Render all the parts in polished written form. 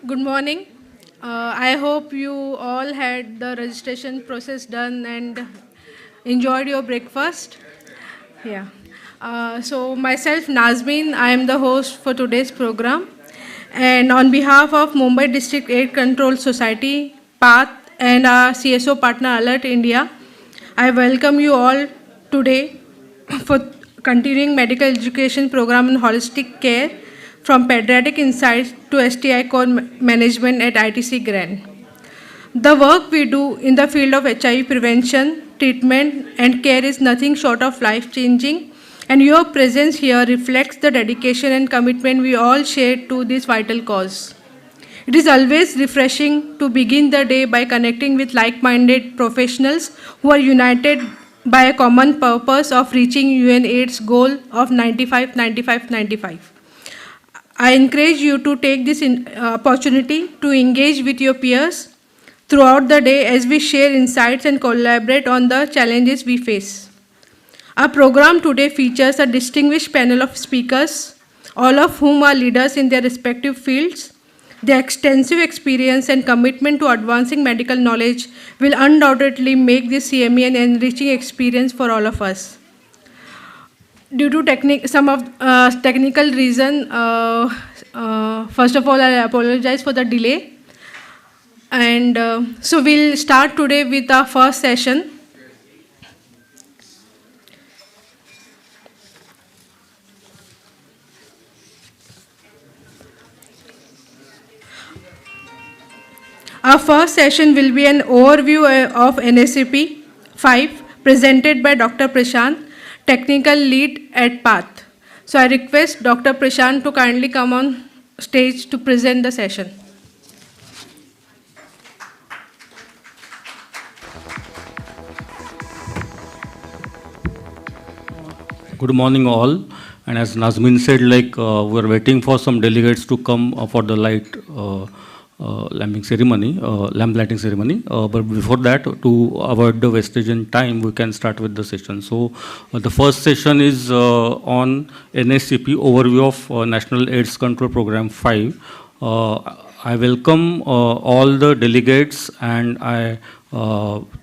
Good morning. I hope you all had the registration process done and enjoyed your breakfast. Yeah. So myself, Nazmeen, I am the host for today's program. And on behalf of Mumbai District Aid Control Society, PATH, and our CSO partner Alert India, I welcome you all today for continuing medical education program in holistic care from pediatric insights to STI core management at ITC Grand. The work we do in the field of HIV prevention, treatment, and care is nothing short of life-changing, and your presence here reflects the dedication and commitment we all share to this vital cause. It is always refreshing to begin the day by connecting with like-minded professionals who are united by a common purpose of reaching UNAIDS goal of 95, 95, 95. I encourage you to take this opportunity to engage with your peers throughout the day as we share insights and collaborate on the challenges we face. Our program today features a distinguished panel of speakers, all of whom are leaders in their respective fields. Their extensive experience and commitment to advancing medical knowledge will undoubtedly make this CME an enriching experience for all of us. Due to some of technical reason, first of all, I apologize for the delay. And so we'll start today with our first session. Our first session will be an overview of NACP 5 presented by Dr. Prashant, Technical Lead at PATH. So I request Dr. Prashant to kindly come on stage to present the session. Good morning all, and as Nazmeen said, we're waiting for some delegates to come for the lamp lighting ceremony. But before that, to avoid the wastage in time, we can start with the session. So the first session is on NACP, overview of National AIDS Control Program 5. I welcome all the delegates, and I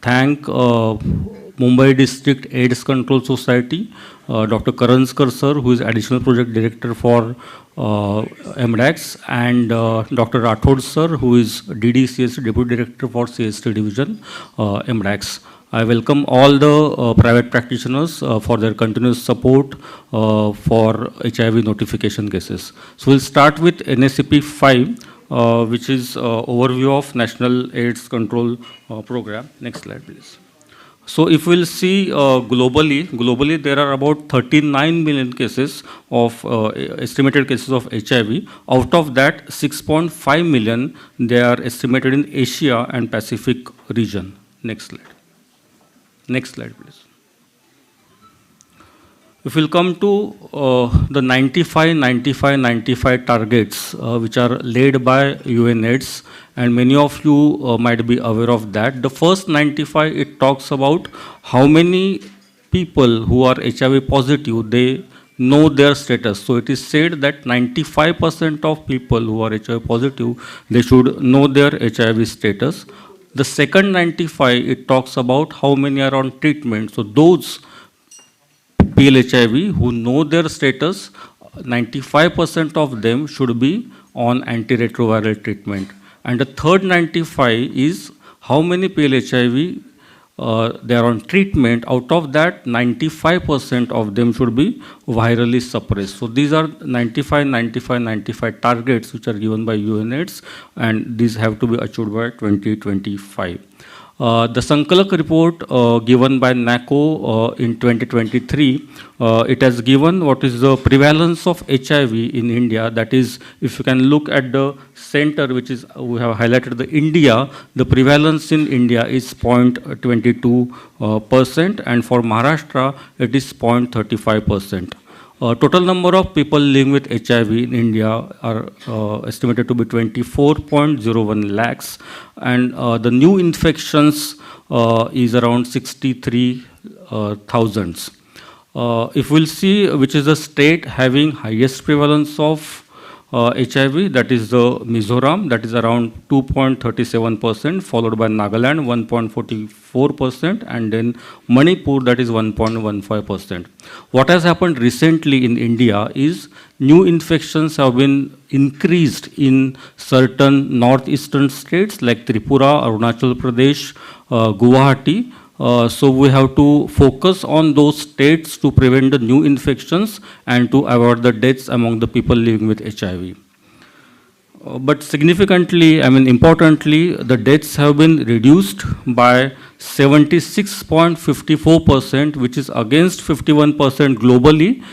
thank Mumbai District AIDS Control Society, Dr. Karanskar sir, who is Additional Project Director for MDAX, and Dr. Rathod sir, who is DDCS, Deputy Director for CST Division, MDAX. I welcome all the private practitioners for their continuous support for HIV notification cases. So we'll start with NACP 5, which is overview of National AIDS Control Program. Next slide, please. So if we'll see globally there are about 39 million cases of estimated cases of HIV. Out of that, 6.5 million, they are estimated in Asia and Pacific region. Next slide. Next slide, please. If we'll come to the 95, 95, 95 targets which are laid by UNAIDS, and many of you might be aware of that. The first 95, it talks about how many people who are HIV positive, they know their status. So it is said that 95% of people who are HIV positive, they should know their HIV status. The second 95, it talks about how many are on treatment. So those PLHIV who know their status, 95% of them should be on antiretroviral treatment. And the third 95 is how many PLHIV they are on treatment. Out of that, 95% of them should be virally suppressed. So these are 95, 95, 95 targets which are given by UNAIDS, and these have to be achieved by 2025. The Sankalak report given by NACO in 2023, it has given what is the prevalence of HIV in India. That is, if you can look at the center, which is, we have highlighted the India, the prevalence in India is 0.22%, and for Maharashtra, it is 0.35%. Total number of people living with HIV in India are estimated to be 24.01 lakhs, and the new infections is around 63,000. If we'll see which is the state having highest prevalence of HIV, that is the Mizoram, that is around 2.37%, followed by Nagaland 1.44%, and then Manipur, that is 1.15%. What has happened recently in India is new infections have been increased in certain northeastern states like Tripura, Arunachal Pradesh, Guwahati. So we have to focus on those states to prevent the new infections and to avoid the deaths among the people living with HIV. But significantly, importantly, the deaths have been reduced by 76.54%, which is against 51% globally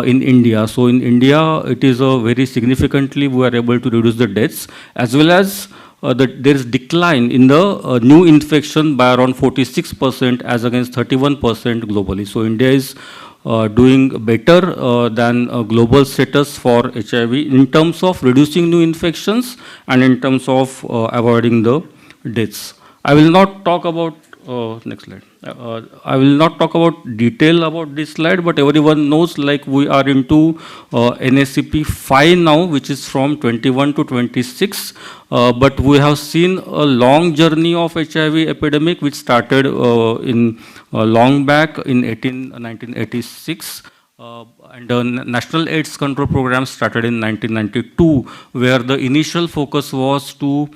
in India. So in India, it is a very significantly we are able to reduce the deaths, as well as there is decline in the new infection by around 46% as against 31% globally. So India is doing better than global status for HIV in terms of reducing new infections and in terms of avoiding the deaths. I will not talk about next slide. I will not talk about detail about this slide, but everyone knows like we are into NACP 5 now, which is from 21 to 26. But we have seen a long journey of HIV epidemic, which started in long back in 1986. And the National AIDS Control Program started in 1992, where the initial focus was to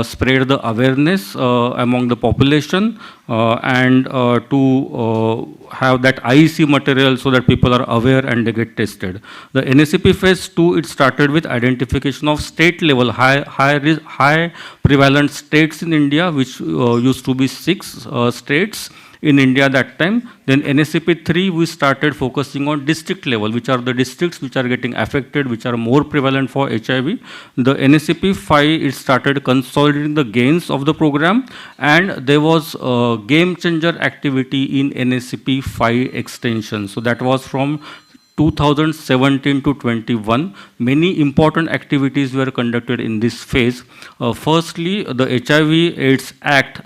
spread the awareness among the population and to have that IEC material so that people are aware and they get tested. The NACP phase 2, it started with identification of state level high prevalent states in India, which used to be 6 states in India that time. Then NACP 3, we started focusing on district level, which are the districts which are getting affected, which are more prevalent for HIV. The NACP 5, it started consolidating the gains of the program, and there was game changer activity in NACP 5 extension. So that was from 2017 to 21, many important activities were conducted in this phase. Firstly, the HIV/AIDS Act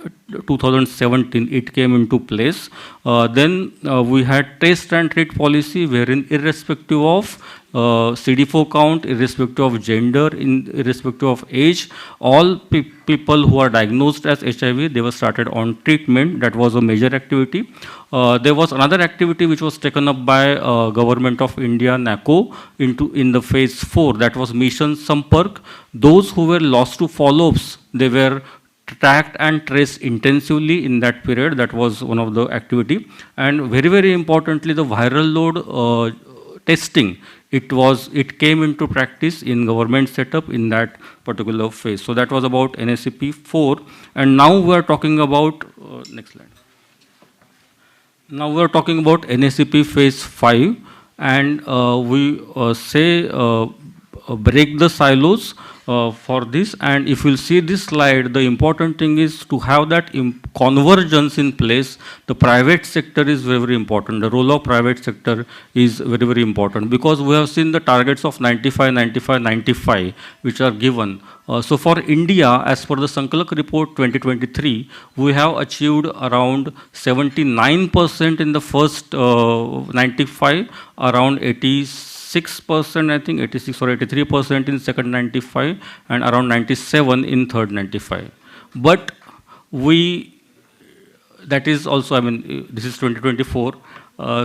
2017, it came into place. Then we had test and treat policy, wherein irrespective of CD4 count, irrespective of gender, irrespective of age, all people who are diagnosed as HIV, they were started on treatment. That was a major activity. There was another activity which was taken up by Government of India, NACO, in the phase 4, that was Mission Sampark. Those who were lost to follow-ups, they were tracked and traced intensively in that period. That was one of the activity. And very, very importantly, the viral load testing, it came into practice in government setup in that particular phase. So that was about NACP 4. And now we are talking about, next slide. Now we are talking about NACP phase 5, and we say break the silos for this. And if you'll see this slide, the important thing is to have that convergence in place. The private sector is very, very important. The role of private sector is very, very important, because we have seen the targets of 95, 95, 95, which are given. So for India, as per the Sankalak report 2023, we have achieved around 79% in the first 95, around 86%, I think 86 or 83% in second 95, and around 97 in third 95. But that is also, this is 2024.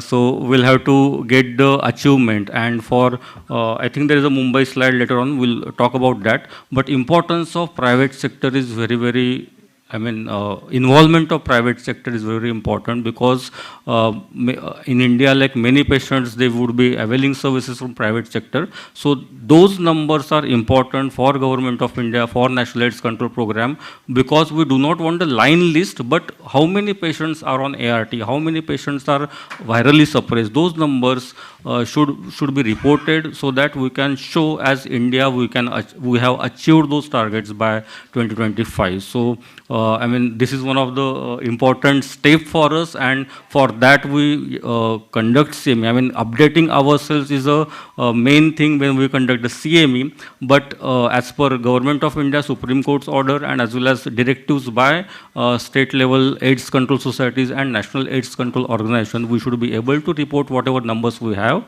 So we'll have to get the achievement, and for I think there is a Mumbai slide later on, we'll talk about that. But importance of private sector is very, very, involvement of private sector is very important, because in India, like many patients, they would be availing services from private sector. So those numbers are important for Government of India, for National AIDS Control Program, because we do not want a line list, but how many patients are on ART, how many patients are virally suppressed. Those numbers should be reported, so that we can show as India we have achieved those targets by 2025. So I mean, this is one of the important step for us, and for that we conduct CME. I mean, updating ourselves is a main thing when we conduct the CME, but as per Government of India Supreme Court's order and as well as directives by state level AIDS control societies and national AIDS control organization, we should be able to report whatever numbers we have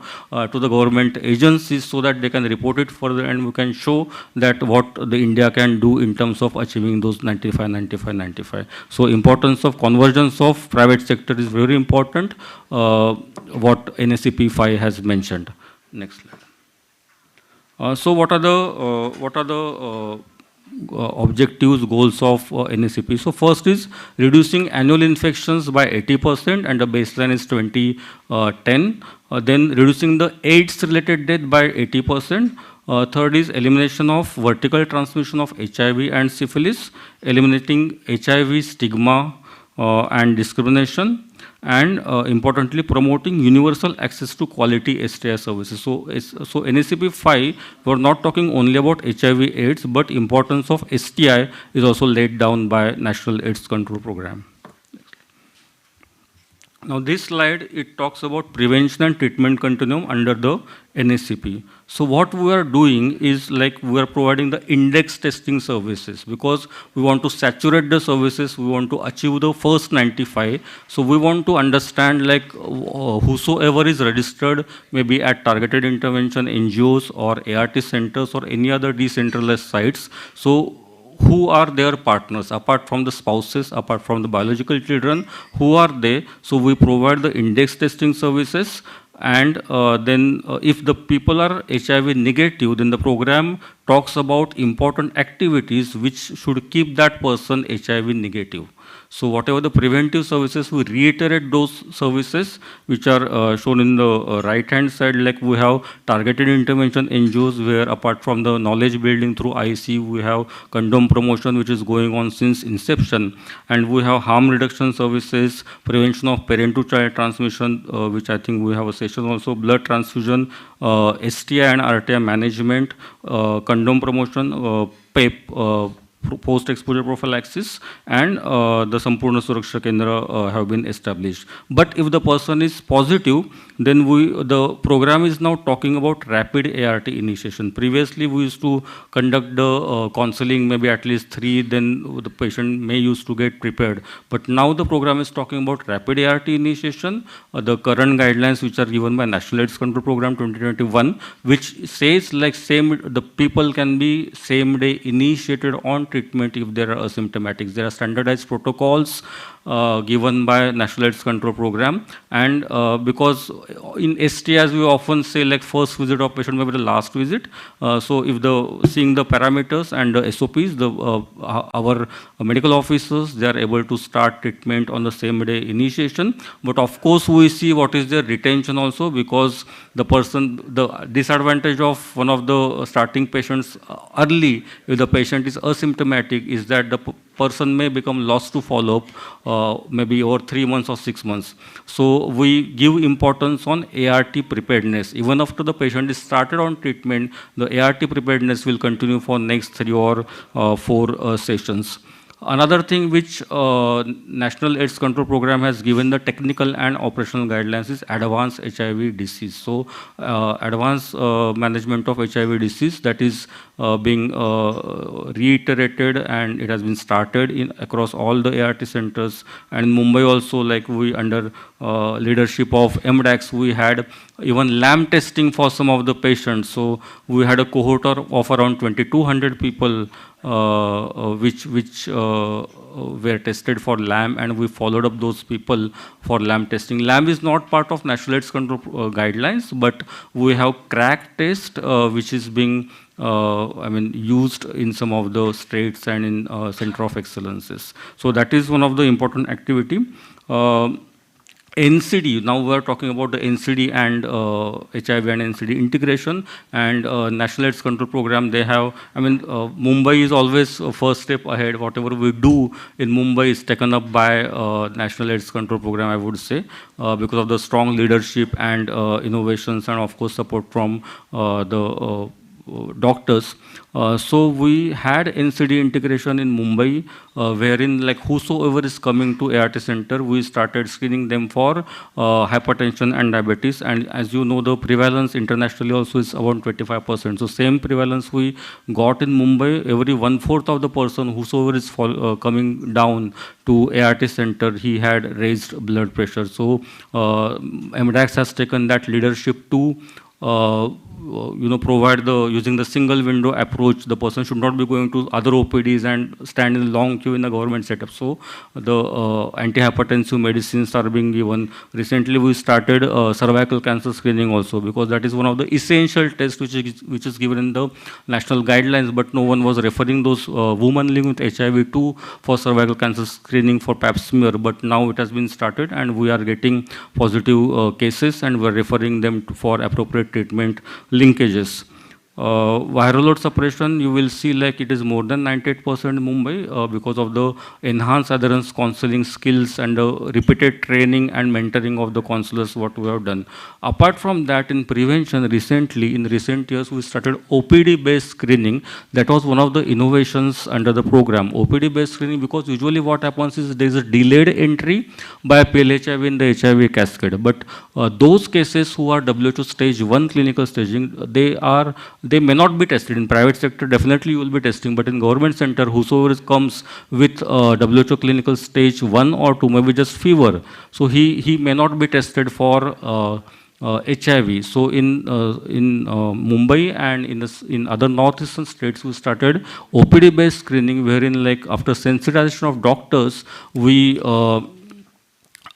to the government agencies so that they can report it further and we can show that what the India can do in terms of achieving those 95, 95, 95. So importance of convergence of private sector is very important, what NACP 5 has mentioned. Next slide. So what are the objectives, goals of NACP? So first is reducing annual infections by 80% and the baseline is 2010. Then reducing the AIDS-related death by 80%. Third is elimination of vertical transmission of HIV and syphilis, eliminating HIV stigma and discrimination, and importantly promoting universal access to quality STI services. So NACP 5, we are not talking only about HIV AIDS, but importance of STI is also laid down by National AIDS Control Program. Now this slide, it talks about prevention and treatment continuum under the NACP. So what we are doing is like we are providing the index testing services because we want to saturate the services, we want to achieve the first 95. So we want to understand like whosoever is registered maybe at targeted intervention NGOs or ART centers or any other decentralized sites. So who are their partners apart from the spouses, apart from the biological children, who are they? So we provide the index testing services, and then if the people are HIV negative, then the program talks about important activities which should keep that person HIV negative. So whatever the preventive services, we reiterate those services which are shown in the right hand side, like we have targeted intervention NGOs where apart from the knowledge building through IC, we have condom promotion which is going on since inception, and we have harm reduction services, prevention of parent to child transmission, which I think we have a session also, blood transfusion, STI and RTI management, condom promotion, PEP, post-exposure prophylaxis, and the Sampurna Suraksha Kendra have been established. But if the person is positive, then the program is now talking about rapid ART initiation. Previously, we used to conduct the counseling, maybe at least 3, then the patient may used to get prepared. But now the program is talking about rapid ART initiation, the current guidelines which are given by National AIDS Control Program 2021, which says like the people can be same day initiated on treatment if they are asymptomatic. There are standardized protocols given by National AIDS Control Program, and because in STIs we often say like first visit of patient may be the last visit. So if seeing the parameters and the SOPs, our medical officers, they are able to start treatment on the same day initiation. But of course we see what is their retention also, because the disadvantage of one of the starting patients early, if the patient is asymptomatic, is that the person may become lost to follow-up maybe over 3 months or 6 months. So we give importance on ART preparedness. Even after the patient is started on treatment, the ART preparedness will continue for next 3 or 4 sessions. Another thing which National AIDS Control Program has given the technical and operational guidelines is advanced HIV disease. So advanced management of HIV disease, that is being reiterated, and it has been started across all the ART centers. And in Mumbai also, like we under leadership of MDAX, we had even LAM testing for some of the patients. So we had a cohort of around 2,200 people which were tested for LAM, and we followed up those people for LAM testing. LAM is not part of National AIDS Control guidelines, but we have crack test which is being used in some of the states and in Center of Excellences. So that is one of the important activity. NCD, now we are talking about the NCD and HIV and NCD integration, and National AIDS Control Program, they have, Mumbai is always first step ahead. Whatever we do in Mumbai is taken up by National AIDS Control Program, I would say, because of the strong leadership and innovations, and of course support from the doctors. So we had NCD integration in Mumbai, wherein like whosoever is coming to ART center, we started screening them for hypertension and diabetes. And as you know, the prevalence internationally also is around 25%. So same prevalence we got in Mumbai. Every 1/4 of the person whosoever is coming down to ART center, he had raised blood pressure. So MDAX has taken that leadership to provide using the single window approach. The person should not be going to other OPDs and stand in long queue in the government setup. So the antihypertensive medicines are being given. Recently we started cervical cancer screening also, because that is one of the essential tests which is given in the national guidelines, but no one was referring those women living with HIV for cervical cancer screening for pap smear. But now it has been started and we are getting positive cases and we are referring them for appropriate treatment linkages. Viral load suppression, you will see like it is more than 98% in Mumbai because of the enhanced adherence counseling skills and repeated training and mentoring of the counselors what we have done. Apart from that, in prevention, in recent years, we started OPD-based screening. That was one of the innovations under the program, OPD-based screening, because usually what happens is there is a delayed entry by PLHIV in the HIV cascade. But those cases who are WHO stage 1 clinical staging, they may not be tested. In private sector, definitely you will be testing, but in government center, whosoever comes with WHO clinical stage 1 or 2, maybe just fever, so he may not be tested for HIV. So in Mumbai and in other northeastern states, we started OPD-based screening, wherein like after sensitization of doctors, we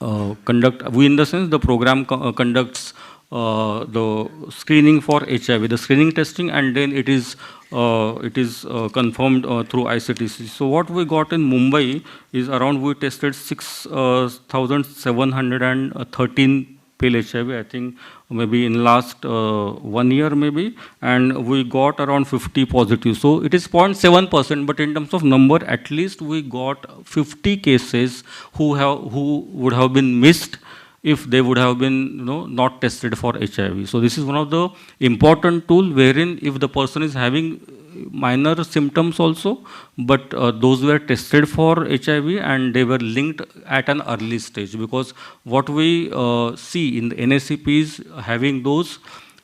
in the sense the program conducts the screening for HIV, the screening testing, and then it is confirmed through ICTC. So what we got in Mumbai is around, we tested 6,713 pale HIV, I think maybe in last 1 year maybe, and we got around 50 positive. So it is 0.7%, but in terms of number, at least we got 50 cases who would have been missed if they would have been not tested for HIV. So this is one of the important tool, wherein if the person is having minor symptoms also, but those were tested for HIV and they were linked at an early stage, because what we see in the NACP is having those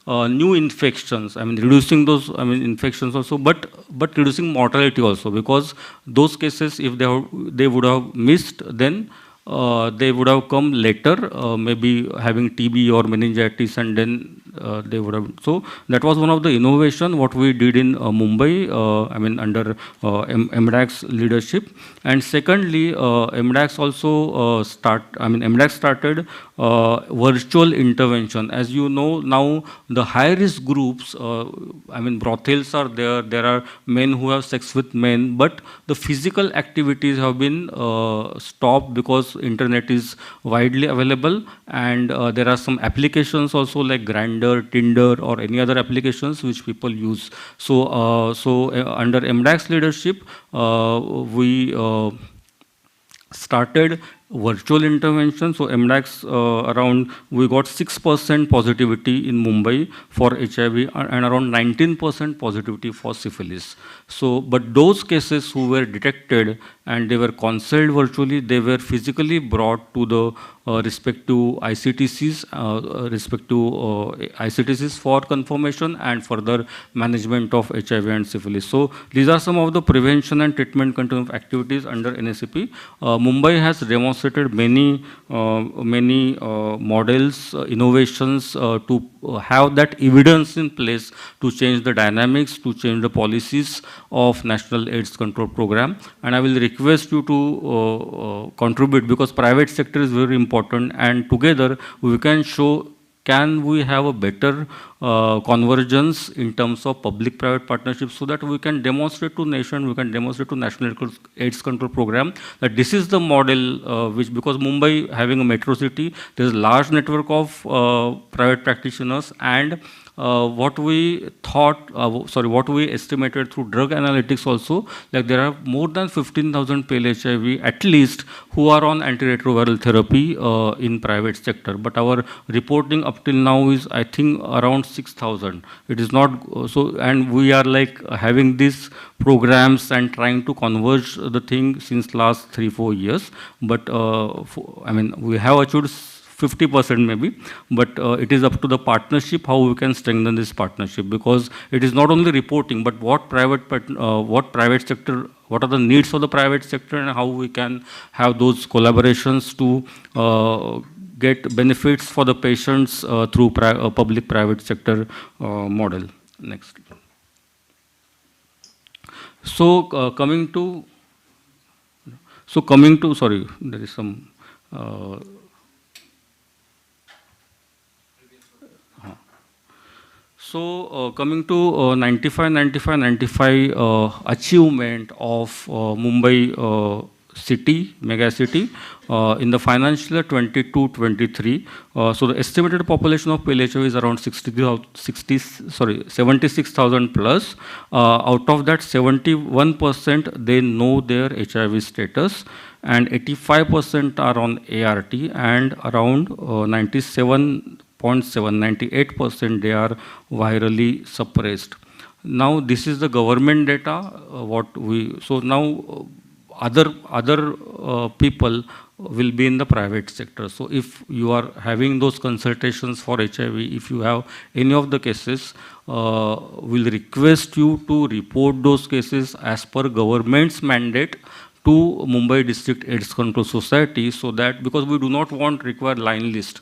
new infections, reducing those infections also, but reducing mortality also, because those cases, if they would have missed, then they would have come later, maybe having TB or meningitis, and then they would have. So that was one of the innovation what we did in Mumbai, under MDAX leadership. And secondly, MDAX also MDAX started virtual intervention. As you know, now the high risk groups, brothels are there. There are men who have sex with men, but the physical activities have been stopped because internet is widely available, and there are some applications also like Grindr, Tinder, or any other applications which people use. So under MDAX leadership, we started virtual intervention. So MDAX around, we got 6% positivity in Mumbai for HIV and around 19% positivity for syphilis. So, but those cases who were detected and they were counseled virtually, they were physically brought to the respective ICTCs for confirmation and further management of HIV and syphilis. So these are some of the prevention and treatment control activities under NACP. Mumbai has demonstrated many models, innovations to have that evidence in place to change the dynamics, to change the policies of National AIDS Control Program. And I will request you to contribute, because private sector is very important, and together we can show, can we have a better convergence in terms of public-private partnerships, so that we can demonstrate to nation, we can demonstrate to National AIDS Control Program that this is the model because Mumbai having a metro city, there is a large network of private practitioners, and what we estimated through drug analytics also, like there are more than 15,000 pale HIV at least who are on antiretroviral therapy in private sector. But our reporting up till now is, I think, around 6,000. It is not so, and we are like having these programs and trying to converge the thing since last 3-4 years. But I mean, we have achieved 50% maybe, but it is up to the partnership how we can strengthen this partnership, because it is not only reporting, but what private sector, what are the needs of the private sector, and how we can have those collaborations to get benefits for the patients through public-private sector model. Next. So coming to, sorry, there is some. So coming to 95 achievement of Mumbai city, mega city, in the financial year 22-23. So the estimated population of Parel HIV is around 76,000 plus. Out of that, 71% they know their HIV status, and 85% are on ART, and around 98% they are virally suppressed. Now this is the government data. So now other people will be in the private sector. So if you are having those consultations for HIV, if you have any of the cases, we'll request you to report those cases as per government's mandate to Mumbai District AIDS Control Society, so that, because we do not require line list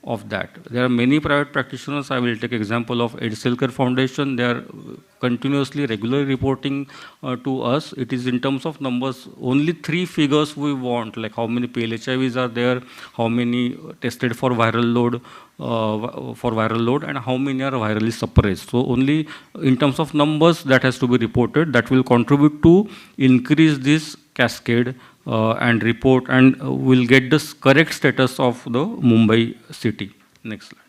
of that. There are many private practitioners. I will take example of AIDS Care Foundation. They are continuously, regularly reporting to us. It is in terms of numbers, only 3 figures we want, like how many Parel HIVs are there, how many tested for viral load, and how many are virally suppressed. So only in terms of numbers that has to be reported. That will contribute to increase this cascade and report, and will get the correct status of the Mumbai city. Next slide.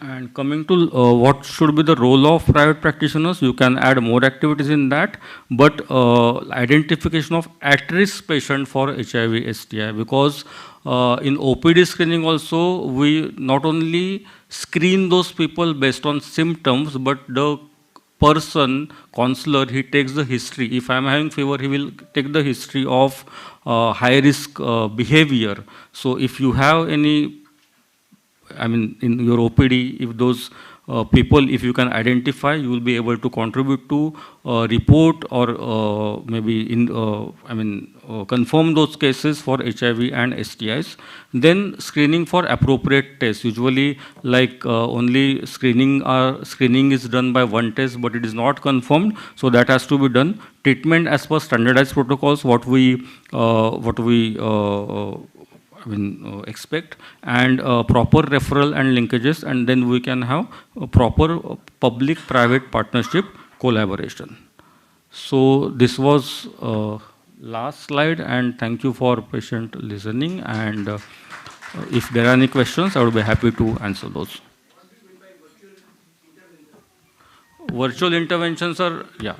And coming to what should be the role of private practitioners, you can add more activities in that, but identification of at-risk patient for HIV, STI, because in OPD screening also, we not only screen those people based on symptoms, but the person, counselor, he takes the history. If I am having fever, he will take the history of high-risk behavior. So if you have any, I mean, in your OPD, if those people, if you can identify, you will be able to contribute to report or maybe confirm those cases for HIV and STIs. Then screening for appropriate tests. Usually, like only screening is done by one test, but it is not confirmed, so that has to be done. Treatment as per standardized protocols, what we expect, and proper referral and linkages, and then we can have a proper public-private partnership collaboration. So this was last slide, and thank you for patient listening, and if there are any questions, I would be happy to answer those. Virtual interventions are, yeah.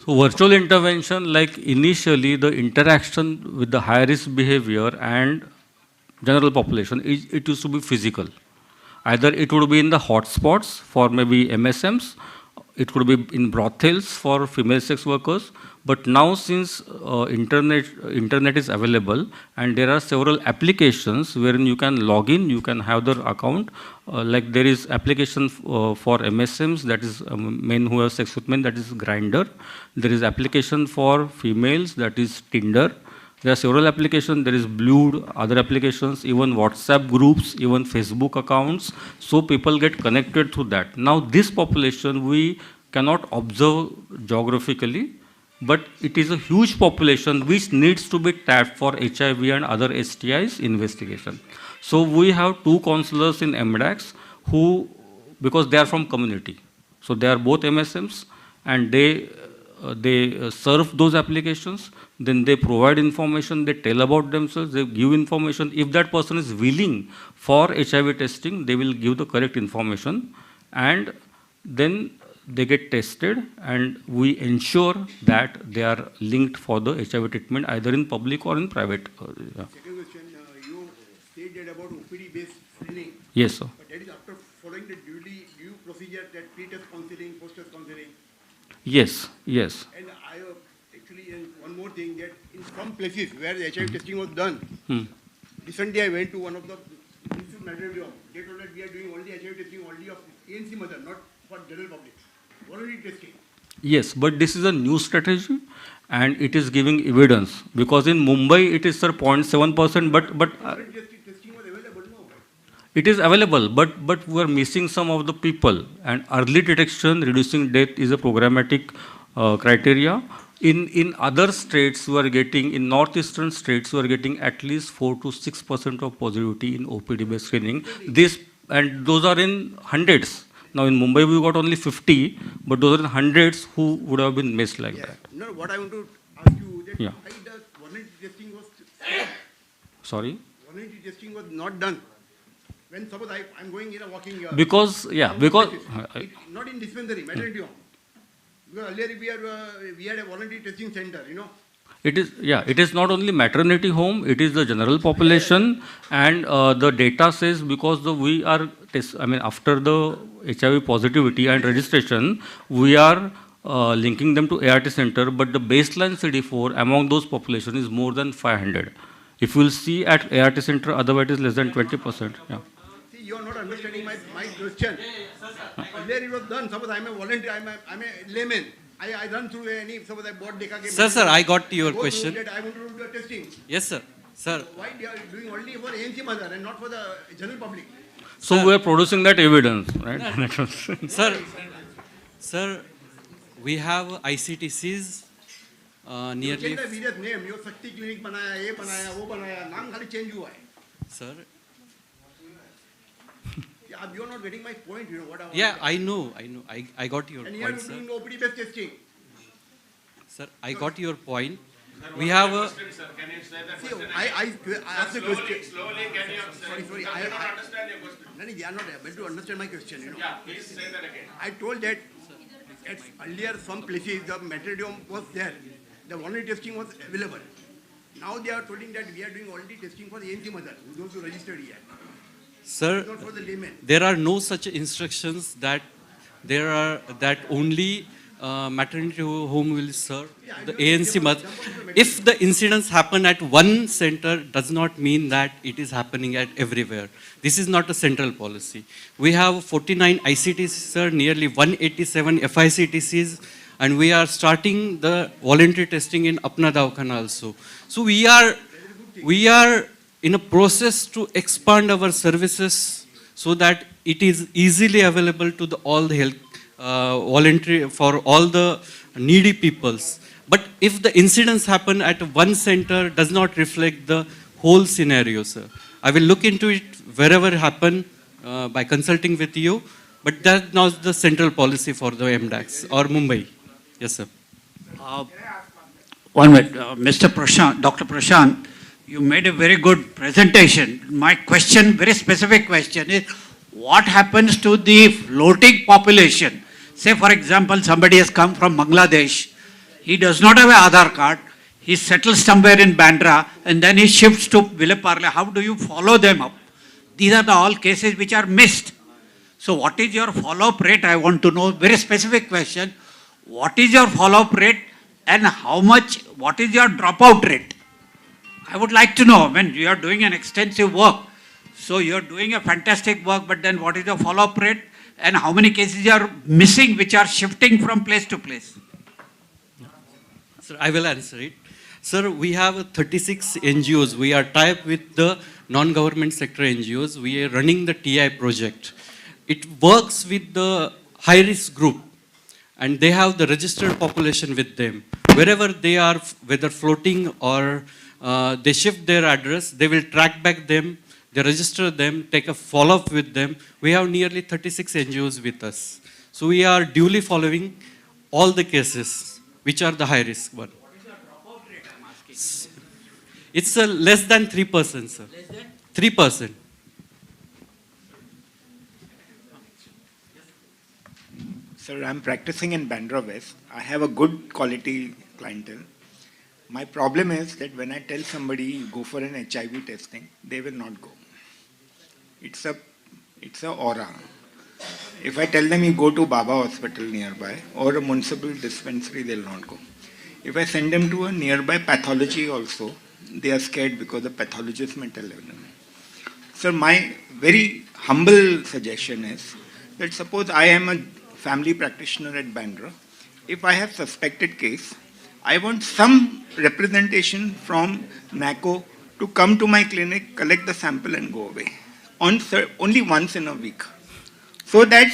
So virtual intervention, like initially the interaction with the high-risk behavior and general population, it used to be physical. Either it would be in the hotspots for maybe MSMs, it could be in brothels for female sex workers, but now since internet is available, and there are several applications wherein you can log in, you can have the account, like there is application for MSMs, that is men who have sex with men, that is Grindr. There is application for females, that is Tinder. There are several applications, there is Blue, other applications, even WhatsApp groups, even Facebook accounts. So people get connected through that. Now this population we cannot observe geographically, but it is a huge population which needs to be tapped for HIV and other STIs investigation. So we have 2 counselors in MDAX who, because they are from community, so they are both MSMs, and they serve those applications, then they provide information, they tell about themselves, they give information. If that person is willing for HIV testing, they will give the correct information, and then they get tested, and we ensure that they are linked for the HIV treatment either in public or in private. Yeah. Second question, you stated about OPD-based screening. Yes, sir. But that is after following the due procedure, that pre-test counseling, post-test counseling. Yes, yes. And I actually, one more thing, that in some places where the HIV testing was done, recently I went to one of the institute maternity. They told that we are doing only HIV testing only of ANC mother, not for general public. Voluntary testing. Yes, but this is a new strategy, and it is giving evidence, because in Mumbai it is, sir, 0.7%, but Voluntary testing was available, no? it is available, but we are missing some of the people, and early detection, reducing death is a programmatic criteria. In other states, we are getting, in northeastern states, we are getting at least 4 to 6% of positivity in OPD-based screening. This, and those are in hundreds. Now in Mumbai, we got only 50, but those are in hundreds who would have been missed like that. No, what I want to ask you, that Yeah. why the voluntary testing was Sorry? voluntary testing was not done. When suppose I'm going in a walking. Because, yeah, because. Not in dispensary, maternity home. Because earlier we had a voluntary testing center, you know. It is, yeah, it is not only maternity home, it is the general population, and the data says, because we are, after the HIV positivity and registration, we are linking them to ART center, but the baseline CD4 among those population is more than 500. If you will see at ART center, otherwise it is less than 20%. Yeah. See, you are not understanding my question. Earlier it was done, suppose I'm a volunteer, I'm a layman. I run through any, suppose I bought Deka. Sir, I got your question. I want to do the testing. Yes, sir. Sir. Why they are doing only for ANC mother and not for the general public? So we are producing that evidence, right? Sir, we have ICTCs nearly. You change the various name, you Sakti clinic banaya, ye banaya, wo banaya, naam khali change hua hai. Sir. You are not getting my point, you know what I want. Yeah, I know. I got your point, sir. And sir. you are doing OPD based testing. Sir, I got your point. We have a. See, I asked the question. Slowly, can you Sorry. I cannot understand your question. No, they are not able to understand my question, you know. Yeah, please say that again. I told that at earlier some places the maternity home was there. The voluntary testing was available. Now they are telling that we are doing already testing for the ANC mother, those who registered here. Sir, not for the layman. There are no such instructions that only maternity home will serve the ANC mother. If the incidents happen at one center, does not mean that it is happening at everywhere. This is not a central policy. We have 49 ICTCs, sir, nearly 187 FICTCs, and we are starting the voluntary testing in Apna Dawkhana also. So we are in a process to expand our services so that it is easily available to all the health voluntary for all the needy peoples. But if the incidents happen at one center, does not reflect the whole scenario, sir. I will look into it wherever it happen by consulting with you, but that's not the central policy for the MDAX or Mumbai. Yes, sir. One minute, Mr. Prashant, Dr. Prashant, you made a very good presentation. My question, very specific question is, what happens to the floating population? Say, for example, somebody has come from Bangladesh. He does not have an Aadhaar card. He settles somewhere in Bandra and then he shifts to Vileparle. How do you follow them up? These are the all cases which are missed. So what is your follow-up rate? I want to know, very specific question. What is your follow-up rate and what is your dropout rate? I would like to know, when you are doing an extensive work, so you are doing a fantastic work, but then what is your follow-up rate and how many cases you are missing which are shifting from place to place? Sir, I will answer it. Sir, we have 36 NGOs. We are tied with the non-government sector NGOs. We are running the TI project. It works with the high-risk group, and they have the registered population with them. Wherever they are, whether floating or they shift their address, they will track back them, they register them, take a follow-up with them. We have nearly 36 NGOs with us. So we are duly following all the cases, which are the high-risk one. What is your dropout rate, I'm asking? It's less than 3%, sir. Less than? 3%. Sir, I'm practicing in Bandra West. I have a good quality clientele. My problem is that when I tell somebody go for an HIV testing, they will not go. It's a aura. If I tell them you go to Baba Hospital nearby or a municipal dispensary, they'll not go. If I send them to a nearby pathology also, they are scared because the pathologist may tell them. Sir, my very humble suggestion is that suppose I am a family practitioner at Bandra. If I have suspected case, I want some representation from NACO to come to my clinic, collect the sample and go away. Only once in a week. So that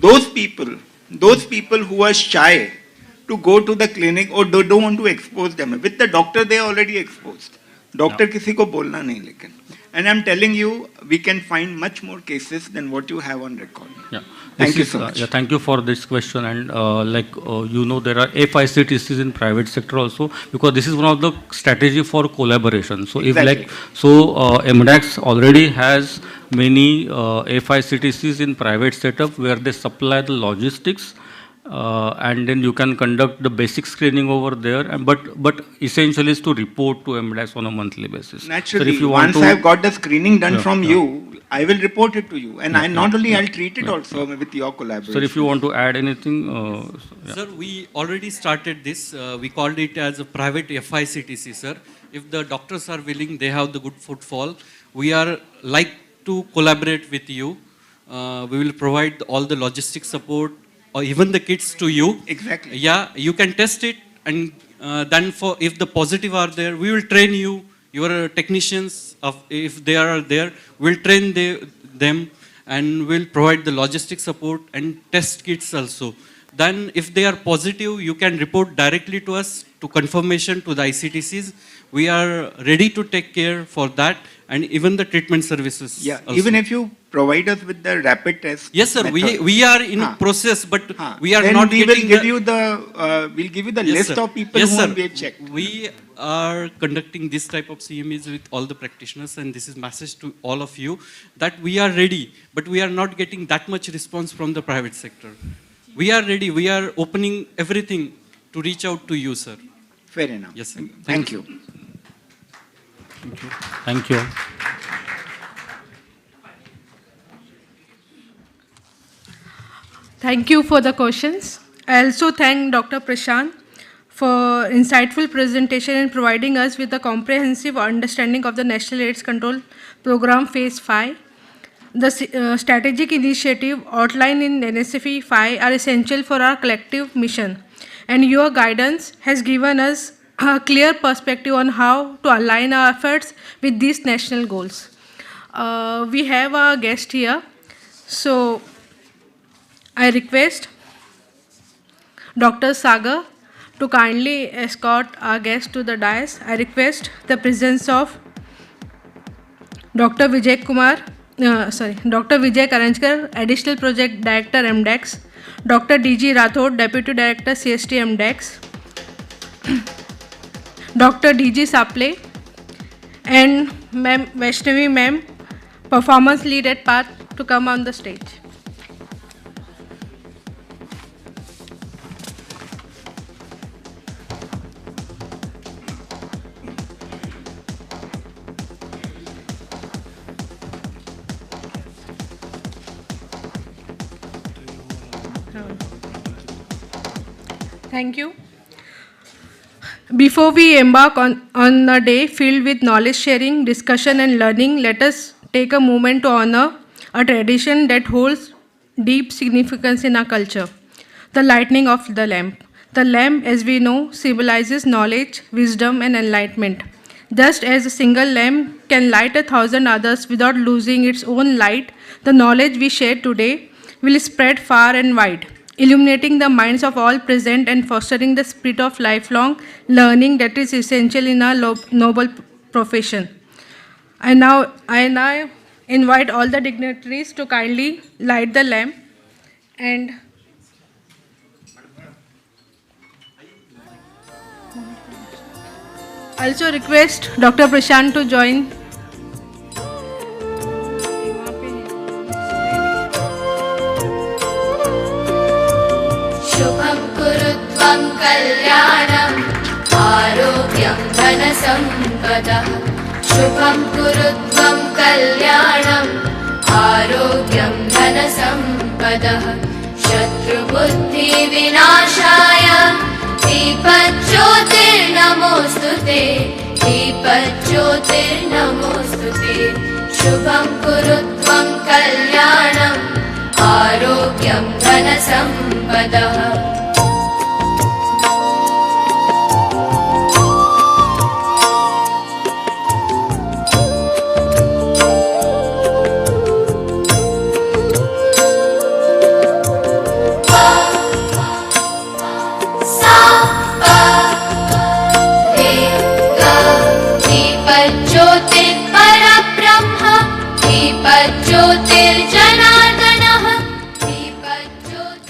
those people who are shy to go to the clinic or don't want to expose them, with the doctor they are already exposed. Doctor किसी को बोलना नहीं लेकिन. And I'm telling you, we can find much more cases than what you have on record. Yeah. Thank you so much. Yeah, thank you for this question. And there are FICTCs in private sector also, because this is one of the strategy for collaboration. So Exactly. MDAX already has many FICTCs in private setup where they supply the logistics. And then you can conduct the basic screening over there, but essentially is to report to MDAX on a monthly basis. Naturally, so if you once I've got the screening done from yeah. you, I will report it to you. And I'll treat it also with your collaboration. So if you want to add anything. Sir, we already started this. We called it as a private FICTC, sir. If the doctors are willing, they have the good footfall. We are like to collaborate with you. We will provide all the logistic support, or even the kits to you. Exactly. Yeah, you can test it, and then if the positive are there, we will train you, your technicians, if they are there, we'll train them, and we'll provide the logistic support and test kits also. Then if they are positive, you can report directly to us to confirmation to the ICTCs. We are ready to take care for that, and even the treatment services. Yeah, also. even if you provide us with the rapid test. Yes, sir. method. We are in process, but we are then not we getting will give you the we'll give you the Yes, list sir. of people Yes, whom sir. we have checked. We are conducting this type of CMEs with all the practitioners, and this is message to all of you that we are ready, but we are not getting that much response from the private sector. We are ready. We are opening everything to reach out to you, sir. Fair enough. Yes, sir. Thank you. Thank you. Thank you for the questions. I also thank Dr. Prashant for insightful presentation and providing us with a comprehensive understanding of the National AIDS Control Program Phase 5. The strategic initiative outlined in NACP 5 are essential for our collective mission, and your guidance has given us a clear perspective on how to align our efforts with these national goals. We have a guest here, so I request Dr. Sagar to kindly escort our guest to the dais. I request the presence of Dr. Vijay Karanjkar, Additional Project Director, MDAX, Dr. D.G. Rathod, Deputy Director, CST, MDAX, Dr. D.G. Saple, and Ma'am Vaishnavi Ma'am, Performance Lead at PATH, to come on the stage. Thank you. Before we embark on a day filled with knowledge sharing, discussion and learning, let us take a moment to honor a tradition that holds deep significance in our culture, the lighting of the lamp. The lamp, as we know, symbolizes knowledge, wisdom and enlightenment. Just as a single lamp can light 1,000 others without losing its own light, the knowledge we share today will spread far and wide, illuminating the minds of all present and fostering the spirit of lifelong learning that is essential in our noble profession. I now invite all the dignitaries to kindly light the lamp, and also request Dr. Prashant to join. त्वं कल्याणम् आरोग्यं धनसम्पदः शुभं कुरु त्वं कल्याणम् आरोग्यं धनसम्पदः शत्रुबुद्धिविनाशाय दीपज्योतिर्नमोऽस्तु ते दीपज्योतिर्नमोऽस्तु ते शुभं कुरु त्वं कल्याणम् आरोग्यं धनसम्पदः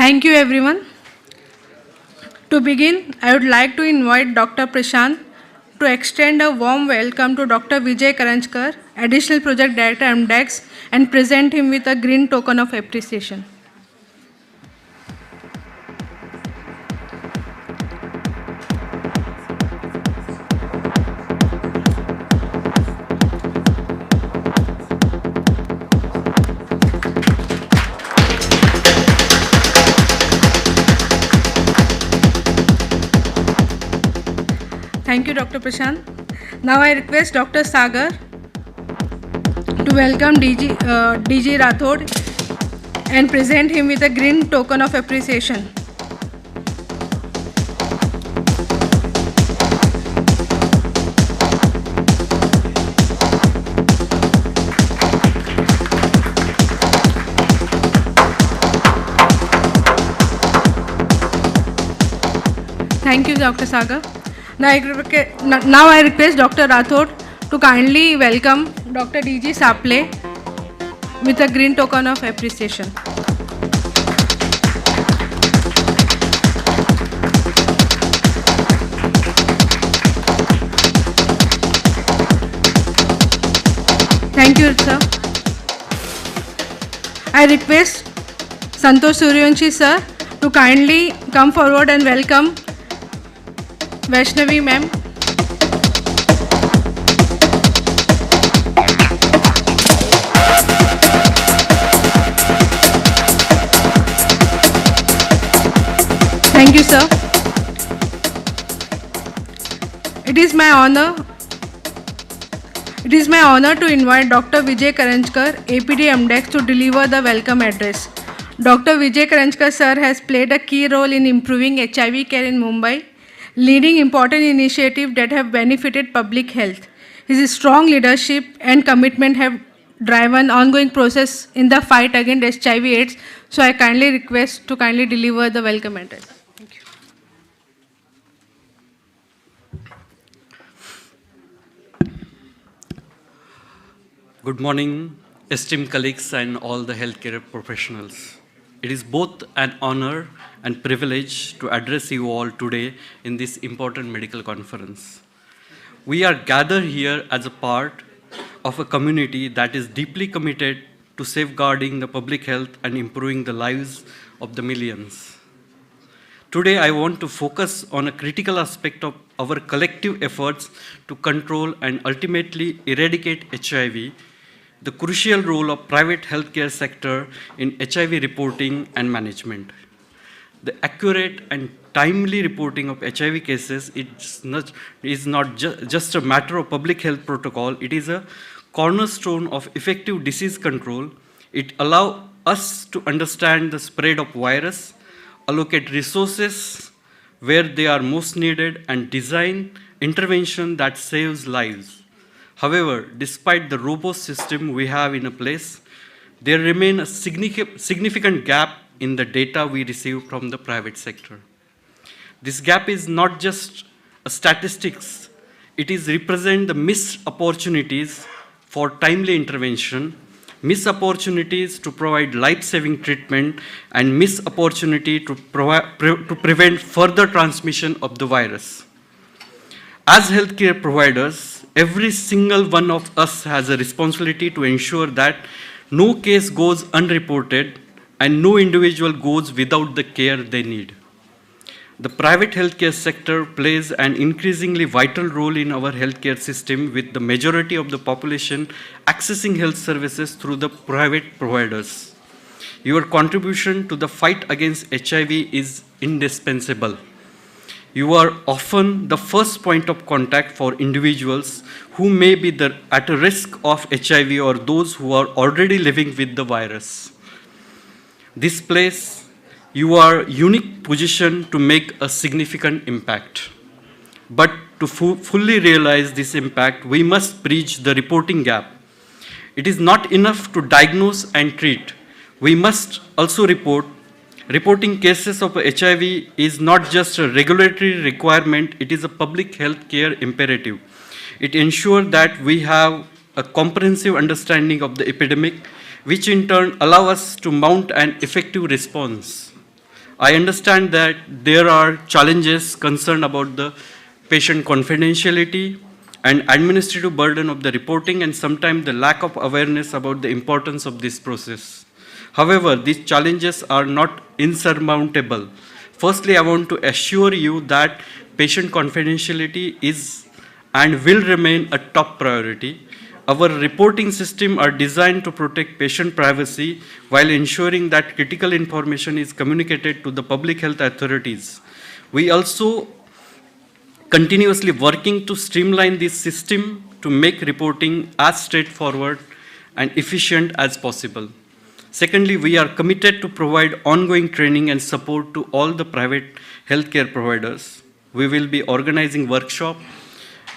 Thank you everyone. To begin, I would like to invite Dr. Prashant to extend a warm welcome to Dr. Vijay Karanchkar, Additional Project Director MDEX, and present him with a green token of appreciation. Thank you, Dr. Prashant. Now I request Dr. Sagar to welcome DG Rathod and present him with a green token of appreciation. Thank you, Dr. Sagar. Now I request Dr. Rathod to kindly welcome Dr. DG Saple with a green token of appreciation. Thank you, sir. I request Santosh Suryavanshi sir to kindly come forward and welcome Vaishnavi ma'am. Thank you, sir. It is my honor to invite Dr. Vijay Karanchkar, APD MDEX, to deliver the welcome address. Dr. Vijay Karanchkar sir has played a key role in improving HIV care in Mumbai, leading important initiatives that have benefited public health. His strong leadership and commitment have driven ongoing process in the fight against HIV/AIDS. So I kindly request to kindly deliver the welcome address. Thank you. Good morning, esteemed colleagues and all the healthcare professionals. It is both an honor and privilege to address you all today in this important medical conference. We are gathered here as a part of a community that is deeply committed to safeguarding the public health and improving the lives of the millions. Today, I want to focus on a critical aspect of our collective efforts to control and ultimately eradicate HIV, the crucial role of private healthcare sector in HIV reporting and management. The accurate and timely reporting of HIV cases is not just a matter of public health protocol, it is a cornerstone of effective disease control. It allows us to understand the spread of virus, allocate resources where they are most needed, and design intervention that saves lives. However, despite the robust system we have in place, there remains a significant gap in the data we receive from the private sector. This gap is not just a statistics, it is represent the missed opportunities for timely intervention, missed opportunities to provide life-saving treatment, and missed opportunity to prevent further transmission of the virus. As healthcare providers, every single one of us has a responsibility to ensure that no case goes unreported and no individual goes without the care they need. The private healthcare sector plays an increasingly vital role in our healthcare system, with the majority of the population accessing health services through the private providers. Your contribution to the fight against HIV is indispensable. You are often the first point of contact for individuals who may be at a risk of HIV or those who are already living with the virus. This place, you are unique position to make a significant impact. But to fully realize this impact, we must bridge the reporting gap. It is not enough to diagnose and treat. We must also report. Reporting cases of HIV is not just a regulatory requirement, it is a public health care imperative. It ensures that we have a comprehensive understanding of the epidemic, which in turn allow us to mount an effective response. I understand that there are challenges concerned about the patient confidentiality and administrative burden of the reporting, and sometimes the lack of awareness about the importance of this process. However, these challenges are not insurmountable. Firstly, I want to assure you that patient confidentiality is and will remain a top priority. Our reporting systems are designed to protect patient privacy while ensuring that critical information is communicated to the public health authorities. We also continuously working to streamline this system to make reporting as straightforward and efficient as possible. Secondly, we are committed to provide ongoing training and support to all the private healthcare providers. We will be organizing workshops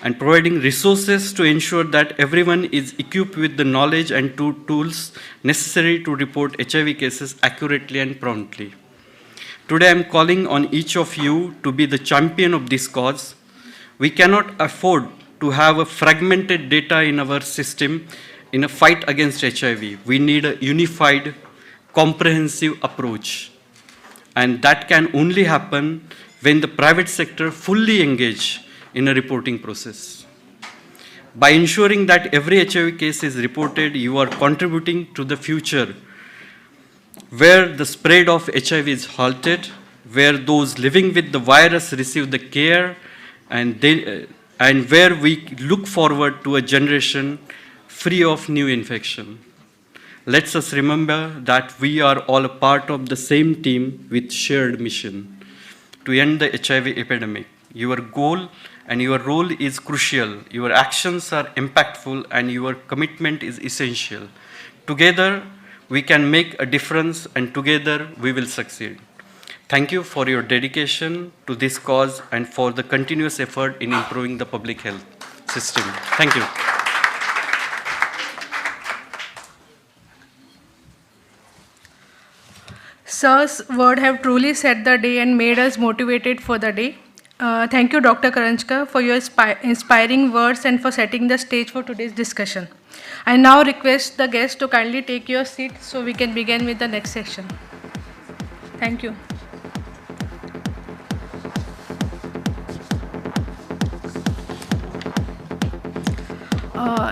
and providing resources to ensure that everyone is equipped with the knowledge and tools necessary to report HIV cases accurately and promptly. Today, I am calling on each of you to be the champion of this cause. We cannot afford to have a fragmented data in our system in a fight against HIV. We need a unified, comprehensive approach. And that can only happen when the private sector fully engage in a reporting process. By ensuring that every HIV case is reported, you are contributing to the future where the spread of HIV is halted, where those living with the virus receive the care, and where we look forward to a generation free of new infection. Let us remember that we are all a part of the same team with shared mission to end the HIV epidemic. Your goal and your role is crucial. Your actions are impactful and your commitment is essential. Together, we can make a difference and together we will succeed. Thank you for your dedication to this cause and for the continuous effort in improving the public health system. Thank you. Sir's word have truly set the day and made us motivated for the day. Thank you, Dr. Karanchkar, for your inspiring words and for setting the stage for today's discussion. I now request the guests to kindly take your seat so we can begin with the next session. Thank you.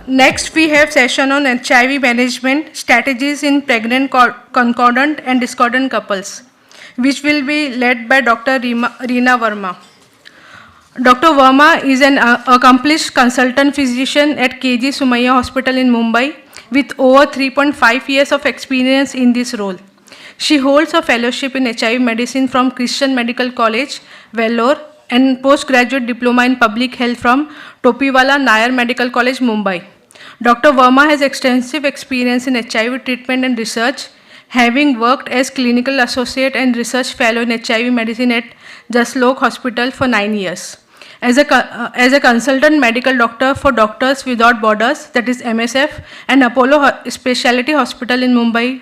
Next, we have session on HIV management strategies in pregnant concordant and discordant couples, which will be led by Dr. Reena Verma. Dr. Verma is an accomplished consultant physician at KG Sumaiya Hospital in Mumbai with over 3.5 years of experience in this role. She holds a fellowship in HIV medicine from Christian Medical College, Vellore, and postgraduate diploma in public health from Topiwala Nair Medical College, Mumbai. Dr. Verma has extensive experience in HIV treatment and research, having worked as clinical associate and research fellow in HIV medicine at Jaslok Hospital for 9 years. As a consultant medical doctor for Doctors Without Borders, that is MSF, and Apollo Specialty Hospital in Mumbai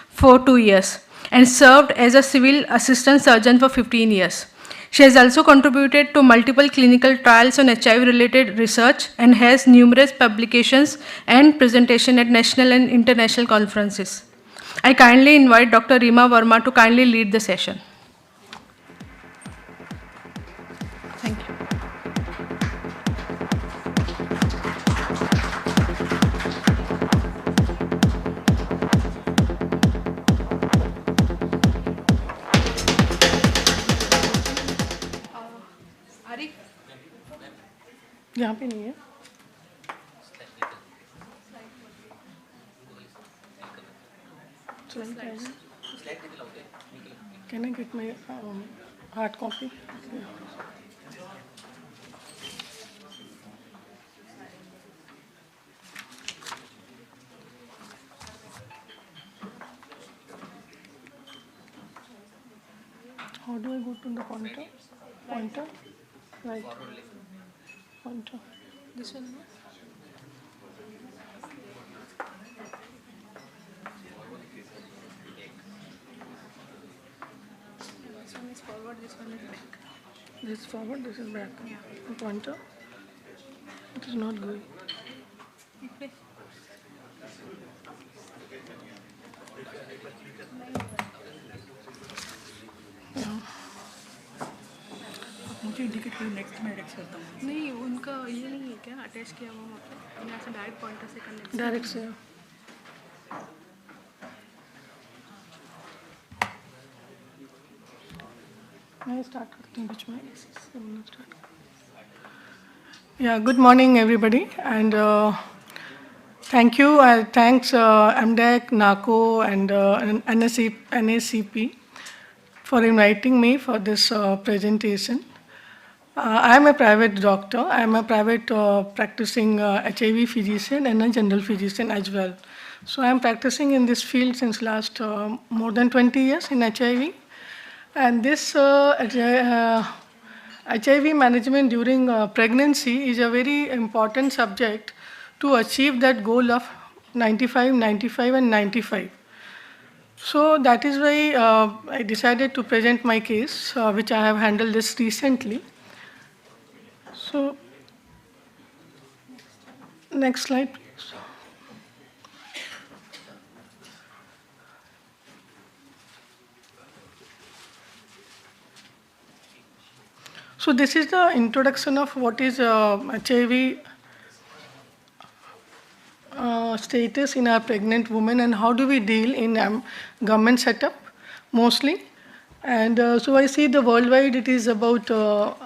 for 2 years, and served as a civil assistant surgeon for 15 years. She has also contributed to multiple clinical trials on HIV-related research and has numerous publications and presentations at national and international conferences. I kindly invite Dr. Reena Verma to kindly lead the session. Thank you. यहाँ पे नहीं है. Can I get my hard copy? How do I go to the pointer? Pointer? Right. Pointer. This one, no? This one is forward, this one is back. This is forward, this is back. Yeah. The pointer. It is not going. Okay. मुझे indicate करो, next मैं attach करता हूँ. नहीं, उनका ये नहीं है क्या अटैच किया हुआ वहाँ पे? यहाँ से डायरेक्ट पॉइंटर से कनेक्ट. डायरेक्ट से. मैं स्टार्ट करती हूँ बीच में. Yeah, good morning everybody, and thank you. Thanks MDEC, NACO, and NACP for inviting me for this presentation. I am a private doctor. I am a private practicing HIV physician and a general physician as well. So I am practicing in this field since last more than 20 years in HIV. And this HIV management during pregnancy is a very important subject to achieve that goal of 95, 95 and 95. So that is why I decided to present my case, which I have handled this recently. So, next slide, please. So this is the introduction of what is HIV status in our pregnant women and how do we deal in government setup mostly. And so I see the worldwide it is about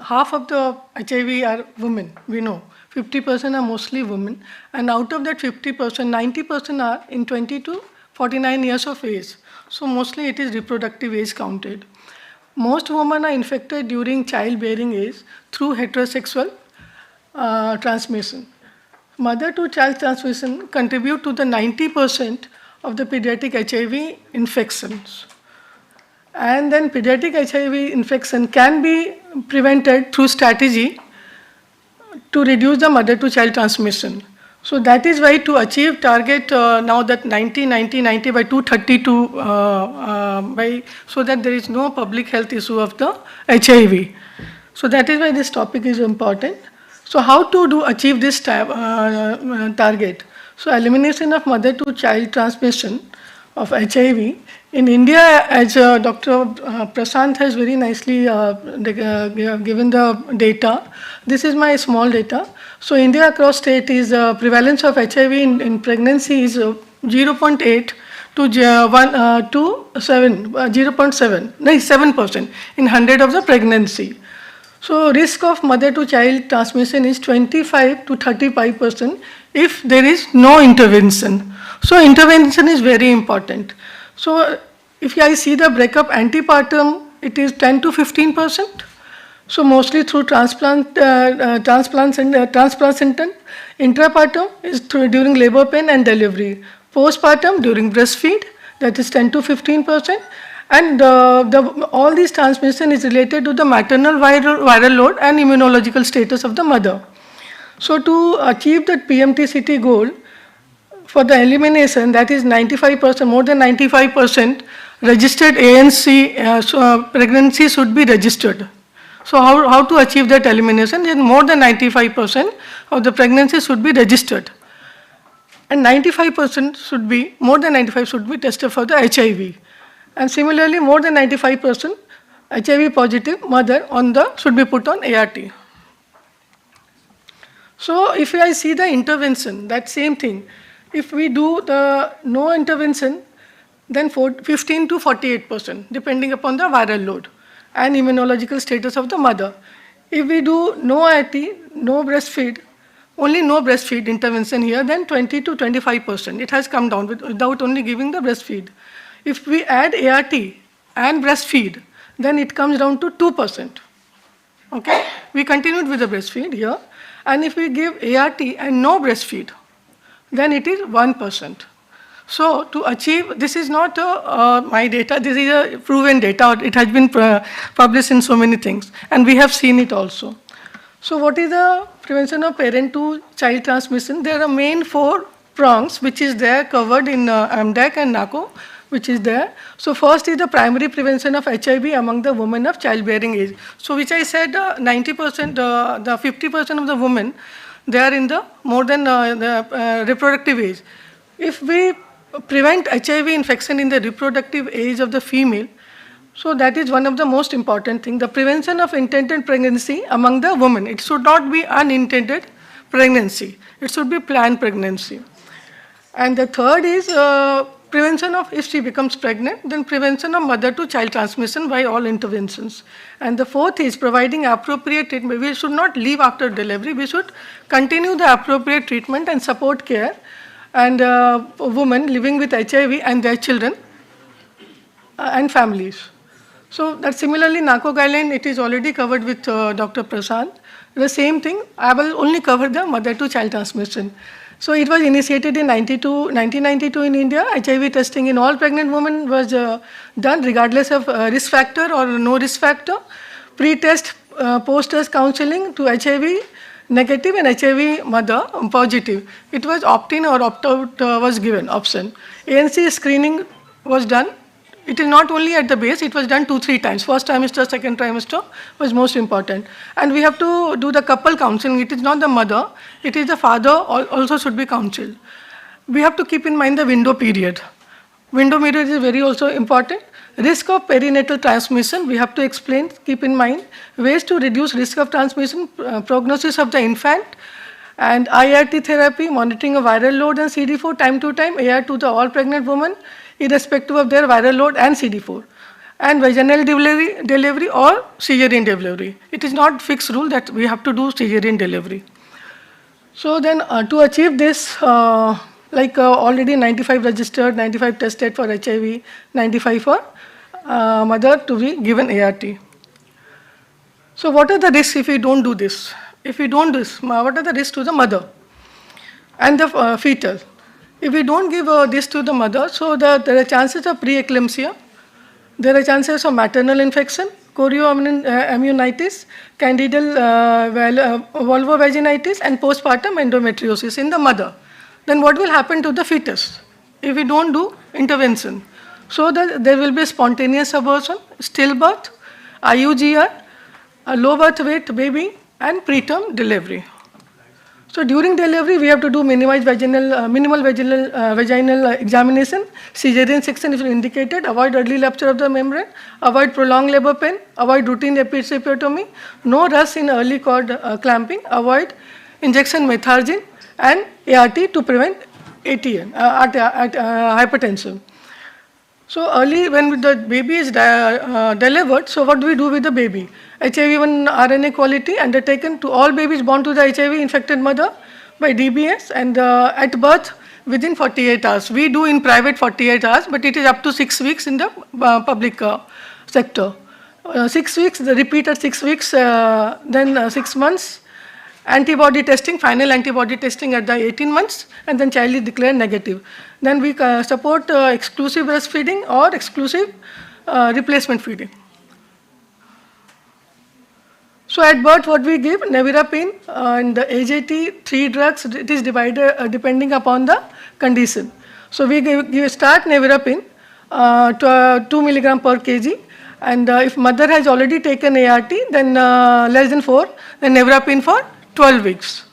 half of the HIV are women, we know. 50% are mostly women, and out of that 50%, 90% are in 20 to 49 years of age. So mostly it is reproductive age counted. Most women are infected during childbearing age through heterosexual transmission. Mother to child transmission contribute to the 90% of the pediatric HIV infections. And then pediatric HIV infection can be prevented through strategy to reduce the mother to child transmission. So that is why to achieve target now that 90 by 2032 so that there is no public health issue of the HIV. So that is why this topic is important. So how to achieve this target? So elimination of mother to child transmission of HIV. In India, as Dr. Prashant has very nicely given the data, this is my small data. So India across state is prevalence of HIV in pregnancy is 0.8 to 7% in 100 of the pregnancy. So risk of mother to child transmission is 25 to 35% if there is no intervention. So intervention is very important. So if I see the breakup antepartum, it is 10 to 15%. So mostly through transplacental. Intrapartum is during labor pain and delivery. Postpartum during breastfeed, that is 10 to 15%. And all these transmission is related to the maternal viral load and immunological status of the mother. So to achieve that PMTCT goal, for the elimination, that is 95%, more than 95% registered ANC pregnancy should be registered. So how to achieve that elimination? Then more than 95% of the pregnancy should be registered. And 95% should be, more than 95 should be tested for the HIV. And similarly, more than 95% HIV positive mother should be put on ART. So if I see the intervention, that same thing. If we do the no intervention, then 15 to 48%, depending upon the viral load and immunological status of the mother. If we do no ART, no breastfeed, only no breastfeed intervention here, then 20 to 25%. It has come down without only giving the breastfeed. If we add ART and breastfeed, then it comes down to 2%. Okay? We continued with the breastfeed here. And if we give ART and no breastfeed, then it is 1%. So to achieve, this is not my data, this is a proven data. It has been published in so many things, and we have seen it also. So what is the prevention of parent-to-child transmission? There are main 4 prongs which is there covered in AMDAC and NACO, which is there. So first is the primary prevention of HIV among the women of childbearing age. So which I said 90%, the 50% of the women, they are in the more than the reproductive age. If we prevent HIV infection in the reproductive age of the female, so that is one of the most important things. The prevention of intended pregnancy among the women. It should not be unintended pregnancy. It should be planned pregnancy. And the third is prevention of, if she becomes pregnant, then prevention of mother-to-child transmission by all interventions. And the fourth is providing appropriate treatment. We should not leave after delivery. We should continue the appropriate treatment and support care and women living with HIV and their children and families. So that similarly, NACO guideline, it is already covered with Dr. Prasad. The same thing, I will only cover the mother-to-child transmission. So it was initiated in 1992 in India. HIV testing in all pregnant women was done regardless of risk factor or no risk factor. Pre-test, post-test counseling to HIV negative and HIV mother positive. It was opt-in or opt-out was given option. ANC screening was done. It is not only at the base, it was done 2-3 times. First trimester, second trimester was most important. And we have to do the couple counseling. It is not the mother, it is the father also should be counseled. We have to keep in mind the window period. Window period is very also important. Risk of perinatal transmission, we have to explain, keep in mind. Ways to reduce risk of transmission, prognosis of the infant, and IRT therapy, monitoring of viral load and CD4 time to time, AR to the all pregnant women, irrespective of their viral load and CD4, and vaginal delivery or cesarean delivery. It is not fixed rule that we have to do cesarean delivery. So then to achieve this, already 95 registered, 95 tested for HIV, 95 for mother to be given ART. So what are the risks if we don't do this? If we don't do this, what are the risks to the mother and the fetus? If we don't give this to the mother, so there are chances of preeclampsia, there are chances of maternal infection, chorioamnionitis, candidal vulvovaginitis, and postpartum endometriosis in the mother. Then what will happen to the fetus if we don't do intervention? So that there will be spontaneous abortion, stillbirth, IUGR, a low birth weight baby, and preterm delivery. So during delivery, we have to do minimal vaginal examination, cesarean section if indicated, avoid early rupture of the membrane, avoid prolonged labor pain, avoid routine episiotomy, no rush in early cord clamping, avoid injection methargine and ART to prevent ATN, hypertension. So early when the baby is delivered, so what do we do with the baby? HIV-1 RNA quality undertaken to all babies born to the HIV-infected mother by DBS and at birth within 48 hours. We do in private 48 hours, but it is up to 6 weeks in the public sector. 6 weeks, the repeat at 6 weeks, then 6 months, antibody testing, final antibody testing at the 18 months, and then child is declared negative. Then we support exclusive breastfeeding or exclusive replacement feeding. So at birth, what we give, nevirapine and the AJT, 3 drugs, it is divided depending upon the condition. So we start nevirapine to 2 milligram per kg, and if mother has already taken ART, then less than 4, then nevirapine for 12 weeks.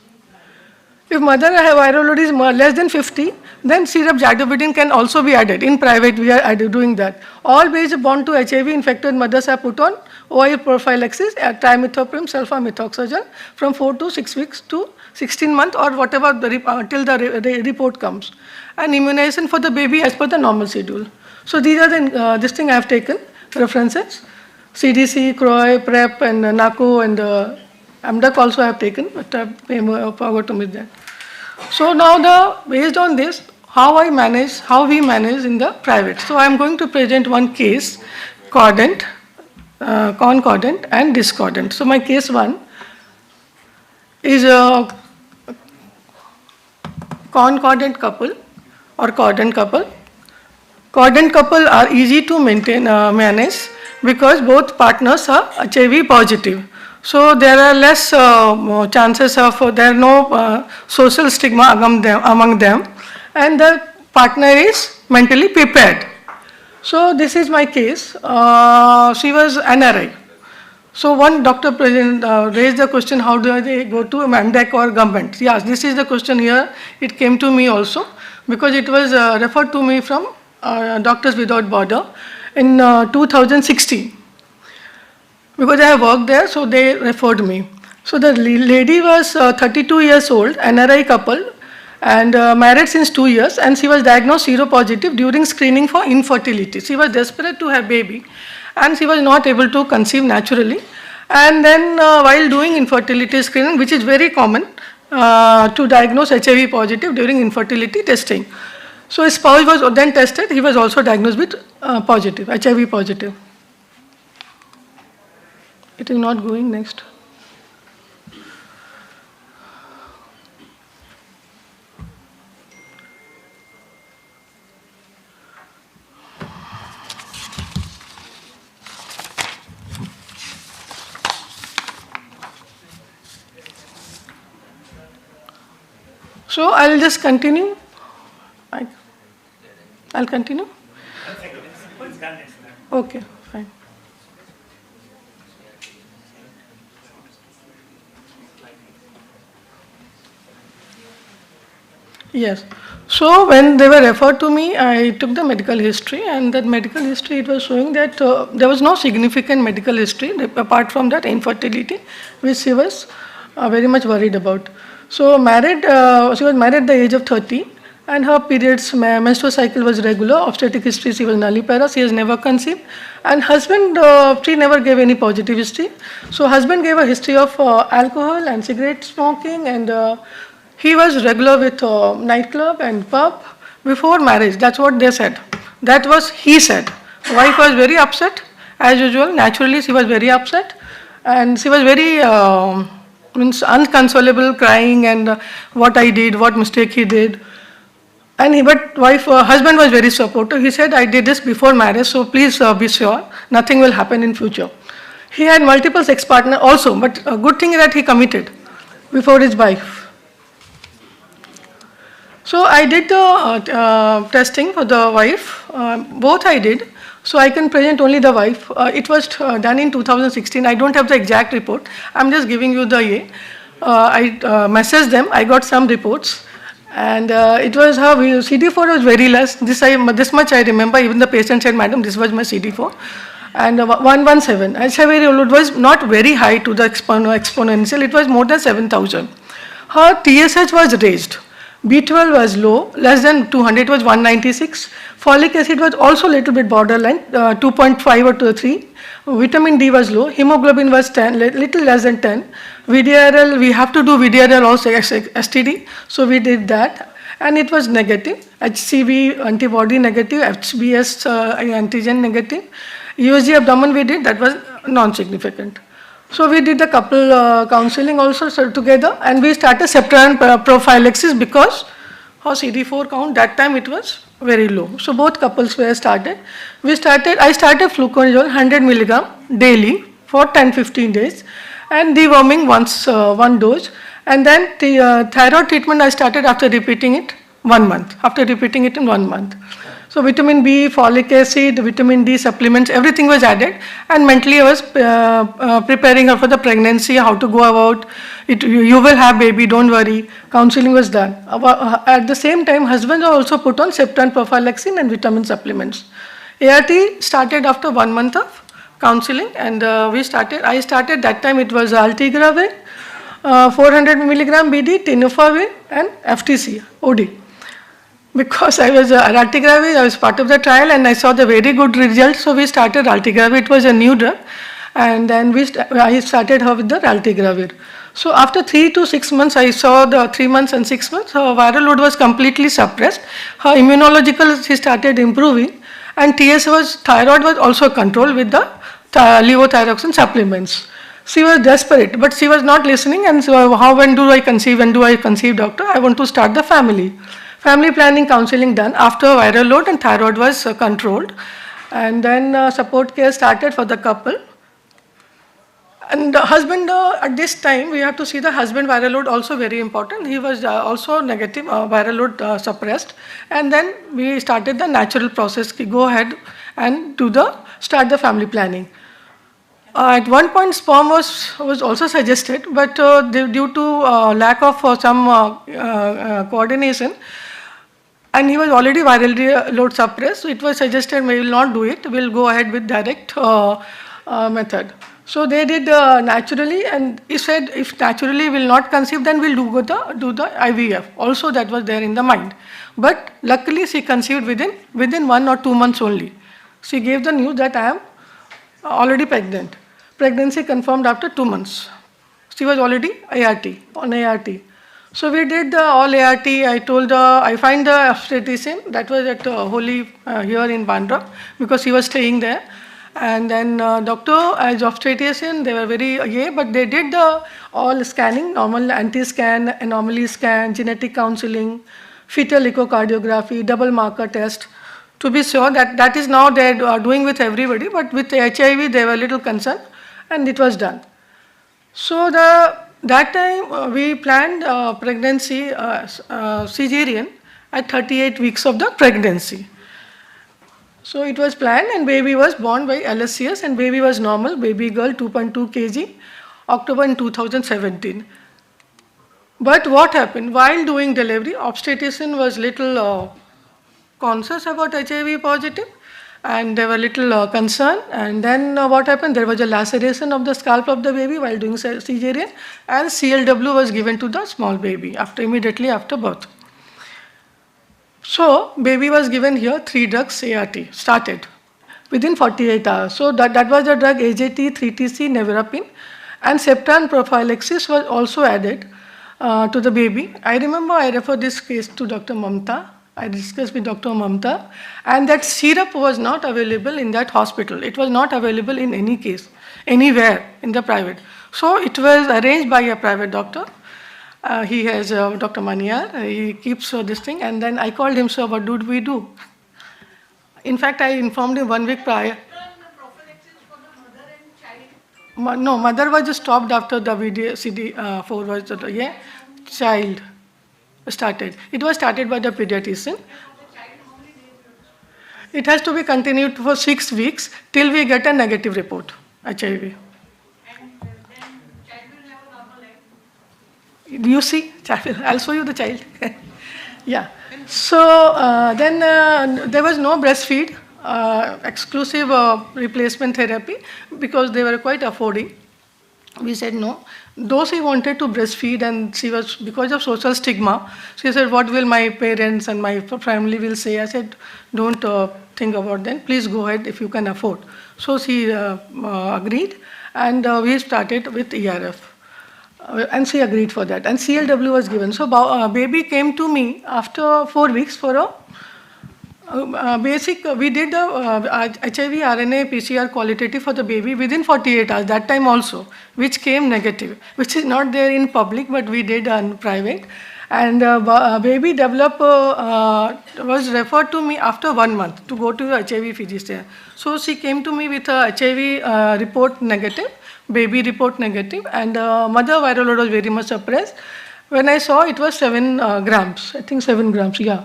If mother viral load is less than 50, then syrup zadovudine can also be added. In private, we are doing that. All babies born to HIV-infected mothers are put on OI prophylaxis, trimethoprim, sulfamethoxazole from 4 to 6 weeks to 16 months or whatever till the report comes. And immunization for the baby as per the normal schedule. So these are this thing I have taken references. CDC, CROI, PrEP, and NACO, and MDuck also I have taken, but I forgot to miss that. So now based on this, how we manage in the private. So I am going to present one case, concordant and discordant. So my case 1 is a concordant couple or cordant couple. Cordant couple are easy to manage because both partners are HIV positive. So there are less chances of, there are no social stigma among them, and the partner is mentally prepared. So this is my case. She was NRI. So one doctor raised the question, how do they go to MDEC or government? Yes, this is the question here. It came to me also because it was referred to me from Doctors Without Border in 2016. Because I have worked there, so they referred me. So the lady was 32 years old, NRI couple, and married since 2 years, and she was diagnosed seropositive during screening for infertility. She was desperate to have baby, and she was not able to conceive naturally. And then while doing infertility screening, which is very common to diagnose HIV positive during infertility testing. So his spouse was then tested, he was also diagnosed with positive, HIV positive. It is not going next. So I'll just continue. I'll continue. Okay, fine. Yes. So when they were referred to me, I took the medical history, and that medical history, it was showing that there was no significant medical history apart from that infertility, which she was very much worried about. So she was married at the age of 30, and her periods, menstrual cycle was regular. Obstetric history, she was nullipara, she has never conceived. And husband, she never gave any positive history. So husband gave a history of alcohol and cigarette smoking, and he was regular with nightclub and pub before marriage. That's what they said. That was he said. Wife was very upset, as usual. Naturally, she was very upset, and she was very unconsolable, crying, and what I did, what mistake he did. And husband was very supportive. He said, I did this before marriage, so please be sure nothing will happen in future. He had multiple sex partners also, but a good thing is that he committed before his wife. So I did the testing for the wife, both I did, so I can present only the wife. It was done in 2016, I don't have the exact report, I'm just giving you the year. I messaged them, I got some reports, and it was her CD4 was very less, this much I remember, even the patient said, madam, this was my CD4. And 117, HIV was not very high to the exponential, it was more than 7,000. Her TSH was raised. B12 was low, less than 200, was 196. Folic acid was also a little bit borderline, 2.5 or 3. Vitamin D was low, hemoglobin was 10, little less than 10. VDRL, we have to do VDRL also, STD, so we did that. And it was negative, HCV antibody negative, HBS antigen negative. USG abdomen we did, that was non-significant. So we did the couple counseling also together, and we started septarin prophylaxis because her CD4 count, that time it was very low. So both couples were started. I started fluconazole 100 milligram daily for 10-15 days, and deworming once, one dose. And then the thyroid treatment I started after repeating it 1 month, in 1 month. So vitamin B, folic acid, vitamin D supplements, everything was added, and mentally I was preparing her for the pregnancy, how to go about it. You will have baby, don't worry. Counseling was done. At the same time, husband also put on septan prophylaxis and vitamin supplements. ART started after 1 month of counseling, and I started that time it was Altigravir, 400 milligram BD, tenofovir, and FTC, OD. Because I was Altigravir, I was part of the trial, and I saw the very good results, so we started Altigravir. It was a new drug, and then I started her with the raltegravir. So after 3 to 6 months, I saw the 3 months and 6 months, her viral load was completely suppressed. Her immunological, she started improving, and thyroid was also controlled with the levothyroxine supplements. She was desperate, but she was not listening, and so when do I conceive, doctor? I want to start the family. Family planning counseling done after viral load and thyroid was controlled, and then support care started for the couple. And the husband, at this time, we have to see the husband viral load also very important. He was also negative, viral load suppressed. And then we started the natural process, go ahead and start the family planning. At one point, sperm was also suggested, but due to lack of some coordination, and he was already viral load suppressed, so it was suggested we will not do it, we will go ahead with direct method. So they did naturally, and he said if naturally will not conceive, then we'll do the IVF. Also that was there in the mind. But luckily she conceived within 1 or 2 months only. She gave the news that I am already pregnant. Pregnancy confirmed after 2 months. She was already on ART. So we did all ART. I told her, I find the obstetrician that was at Holy here in Bandra, because he was staying there. And then doctor as obstetrician, they were very but they did all scanning, normal anti-scan, anomaly scan, genetic counseling, fetal echocardiography, double marker test, to be sure that is now they are doing with everybody, but with HIV they were a little concerned, and it was done. So that time we planned pregnancy cesarean at 38 weeks of the pregnancy. So it was planned, and baby was born by LSCS, and baby was normal, baby girl 2.2 kg, October in 2017. But what happened? While doing delivery, obstetrician was little conscious about HIV positive, and they were little concerned. And then what happened? There was a laceration of the scalp of the baby while doing cesarean, and CLW was given to the small baby immediately after birth. So baby was given here 3 drugs ART started within 48 hours. So that was the drug AJT, 3TC, nevirapine, and Septran prophylaxis was also added to the baby. I remember I referred this case to Dr. Mamta. I discussed with Dr. Mamta, and that syrup was not available in that hospital. It was not available in any case, anywhere in the private. So it was arranged by a private doctor. He has Dr. Maniar, he keeps this thing, and then I called him, sir, what do we do? In fact, I informed him 1 week prior. No, mother was just stopped after the CD4 was, child started. It was started by the pediatrician. It has to be continued for 6 weeks till we get a negative report, HIV. You see, I'll show you the child. Yeah. So then there was no breastfeed, exclusive replacement therapy, because they were quite affording. We said no. Though she wanted to breastfeed, and she was, because of social stigma, she said, what will my parents and my family will say? I said, don't think about that. Please go ahead if you can afford. So she agreed, and we started with ERF. And she agreed for that, and CLW was given. So baby came to me after 4 weeks for a basic, we did the HIV RNA PCR qualitative for the baby within 48 hours, that time also, which came negative, which is not there in public, but we did on private. And baby was referred to me after 1 month to go to the HIV physician. So she came to me with a HIV report negative, baby report negative, and mother viral load was very much suppressed. When I saw, it was 7 grams, I think 7 grams, yeah.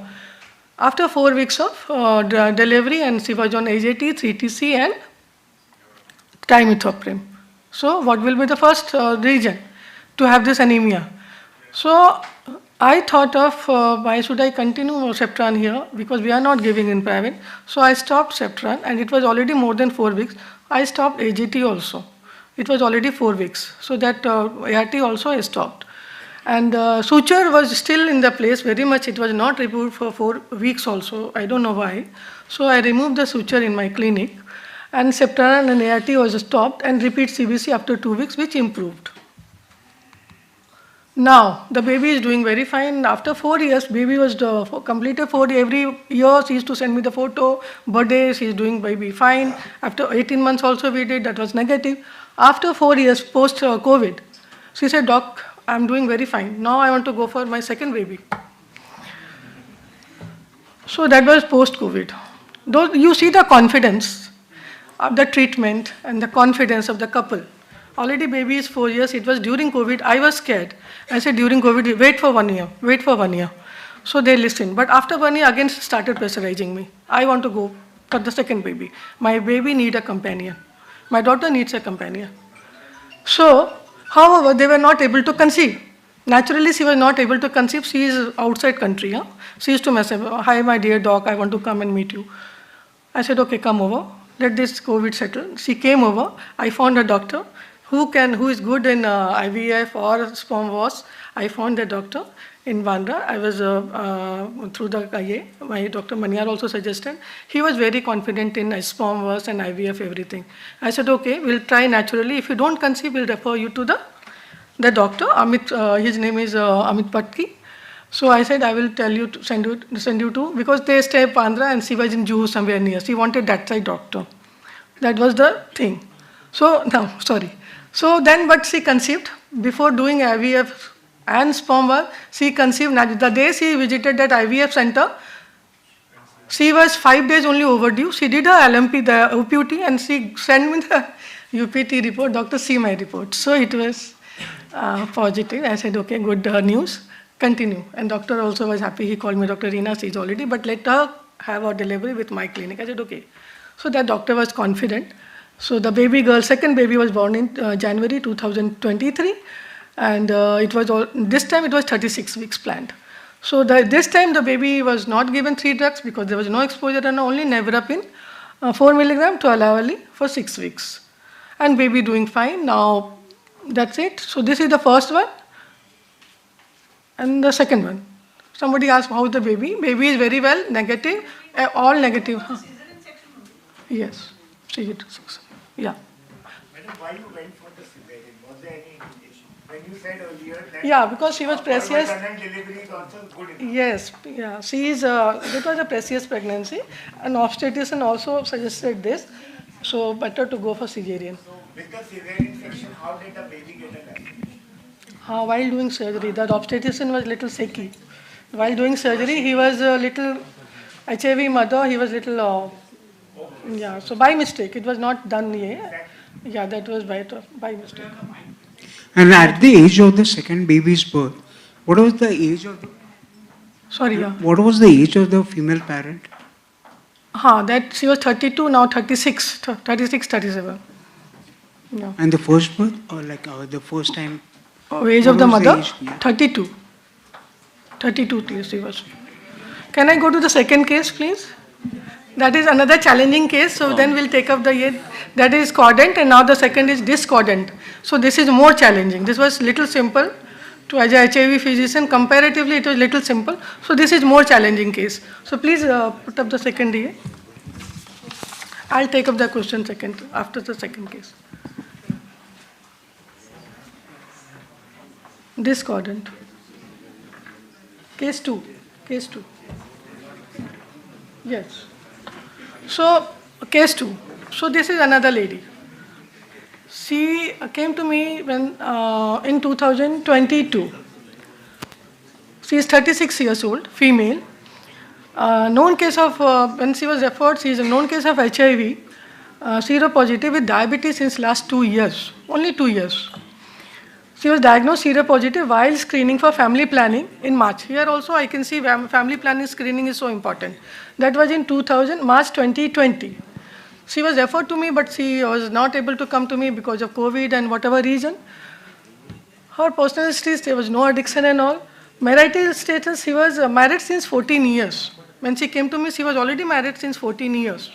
After 4 weeks of delivery, and she was on AJT, 3TC, and trimethoprim. So what will be the first reason to have this anemia? So I thought of why should I continue Septran here, because we are not giving in private. So I stopped Septran, and it was already more than 4 weeks. I stopped AJT also. It was already 4 weeks. So that ART also I stopped. And suture was still in the place very much. It was not removed for 4 weeks also. I don't know why. So I removed the suture in my clinic. And Septana and ART was stopped and repeat CBC after 2 weeks, which improved. Now, the baby is doing very fine. After 4 years, baby was completed 4 years. Every year, she used to send me the photo. Birthday, she is doing baby fine. After 18 months also we did, that was negative. After 4 years, post-COVID, she said, Doc, I'm doing very fine. Now I want to go for my second baby. So that was post-COVID. Though you see the confidence of the treatment and the confidence of the couple. Already baby is 4 years. It was during COVID. I was scared. I said during COVID, wait for 1 year, wait for 1 year. So they listened. But after 1 year, again started pressurizing me. I want to go for the second baby. My baby need a companion. My daughter needs a companion. So, however, they were not able to conceive. Naturally, she was not able to conceive. She is outside country. Huh? She used to message, hi, my dear doc, I want to come and meet you. I said, okay, come over. Let this COVID settle. She came over. I found a doctor who is good in IVF or sperm wars. I found a doctor in Bandra. I was through the IA. My Dr. Manyar also suggested. He was very confident in sperm wars and IVF, everything. I said, okay, we'll try naturally. If you don't conceive, we'll refer you to the doctor. Amit, his name is Amit Patki. So I said, I will tell you to send you to, because they stay in Bandra and she was in Juhu somewhere near. She wanted that side doctor. That was the thing. So, no, sorry. So then, but she conceived before doing IVF and sperm work. She conceived. The day she visited that IVF center, she was 5 days only overdue. She did her LMP, the UPT, and she sent me the UPT report. Doctor, see my report. So it was positive. I said, okay, good news. Continue. And doctor also was happy. He called me, Dr. Reena, she's already, but let her have her delivery with my clinic. I said, okay. So that doctor was confident. So the baby girl, second baby was born in January 2023. And this time it was 36 weeks planned. So this time the baby was not given 3 drugs because there was no exposure and only nevirapine, 4 milligram 12 hourly for 6 weeks. And baby doing fine. Now that's it. So this is the first one. And the second one. Somebody asked how the baby. Baby is very well, negative, all negative. Yes, section. Yeah. Madam, why you went for the cesarean? Was there any indication? When you said earlier that Yeah, because she was precious. delivery is also good enough. Yes, yeah. It was a precious pregnancy, and obstetrician also suggested this. So better to go for cesarean. So with the cesarean section, how did the baby get a life? While doing surgery, the obstetrician was little shaky. While doing surgery, he was a little HIV mother. He was little. Yeah, so by mistake, it was not done yet. Yeah, that was by mistake. And at the age of the second baby's birth, what was the age of the? Sorry, yeah. What was the age of the female parent? That she was 32, now 36, 37. Yeah. And the first birth, or like the first time? Age What of the was mother? age? Yeah. 32. 32 she was. Can I go to the second case, please? That is another challenging case. So then we'll take up that is cordant, and now the second is discordant. So this is more challenging. This was little simple. To as a HIV physician, comparatively it was little simple. So this is more challenging case. So please put up the second DA. I'll take up the question second after the second case. Discordant. Case 2. Case 2. Yes. So, case 2. So, this is another lady. She came to me when in 2022. She is 36 years old, female. Known case of, when she was referred, she is a known case of HIV, seropositive with diabetes since last 2 years, only 2 years. She was diagnosed seropositive while screening for family planning in March. Here also I can see family planning screening is so important. That was in March 2020. She was referred to me, but she was not able to come to me because of COVID and whatever reason. Her personal history, there was no addiction and all. Marital status, she was married since 14 years. When she came to me, she was already married since 14 years.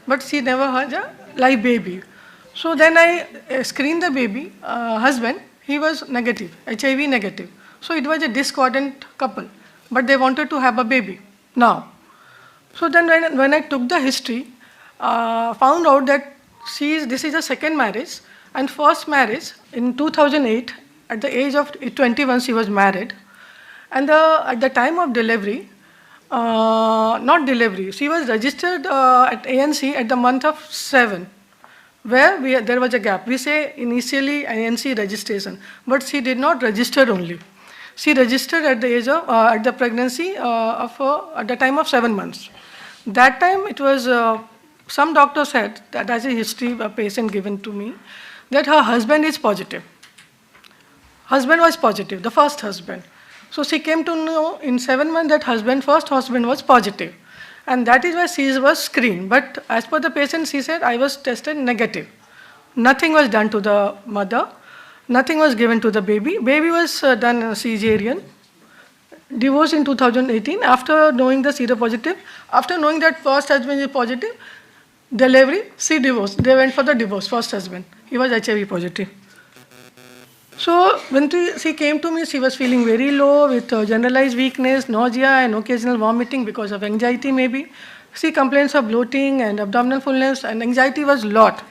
But she never had a live baby. So then I screened the baby, husband. He was negative, HIV negative. So it was a discordant couple, but they wanted to have a baby now. So then when I took the history, found out that this is a second marriage, and first marriage in 2008, at the age of 21, she was married. And at the time of delivery, not delivery, she was registered at ANC at the month of 7, where there was a gap. We say initially ANC registration, but she did not register only. She registered at the age of, at the pregnancy at the time of 7 months. That time it was, some doctors said that as a history a patient given to me, that her husband is positive. Husband was positive, the first husband. So she came to know in 7 months that first husband was positive. And that is why she was screened. But as per the patient, she said, I was tested negative. Nothing was done to the mother. Nothing was given to the baby. Baby was done cesarean. Divorced in 2018 after knowing the seropositive. After knowing that first husband is positive, delivery, she divorced. They went for the divorce, first husband. He was HIV positive. So when she came to me, she was feeling very low with generalized weakness, nausea and occasional vomiting because of anxiety maybe. She complains of bloating and abdominal fullness, and anxiety was lot.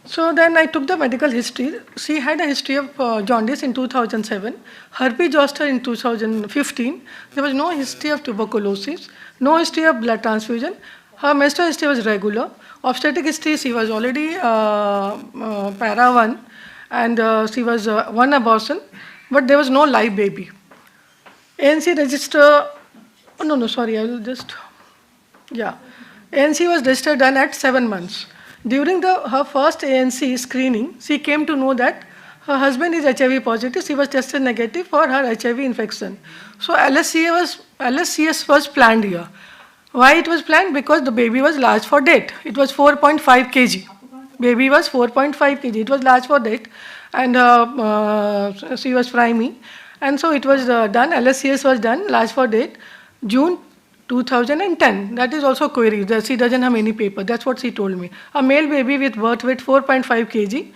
So then I took the medical history. She had a history of jaundice in 2007, herpes zoster in 2015. There was no history of tuberculosis, no history of blood transfusion. Her menstrual history was regular. Obstetric history, she was already para 1, and she was 1 abortion, but there was no live baby. ANC register, I will just, ANC was registered done at 7 months. During her first ANC screening, she came to know that her husband is HIV positive. She was tested negative for her HIV infection. So LSCS was planned here. Why it was planned? Because the baby was large for date. It was 4.5 kg. Baby was 4.5 kg. It was large for date, and she was priming. And so it was done, LSCS was done, large for date, June 2010. That is also query. She doesn't have any paper. That's what she told me. A male baby with birth weight 4.5 kg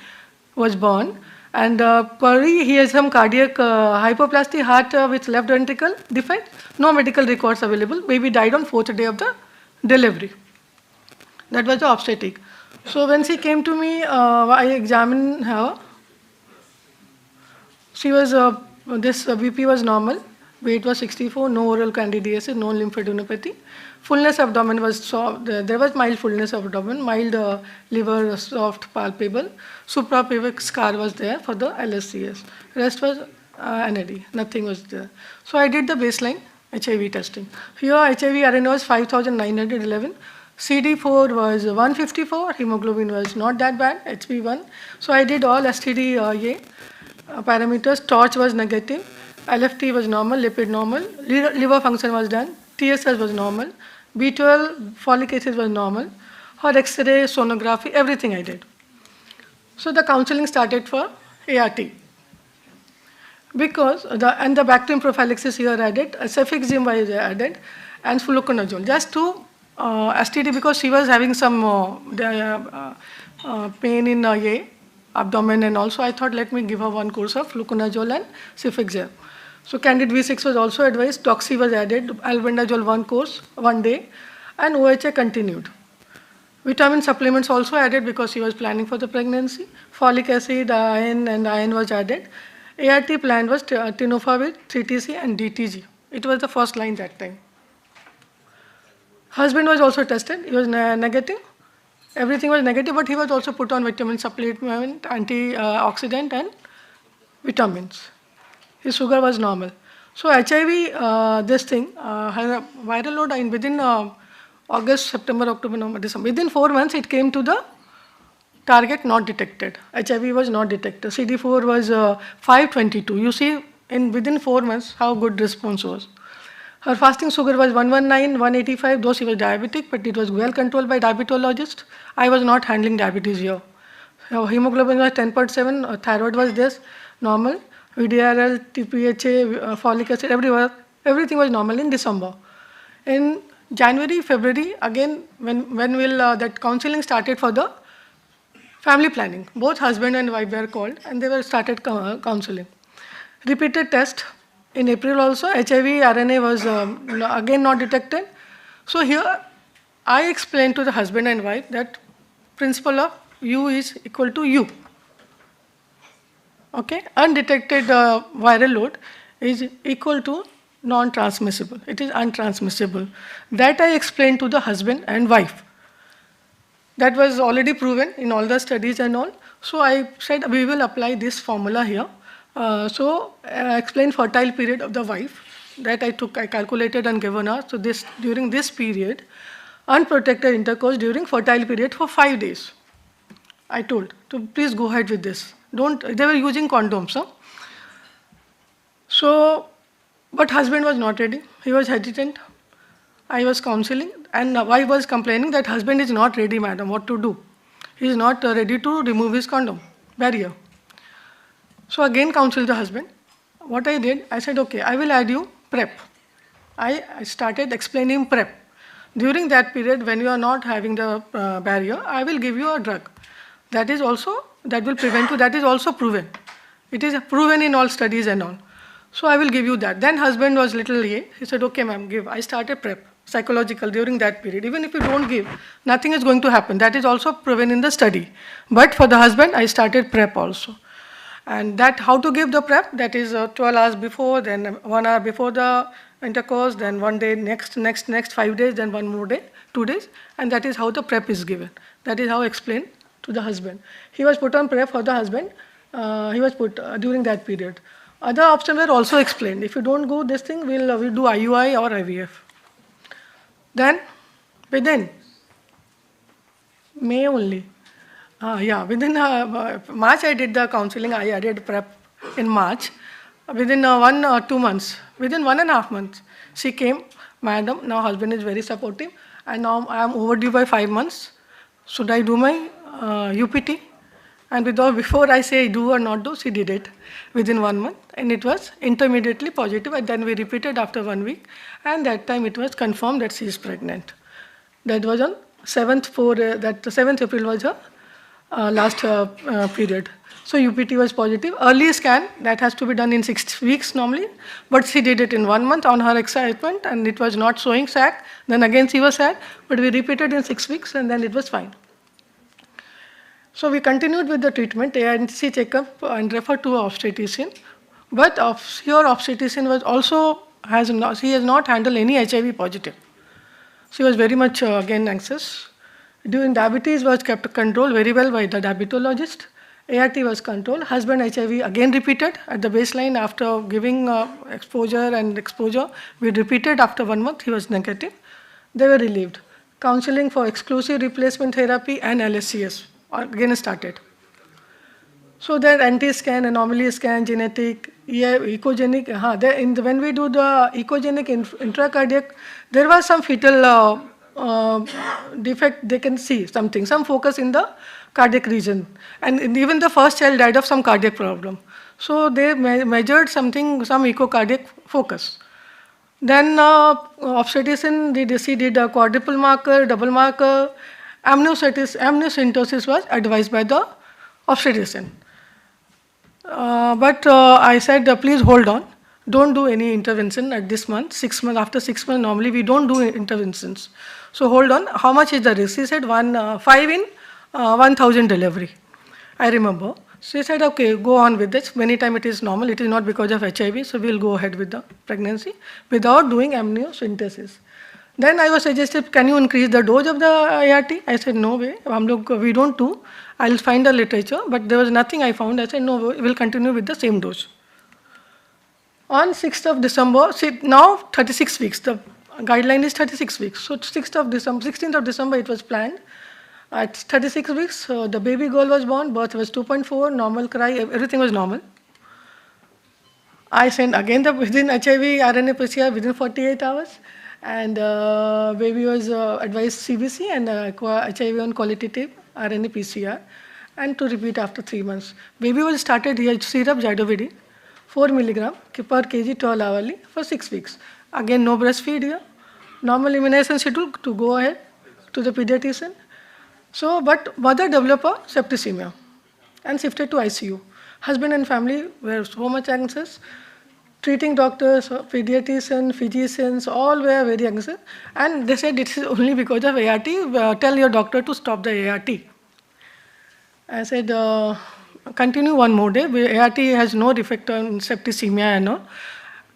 was born. And query, he has some cardiac hypoplasty, heart with left ventricle defect. No medical records available. Baby died on 4th day of the delivery. That was the obstetric. So when she came to me, I examined her. She was, this BP was normal. Weight was 64, no oral candidiasis, no lymphadenopathy. Fullness of abdomen was soft. There was mild fullness of abdomen, mild liver, soft, palpable. Suprapubic scar was there for the LSCS. Rest was NAD, nothing was there. So I did the baseline HIV testing. Here HIV RNA was 5,911. CD4 was 154, hemoglobin was not that bad, HB1. So I did all STD parameters. Torch was negative. LFT was normal, lipid normal, liver function was done, TSS was normal, B12 folic acid was normal, her X-ray, sonography, everything I did. So the counseling started for ART. Because the bacterium prophylaxis here added, cefixime was added, and fluconazole. Just to STD, because she was having some pain in abdomen, and also I thought let me give her one course of fluconazole and cefixime. So Candid V6 was also advised, Doxy was added, albendazole 1 course, 1 day, and OHA continued. Vitamin supplements also added because he was planning for the pregnancy. Folic acid, iron, and iron was added. ART plan was tenofovir, 3TC, and DTG. It was the first line that time. Husband was also tested. He was negative. Everything was negative, but he was also put on vitamin supplement, antioxidant, and vitamins. His sugar was normal. So HIV, this thing, had a viral load within August, September, October, November, December. Within 4 months, it came to the target not detected. HIV was not detected. CD4 was 522. You see, within 4 months, how good response was. Her fasting sugar was 119, 185, though she was diabetic, but it was well controlled by diabetologist. I was not handling diabetes here. Her hemoglobin was 10.7, thyroid was this, normal. VDRL, TPHA, folic acid, everything was normal in December. In January, February, again, when will that counseling started for the family planning. Both husband and wife were called, and they were started counseling. Repeated test. In April also, HIV RNA was again not detected. So here, I explained to the husband and wife that principle of U is equal to U. Okay, undetected viral load is equal to non-transmissible. It is untransmissible. That I explained to the husband and wife. That was already proven in all the studies and all. So I said we will apply this formula here. I explained fertile period of the wife that I calculated and given her. So during this period, unprotected intercourse during fertile period for 5 days. I told to please go ahead with this. They were using condoms. Huh? So, but husband was not ready. He was hesitant. I was counseling, and wife was complaining that husband is not ready, madam. What to do? He is not ready to remove his condom barrier. So again counseled the husband. What I did, I said, okay, I will add you PrEP. I started explaining PrEP. During that period, when you are not having the barrier, I will give you a drug. That will prevent you. That is also proven. It is proven in all studies and all. So I will give you that. Then husband was little He said, okay, ma'am, give. I started PrEP, psychological, during that period. Even if you don't give, nothing is going to happen. That is also proven in the study. But for the husband, I started PrEP also. And that how to give the PrEP, that is 12 hours before, then 1 hour before the intercourse, then 1 day, next 5 days, then 1 more day, 2 days. And that is how the PrEP is given. That is how I explained to the husband. He was put on PrEP for the husband. He was put during that period. Other options were also explained. If you don't go this thing, we'll do IUI or IVF. Then, within May only, within March I did the counseling. I did PrEP in March. Within 1 or 2 months, within 1.5 months, she came, madam, now husband is very supportive, and now I am overdue by 5 months. Should I do my UPT? And before I say do or not do, she did it within 1 month, and it was intermediately positive, and then we repeated after 1 week, and that time it was confirmed that she is pregnant. That was on 7th April was her last period. So UPT was positive. Early scan, that has to be done in 6 weeks normally, but she did it in 1 month on her excitement, and it was not showing sac. Then again she was sad, but we repeated in 6 weeks, and then it was fine. So we continued with the treatment, ANC checkup, and referred to an obstetrician. But your obstetrician was also she has not handled any HIV positive. She was very much again anxious. During diabetes was kept controlled very well by the diabetologist. ART was controlled. Husband HIV again repeated at the baseline after giving exposure. We repeated after 1 month. He was negative. They were relieved. Counseling for exclusive replacement therapy and LSCS again started. So that anti-scan, anomaly scan, genetic, ecogenic. When we do the ecogenic intracardiac, there was some fetal defect. They can see something, some focus in the cardiac region, and even the first child died of some cardiac problem. So they measured something, some echocardiac focus. Then obstetrician did a quadruple marker, double marker. Amniocentesis was advised by the obstetrician. But I said, please hold on. Don't do any intervention at this month. 6 months, after 6 months, normally we don't do interventions. So hold on. How much is the risk? He said 5 in 1,000 delivery. I remember. She said, okay, go on with this. Many times it is normal. It is not because of HIV. So we'll go ahead with the pregnancy without doing amniocentesis. Then I was suggested, can you increase the dose of the ART? I said, no way. We don't do. I'll find the literature. But there was nothing I found. I said, no, we'll continue with the same dose. On 6th of December, now 36 weeks. The guideline is 36 weeks. So 16th of December, it was planned. At 36 weeks, the baby girl was born. Birth was 2.4, normal cry, everything was normal. I sent again within HIV RNA PCR within 48 hours. And baby was advised CBC and HIV on qualitative RNA PCR, and to repeat after 3 months. Baby was started here syrup Zidovudine, 4 milligram per kg 12 hourly for 6 weeks. Again, no breastfeed here. Normal immunization schedule to go ahead to the pediatrician. So, but mother developed a septicemia and shifted to ICU. Husband and family were so much anxious. Treating doctors, pediatricians, physicians, all were very anxious. And they said it is only because of ART. Tell your doctor to stop the ART. I said, continue one more day. ART has no effect on septicemia and all.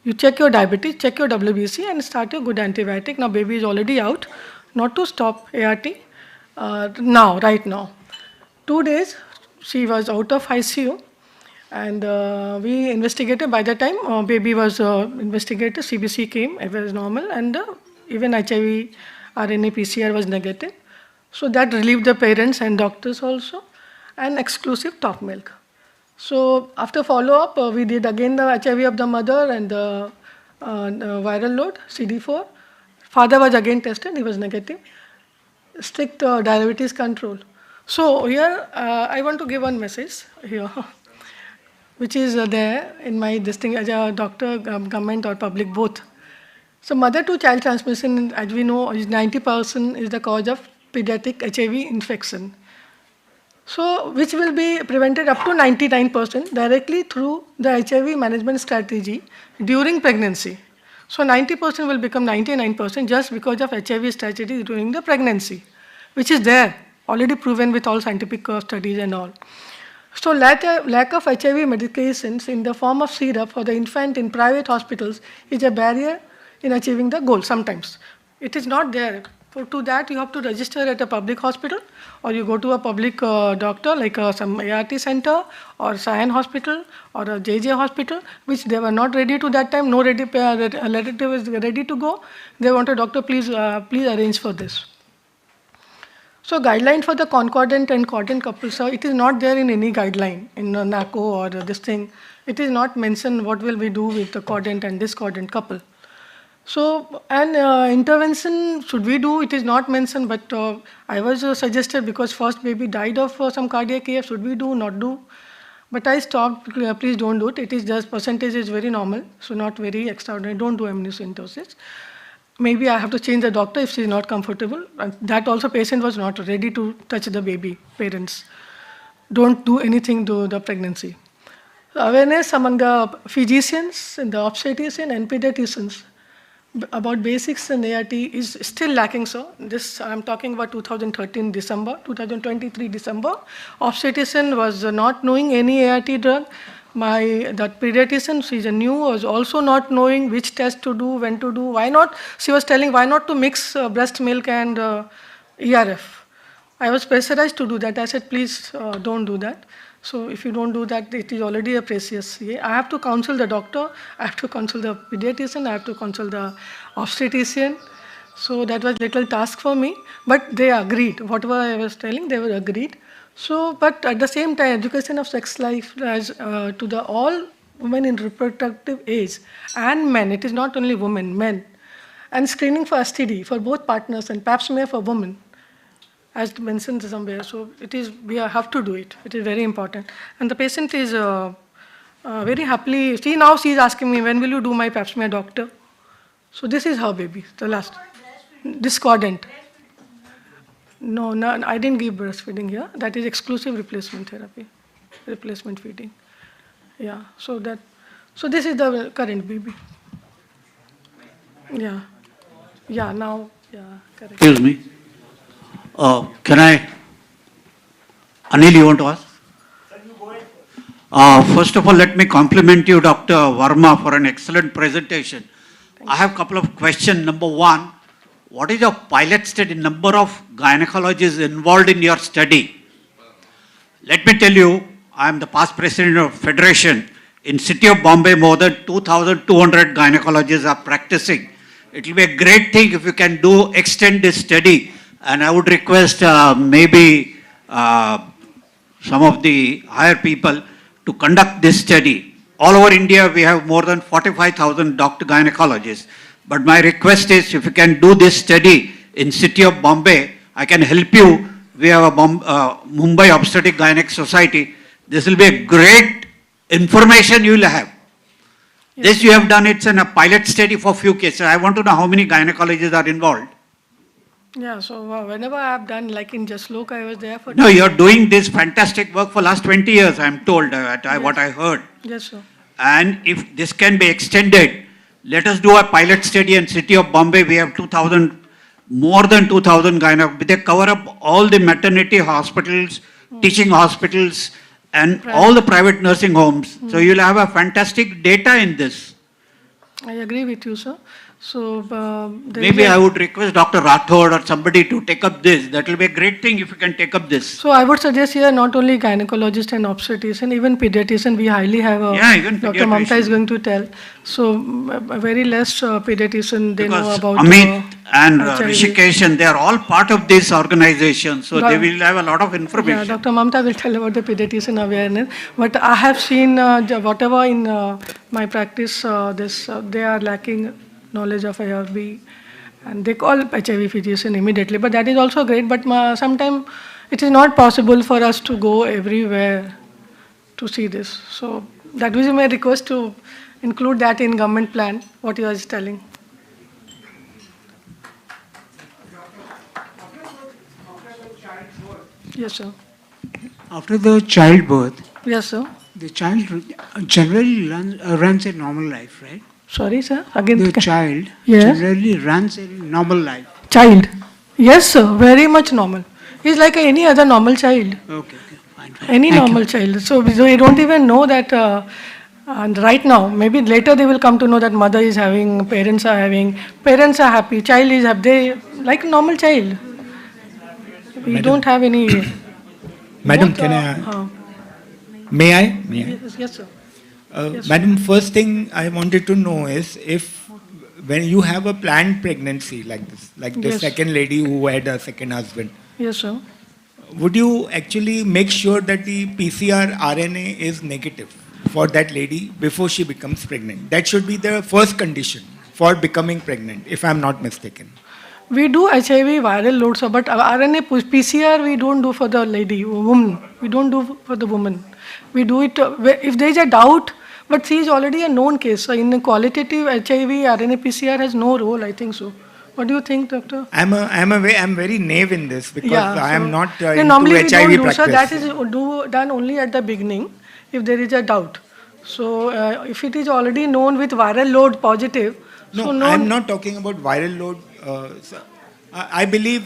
You check your diabetes, check your WBC, and start a good antibiotic. Now baby is already out. Not to stop ART now, right now. 2 days, she was out of ICU, and we investigated. By the time baby was investigated, CBC came, it was normal, and even HIV RNA PCR was negative. So that relieved the parents and doctors also, and exclusive top milk. So after follow-up, we did again the HIV of the mother and the viral load, CD4. Father was again tested, he was negative. Strict diabetes control. So here, I want to give one message here, which is there in my distinct as a doctor, government or public both. So mother to child transmission, as we know, is 90% is the cause of pediatric HIV infection. So which will be prevented up to 99% directly through the HIV management strategy during pregnancy. So 90% will become 99% just because of HIV strategy during the pregnancy, which is there, already proven with all scientific studies and all. So lack of HIV medications in the form of syrup for the infant in private hospitals is a barrier in achieving the goal sometimes. It is not there. To that, you have to register at a public hospital, or you go to a public doctor like some ART center or Sion hospital or a JJ hospital, which they were not ready to that time. No relative is ready to go. They want a doctor, please arrange for this. So guideline for the concordant and cordant couples, so it is not there in any guideline in NACO or this thing. It is not mentioned what will we do with the cordant and discordant couple. So, and intervention should we do, it is not mentioned, but I was suggested because first baby died of some cardiac AF, should we do, not do? But I stopped, please don't do it, it is just percentage is very normal, so not very extraordinary, don't do amniocentesis. Maybe I have to change the doctor if she is not comfortable. And that also patient was not ready to touch the baby, parents. Don't do anything to the pregnancy. Awareness among the physicians and the obstetricians and pediatricians about basics in ART is still lacking. So this I'm talking about 2013 December, 2023 December. Obstetrician was not knowing any ART drug. That pediatrician, she's a new, was also not knowing which test to do, when to do, why not. She was telling why not to mix breast milk and ERF. I was pressurized to do that. I said, please don't do that. So if you don't do that, it is already a precious. I have to counsel the doctor, I have to counsel the pediatrician, I have to counsel the obstetrician. So that was little task for me, but they agreed. Whatever I was telling, they were agreed. So, but at the same time, education of sex life as to the all women in reproductive age and men, it is not only women, men. And screening for STD for both partners and pap smear for women, as mentioned somewhere. So it is, we have to do it. It is very important. And the patient is very happily, see now she is asking me, when will you do my pap smear, doctor? So this is her baby, the last. Discordant. No, I didn't give breastfeeding here. That is exclusive replacement therapy, replacement feeding. Yeah, so this is the current baby. Yeah, now, correct. Excuse me. Can I, Anil, you want to ask? First of all, let me compliment you, Dr. Verma, for an excellent presentation. I have a couple of questions. Number one, what is your pilot study, number of gynecologists involved in your study? Let me tell you, I am the past president of Federation. In city of Bombay, more than 2,200 gynecologists are practicing. It will be a great thing if you can extend this study. And I would request maybe some of the higher people to conduct this study. All over India, we have more than 45,000 doctor gynecologists. But my request is, if you can do this study in city of Bombay, I can help you. We have a Mumbai Obstetric Gynec Society. This will be a great information you will have. Yes. This you have done, it's in a pilot study for few cases. I want to know how many gynecologists are involved. Yeah, so whenever I have done, like in Jaslok, I was there for... No, you are doing this fantastic work for last 20 years, I am told, yes. What I heard. Yes, sir. And if this can be extended, let us do a pilot study in city of Bombay. We have 2,000, more than 2,000 gynecologists. They cover up all the maternity hospitals teaching hospitals, and all the private nursing homes. So you'll have a fantastic data in this. I agree with you, sir. So Maybe I would request Dr. Rathod or somebody to take up this. That will be a great thing if you can take up this. So I would suggest here not only gynecologist and obstetrician, even pediatrician. We highly have a Even Dr. Mamta is going to tell. So very less pediatrician they know Because about. Amit and HIV. Rishikesh, and they are all part of this organization. So they will have a lot of information. Yeah, Dr. Mamta will tell about the pediatrician awareness. But I have seen whatever in my practice, they are lacking knowledge of ARV, and they call HIV physician immediately. But that is also great. But sometimes it is not possible for us to go everywhere to see this. So that was my request to include that in government plan. What you are telling. Yes, sir. After the childbirth, Yes, sir. the child generally runs a normal life, right? Sorry, sir. Again. The child Yes. generally runs a normal life. Child. Yes, sir. Very much normal. He's like any other normal child. Okay, fine. Any Thank normal child. So we don't even know that. And right now, maybe later they will come to know that mother is having, parents are having, parents are happy, child is happy. They like a normal child. We don't have any. Madam, both, can I? uh, May I? May I? Yes, sir. Yes, Madam, first thing I wanted to know is if when you have a planned pregnancy like this, like the Yes. second lady who had a second husband, Yes, sir. would you actually make sure that the PCR RNA is negative for that lady before she becomes pregnant? That should be the first condition for becoming pregnant, if I'm not mistaken. We do HIV viral loads, sir, but RNA PCR we don't do for the lady, woman. We don't do for the woman. We do it if there is a doubt, but she is already a known case. So in the qualitative HIV, RNA PCR has no role, I think so. What do you think, doctor? I'm very naive in this because I am not into normally we HIV don't do, practice. sir. That is done only at the beginning if there is a doubt. So if it is already known with viral load positive, No, I'm not talking about viral load. Sir. I believe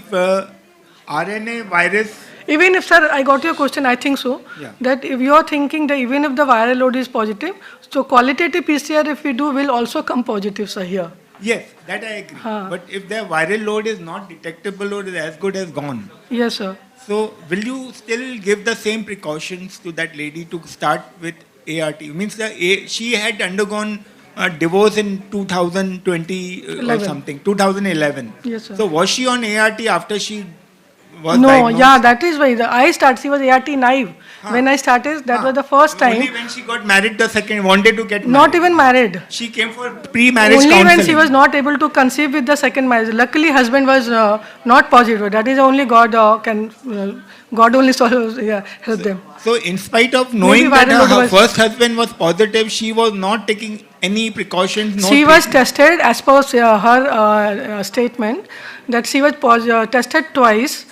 RNA virus. Even if, sir, I got your question, I think so. Yeah. That if you are thinking that even if the viral load is positive, so qualitative PCR if we do will also come positive, sir, here. Yes, that I agree. But if the viral load is not detectable or is as good as gone, Yes, sir. so will you still give the same precautions to that lady to start with ART? Means she had undergone a divorce in 2020 or 11. something, 2011. Yes, sir. So was she on ART after she was No, diagnosed? yeah, that is why she was ART naive. When I started, that was the first time. Only when she got married, the second wanted to get married. Not even married. She came for pre-marriage Only counseling. when she was not able to conceive with the second marriage. Luckily, husband was not positive. That is only God God only help them. So in spite of knowing Maybe that viral load her was- first husband was positive, she was not taking any precautions. No She was treatment. tested as per her statement that she was tested twice.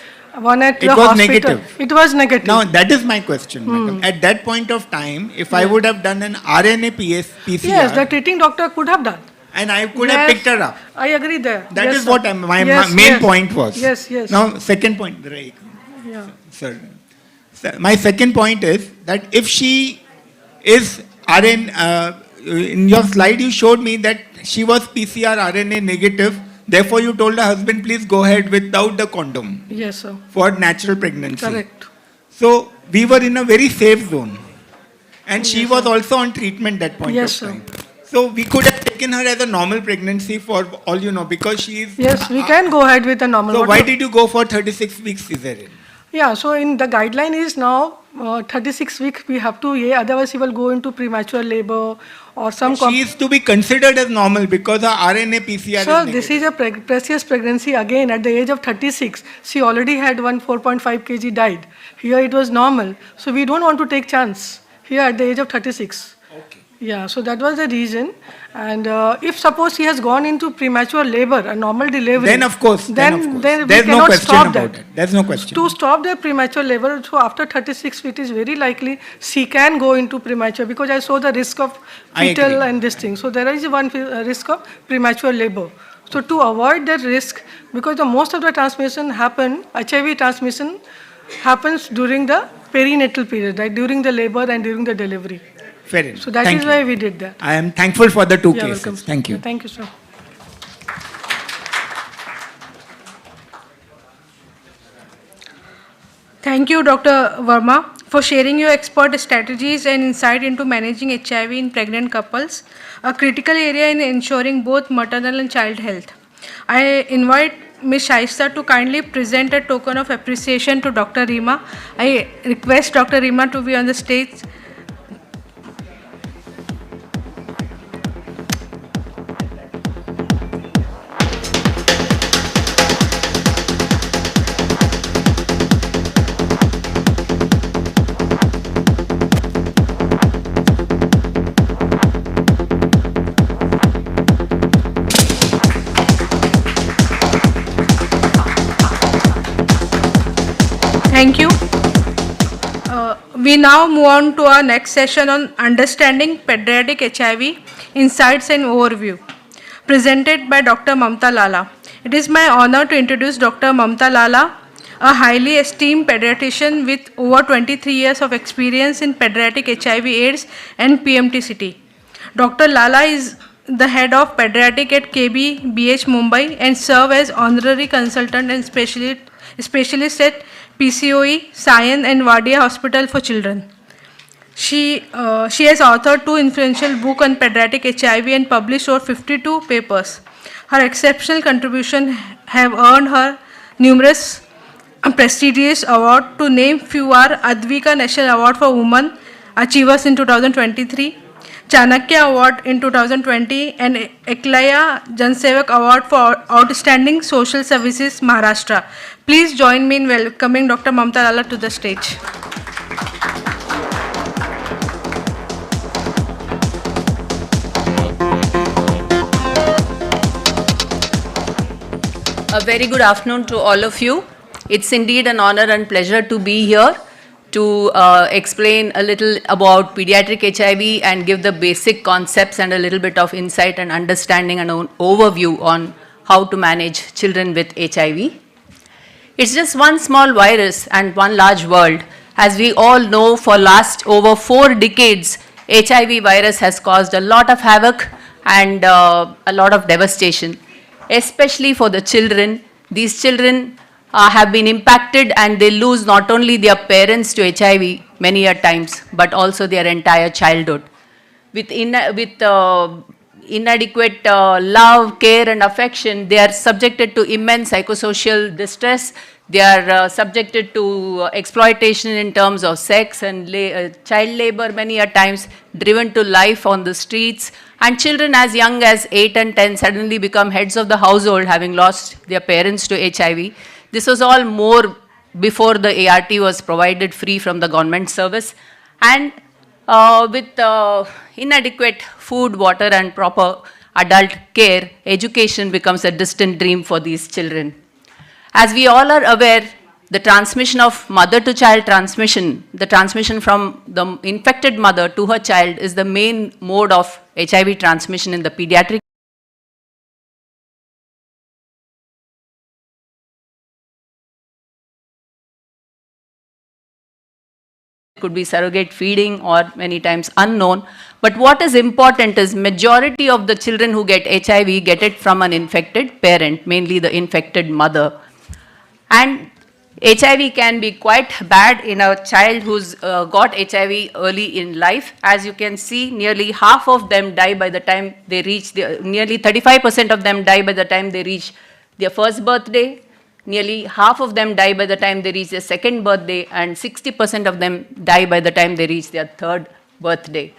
One at It the was hospital. negative. It was negative. Now that is my question, madam. At that point of time, if I would have done an RNA PCR, Yes, the treating doctor could have done. and I could have Yes, picked her up. I agree there. That Yes, is sir. what my Yes, main yes. point was. Yes, yes. Now second point, right, Yeah. sir. My second point is that if she is in your slide you showed me that she was PCR RNA negative. Therefore, you told her husband, please go ahead without the condom Yes, sir. for natural pregnancy. Correct. So we were in a very safe zone, and she Yes, was sir. also on treatment that point Yes, of sir. time. So we could have taken her as a normal pregnancy for all you know, because she is. Yes, we can go ahead with a normal. So What why you- did you go for 36 weeks cesarean? Yeah, so in the guideline is now 36 weeks we have to, otherwise he will go into premature labor or some. She is to be considered as normal because her RNA PCR Sir, is this negative. is a precious pregnancy again at the age of 36. She already had 4.5 kg died. Here it was normal. So we don't want to take chance here at the age of 36. Okay. Yeah, so that was the reason. And if suppose he has gone into premature labor, a normal delivery. Then of course, then we there's no cannot question stop about that. it. There's no question. To stop the premature labor, so after 36, it is very likely she can go into premature because I saw the risk of I fetal agree. and this thing. So there is one risk of premature labor. So to avoid that risk, because the most of the transmission happen, HIV transmission happens during the perinatal period, right? During the labor and during the delivery. Fair enough. So that Thank is you. why we did that. I am thankful for the two Yeah, cases. welcome. Thank you. Thank you, sir. Thank you, Dr. Verma, for sharing your expert strategies and insight into managing HIV in pregnant couples, a critical area in ensuring both maternal and child health. I invite Ms. Shaista to kindly present a token of appreciation to Dr. Rima. I request Dr. Rima to be on the stage. Thank you. We now move on to our next session on understanding pediatric HIV, insights and overview, presented by Dr. Mamta Lala. It is my honor to introduce Dr. Mamta Lala, a highly esteemed pediatrician with over 23 years of experience in pediatric HIV/AIDS and PMTCT. Dr. Lala is the head of pediatric at KBBH Mumbai and serve as honorary consultant and specialist at PCOE, Sion and Wadia Hospital for Children. She has authored 2 influential books on pediatric HIV and published over 52 papers. Her exceptional contributions have earned her numerous prestigious awards. To name few are Advika National Award for Women Achievers in 2023, Chanakya Award in 2020, and Eklaya Jansevak Award for Outstanding Social Services, Maharashtra. Please join me in welcoming Dr. Mamta Lala to the stage. A very good afternoon to all of you. It's indeed an honor and pleasure to be here to explain a little about pediatric HIV and give the basic concepts and a little bit of insight and understanding and an overview on how to manage children with HIV. It's just one small virus and one large world. As we all know, for last over 4 decades, HIV virus has caused a lot of havoc and a lot of devastation, especially for the children. These children have been impacted and they lose not only their parents to HIV many a times, but also their entire childhood. With inadequate love, care and affection, they are subjected to immense psychosocial distress. They are subjected to exploitation in terms of sex and child labor many a times, driven to life on the streets. And children as young as 8 and 10 suddenly become heads of the household, having lost their parents to HIV. This was all more before the ART was provided free from the government service. And with inadequate food, water and proper adult care, education becomes a distant dream for these children. As we all are aware, the transmission of mother-to-child transmission, the transmission from the infected mother to her child is the main mode of HIV transmission in the pediatric. Could be surrogate feeding or many times unknown. But what is important is majority of the children who get HIV get it from an infected parent, mainly the infected mother. And HIV can be quite bad in a child who's got HIV early in life. As you can see, nearly half of them die by the time they reach, nearly 35% of them die by the time they reach their first birthday. Nearly half of them die by the time they reach their second birthday, and 60% of them die by the time they reach their third birthday.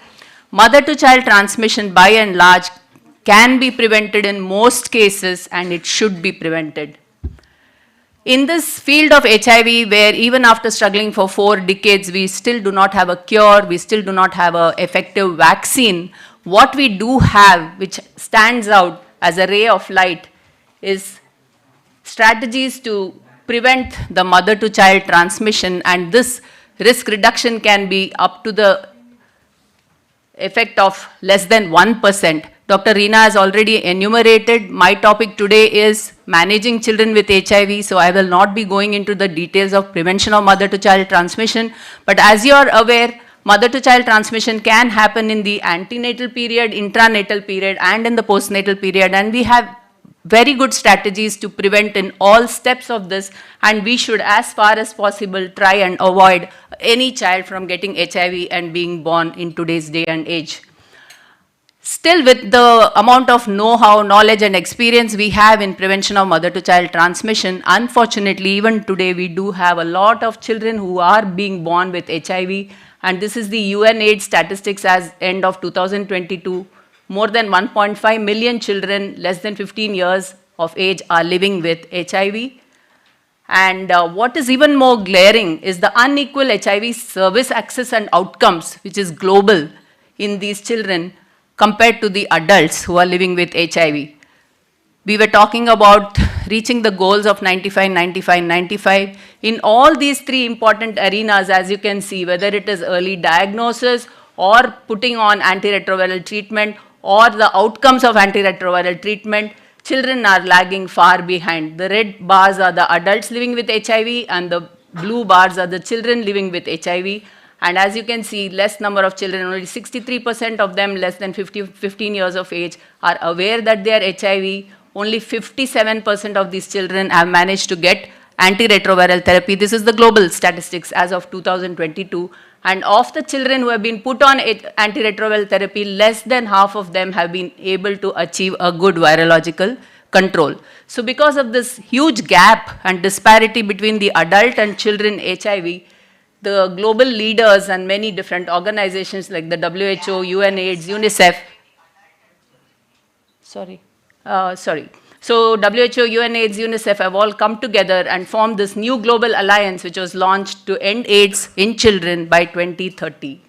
Mother-to-child transmission, by and large, can be prevented in most cases, and it should be prevented. In this field of HIV, where even after struggling for 4 decades, we still do not have a cure, we still do not have an effective vaccine, what we do have, which stands out as a ray of light, is strategies to prevent the mother-to-child transmission, and this risk reduction can be up to the effect of less than 1%. Dr. Reena has already enumerated. My topic today is managing children with HIV, so I will not be going into the details of prevention of mother-to-child transmission. But as you are aware, mother-to-child transmission can happen in the antenatal period, intranatal period, and in the postnatal period, and we have very good strategies to prevent in all steps of this, and we should, as far as possible, try and avoid any child from getting HIV and being born in today's day and age. Still, with the amount of know-how, knowledge and experience we have in prevention of mother-to-child transmission, unfortunately, even today, we do have a lot of children who are being born with HIV, and this is the UN AIDS statistics as end of 2022. More than 1.5 million children less than 15 years of age are living with HIV. And what is even more glaring is the unequal HIV service access and outcomes, which is global in these children compared to the adults who are living with HIV. We were talking about reaching the goals of 95, 95, 95. In all these three important arenas, as you can see, whether it is early diagnosis or putting on antiretroviral treatment or the outcomes of antiretroviral treatment, children are lagging far behind. The red bars are the adults living with HIV and the blue bars are the children living with HIV. And as you can see, less number of children, only 63% of them less than 15 years of age are aware that they are HIV. Only 57% of these children have managed to get antiretroviral therapy. This is the global statistics as of 2022. And of the children who have been put on antiretroviral therapy, less than half of them have been able to achieve a good virological control. So because of this huge gap and disparity between the adult and children HIV, the global leaders and many different organizations like the WHO, UNAIDS, UNICEF, So WHO, UNAIDS, UNICEF have all come together and formed this new global alliance which was launched to end AIDS in children by 2030.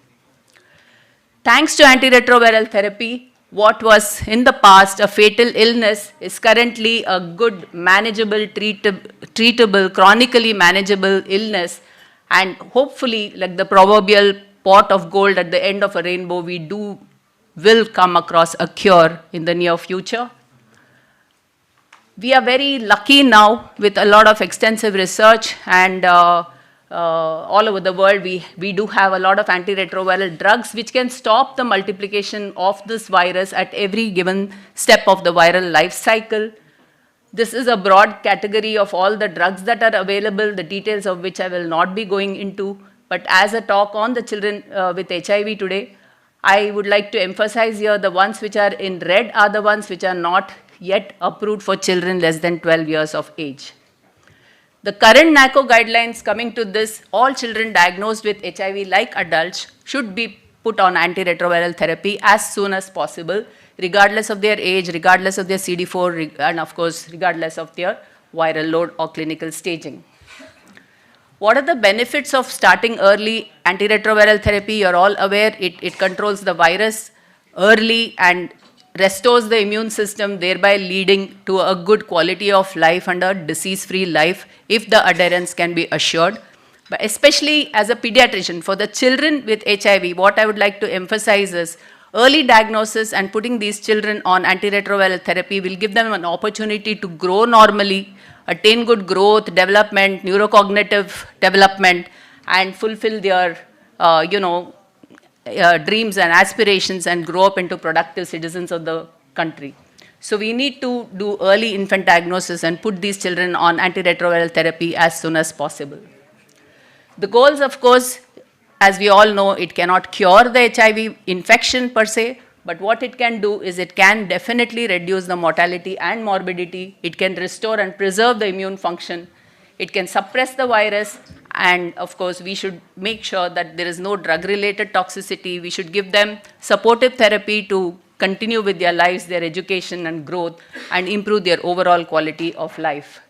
Thanks to antiretroviral therapy, what was in the past a fatal illness is currently a good, manageable, treatable, chronically manageable illness. And hopefully, like the proverbial pot of gold at the end of a rainbow, will come across a cure in the near future. We are very lucky now with a lot of extensive research and all over the world, we do have a lot of antiretroviral drugs which can stop the multiplication of this virus at every given step of the viral life cycle. This is a broad category of all the drugs that are available, the details of which I will not be going into. But as a talk on the children with HIV today, I would like to emphasize here the ones which are in red are the ones which are not yet approved for children less than 12 years of age. The current NACO guidelines coming to this, all children diagnosed with HIV like adults should be put on antiretroviral therapy as soon as possible, regardless of their age, regardless of their CD4, and of course, regardless of their viral load or clinical staging. What are the benefits of starting early antiretroviral therapy? You're all aware it controls the virus early and restores the immune system, thereby leading to a good quality of life and a disease-free life if the adherence can be assured. But especially as a pediatrician, for the children with HIV, what I would like to emphasize is early diagnosis and putting these children on antiretroviral therapy will give them an opportunity to grow normally, attain good growth, development, neurocognitive development, and fulfill their, dreams and aspirations and grow up into productive citizens of the country. So we need to do early infant diagnosis and put these children on antiretroviral therapy as soon as possible. The goals, of course, as we all know, it cannot cure the HIV infection per se, but what it can do is it can definitely reduce the mortality and morbidity. It can restore and preserve the immune function. It can suppress the virus. And of course, we should make sure that there is no drug-related toxicity. We should give them supportive therapy to continue with their lives, their education and growth, and improve their overall quality of life.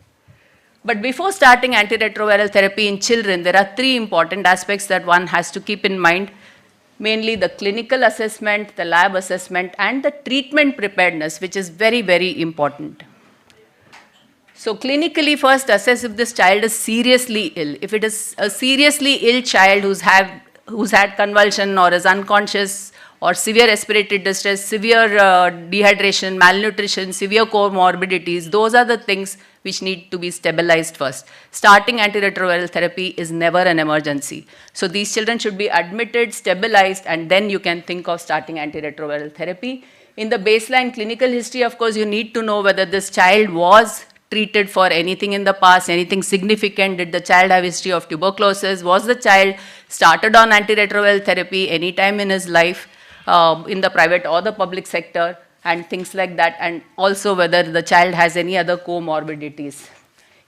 But before starting antiretroviral therapy in children, there are three important aspects that one has to keep in mind. Mainly the clinical assessment, the lab assessment, and the treatment preparedness, which is very, very important. So clinically, first assess if this child is seriously ill. If it is a seriously ill child who's had convulsion or is unconscious or severe respiratory distress, severe dehydration, malnutrition, severe comorbidities, those are the things which need to be stabilized first. Starting antiretroviral therapy is never an emergency. So these children should be admitted, stabilized, and then you can think of starting antiretroviral therapy. In the baseline clinical history, of course, you need to know whether this child was treated for anything in the past, anything significant. Did the child have history of tuberculosis? Was the child started on antiretroviral therapy any time in his life, in the private or the public sector, and things like that, and also whether the child has any other comorbidities.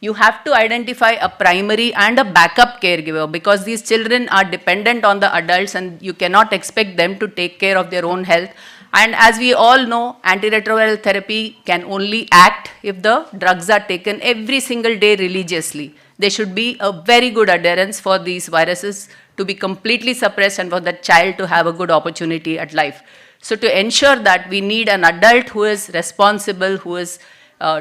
You have to identify a primary and a backup caregiver, because these children are dependent on the adults and you cannot expect them to take care of their own health. And as we all know, antiretroviral therapy can only act if the drugs are taken every single day religiously. There should be a very good adherence for these viruses to be completely suppressed and for the child to have a good opportunity at life. So to ensure that, we need an adult who is responsible, who is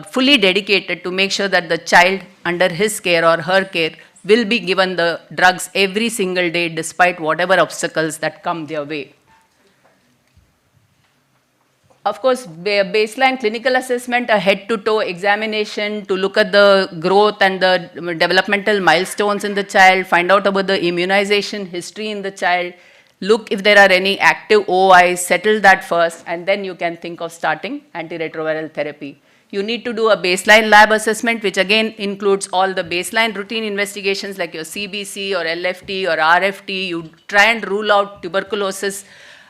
fully dedicated to make sure that the child under his care or her care will be given the drugs every single day despite whatever obstacles that come their way. Of course, baseline clinical assessment, a head-to-toe examination to look at the growth and the developmental milestones in the child, find out about the immunization history in the child, look if there are any active OIs, settle that first, and then you can think of starting antiretroviral therapy. You need to do a baseline lab assessment, which again includes all the baseline routine investigations like your CBC or LFT or RFT. You try and rule out tuberculosis.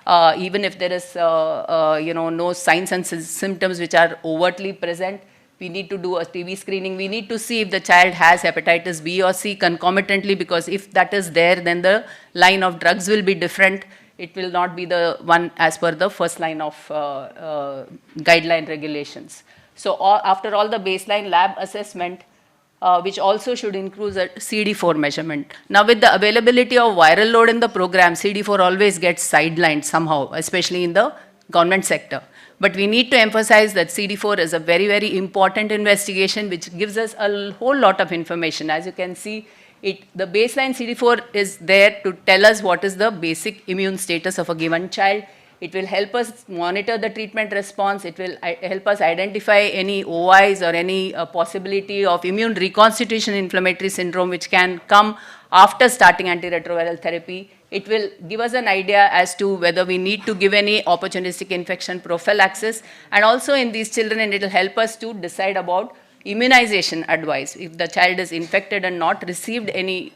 Even if there is no signs and symptoms which are overtly present, we need to do a TB screening. We need to see if the child has hepatitis B or C concomitantly, because if that is there, then the line of drugs will be different. It will not be the one as per the first line of guideline regulations. So after all the baseline lab assessment, which also should include a CD4 measurement. Now with the availability of viral load in the program, CD4 always gets sidelined somehow, especially in the government sector. But we need to emphasize that CD4 is a very, very important investigation which gives us a whole lot of information. As you can see, the baseline CD4 is there to tell us what is the basic immune status of a given child. It will help us monitor the treatment response. It will help us identify any OIs or any possibility of immune reconstitution inflammatory syndrome which can come after starting antiretroviral therapy. It will give us an idea as to whether we need to give any opportunistic infection prophylaxis. And also in these children, it will help us to decide about immunization advice. If the child is infected and not received any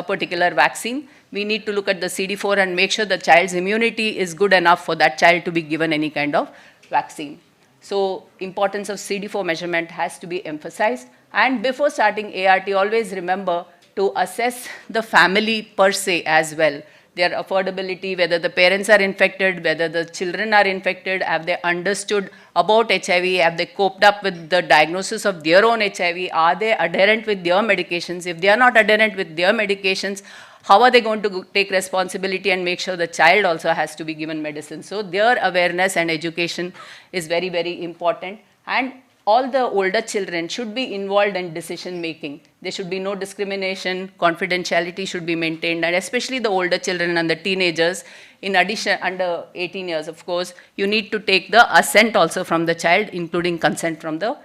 particular vaccine, we need to look at the CD4 and make sure the child's immunity is good enough for that child to be given any kind of vaccine. So importance of CD4 measurement has to be emphasized. And before starting ART, always remember to assess the family per se as well. Their affordability, whether the parents are infected, whether the children are infected, have they understood about HIV, have they coped up with the diagnosis of their own HIV, are they adherent with their medications? If they are not adherent with their medications, how are they going to take responsibility and make sure the child also has to be given medicine? So their awareness and education is very, very important. And all the older children should be involved in decision making. There should be no discrimination, confidentiality should be maintained, and especially the older children and the teenagers. In addition, under 18 years, of course, you need to take the assent also from the child, including consent from the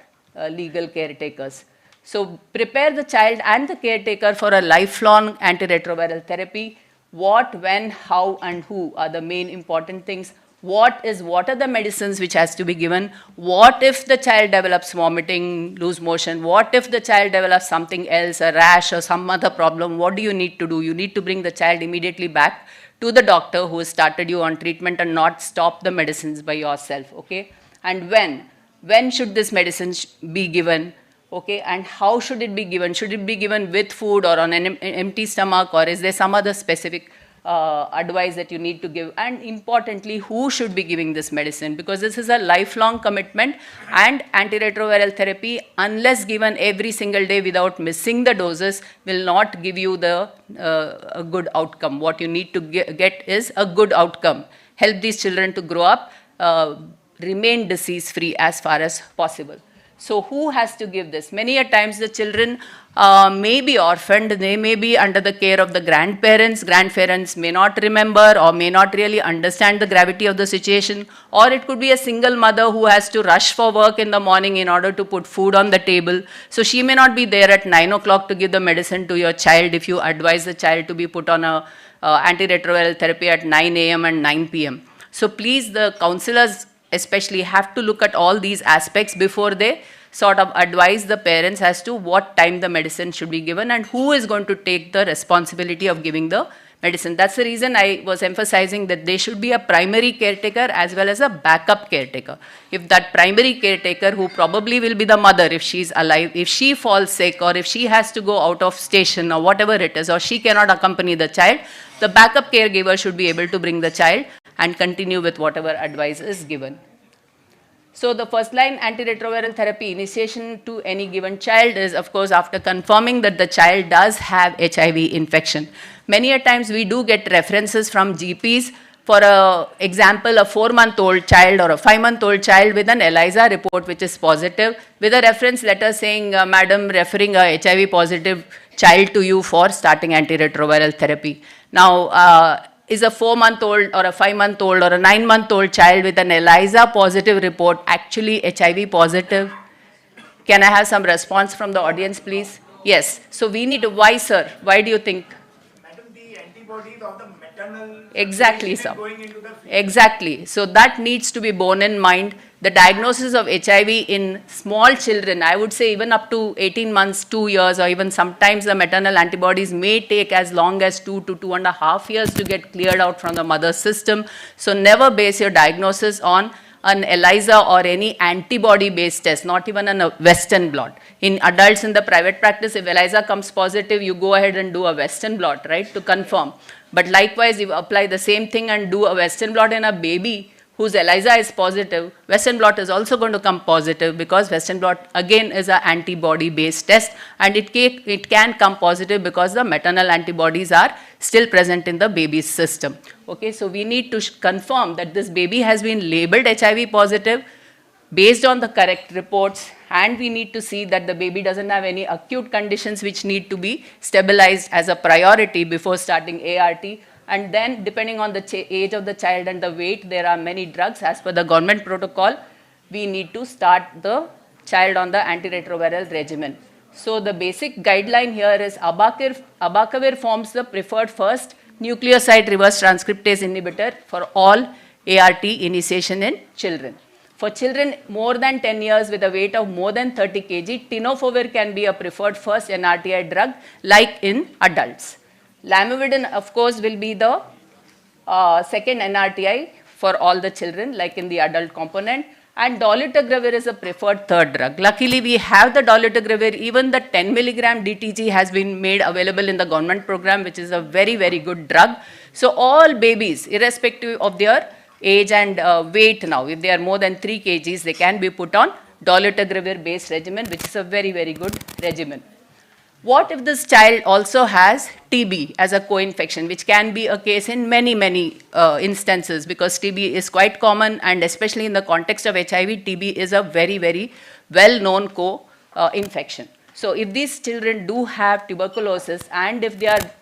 legal caretakers. So prepare the child and the caretaker for a lifelong antiretroviral therapy. What, when, how, and who are the main important things. What are the medicines which has to be given? What if the child develops vomiting, loose motion? What if the child develops something else, a rash or some other problem? What do you need to do? You need to bring the child immediately back to the doctor who has started you on treatment and not stop the medicines by yourself, okay? And when should this medicine be given? Okay, and how should it be given? Should it be given with food or on an empty stomach, or is there some other specific advice that you need to give? And importantly, who should be giving this medicine? Because this is a lifelong commitment, and antiretroviral therapy, unless given every single day without missing the doses, will not give you the a good outcome. What you need to get is a good outcome. Help these children to grow up, remain disease-free as far as possible. So who has to give this? Many a times the children may be orphaned, they may be under the care of the grandparents. Grandparents may not remember or may not really understand the gravity of the situation. Or it could be a single mother who has to rush for work in the morning in order to put food on the table. So she may not be there at 9 o'clock to give the medicine to your child if you advise the child to be put on a antiretroviral therapy at 9 a.m. and 9 p.m. So please, the counselors especially have to look at all these aspects before they sort of advise the parents as to what time the medicine should be given and who is going to take the responsibility of giving the medicine. That's the reason I was emphasizing that there should be a primary caretaker as well as a backup caretaker. If that primary caretaker, who probably will be the mother if she's alive, if she falls sick or if she has to go out of station or whatever it is, or she cannot accompany the child, the backup caregiver should be able to bring the child and continue with whatever advice is given. So the first line antiretroviral therapy initiation to any given child is, of course, after confirming that the child does have HIV infection. Many a times we do get references from GPs. For example, a 4-month-old child or a 5-month-old child with an ELISA report which is positive, with a reference letter saying, Madam, referring a HIV positive child to you for starting antiretroviral therapy. Now, is a 4-month-old or a 5-month-old or a 9-month-old child with an ELISA positive report actually HIV positive? Can I have some response from the audience, please? Yes. So we need to, why, sir? Why do you think? Madam, the antibodies of the maternal Exactly, sir. going into the field. Exactly. So that needs to be borne in mind. The diagnosis of HIV in small children, I would say even up to 18 months, 2 years, or even sometimes the maternal antibodies may take as long as 2 to 2.5 years to get cleared out from the mother's system. So never base your diagnosis on an ELISA or any antibody-based test, not even a Western blot. In adults in the private practice, if ELISA comes positive, you go ahead and do a Western blot, right, to confirm. But likewise, you apply the same thing and do a Western blot in a baby whose ELISA is positive, Western blot is also going to come positive because Western blot again is an antibody-based test, and it can come positive because the maternal antibodies are still present in the baby's system. Okay, so we need to confirm that this baby has been labeled HIV positive based on the correct reports, and we need to see that the baby doesn't have any acute conditions which need to be stabilized as a priority before starting ART. And then depending on the age of the child and the weight, there are many drugs. As per the government protocol, we need to start the child on the antiretroviral regimen. So the basic guideline here is abacavir forms the preferred first nucleoside reverse transcriptase inhibitor for all ART initiation in children. For children more than 10 years with a weight of more than 30 kg, tenofovir can be a preferred first NRTI drug like in adults. Lamivudine, of course, will be the second NRTI for all the children, like in the adult component. And dolutegravir is a preferred third drug. Luckily, we have the dolutegravir. Even the 10 milligram DTG has been made available in the government program, which is a very, very good drug. So all babies, irrespective of their age and weight now, if they are more than 3 kgs, they can be put on dolutegravir-based regimen, which is a very, very good regimen. What if this child also has TB as a co-infection, which can be a case in many, many instances, because TB is quite common, and especially in the context of HIV, TB is a very, very well-known co-infection. So if these children do have tuberculosis, and if they are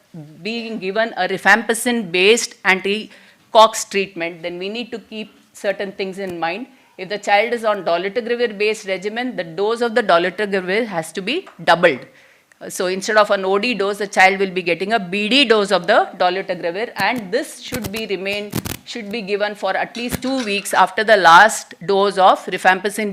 being given a rifampicin-based anti-cox treatment, then we need to keep certain things in mind. If the child is on dolutegravir-based regimen, the dose of the dolutegravir has to be doubled. So instead of an OD dose, the child will be getting a BD dose of the dolutegravir, and this should be given for at least 2 weeks after the last dose of rifampicin.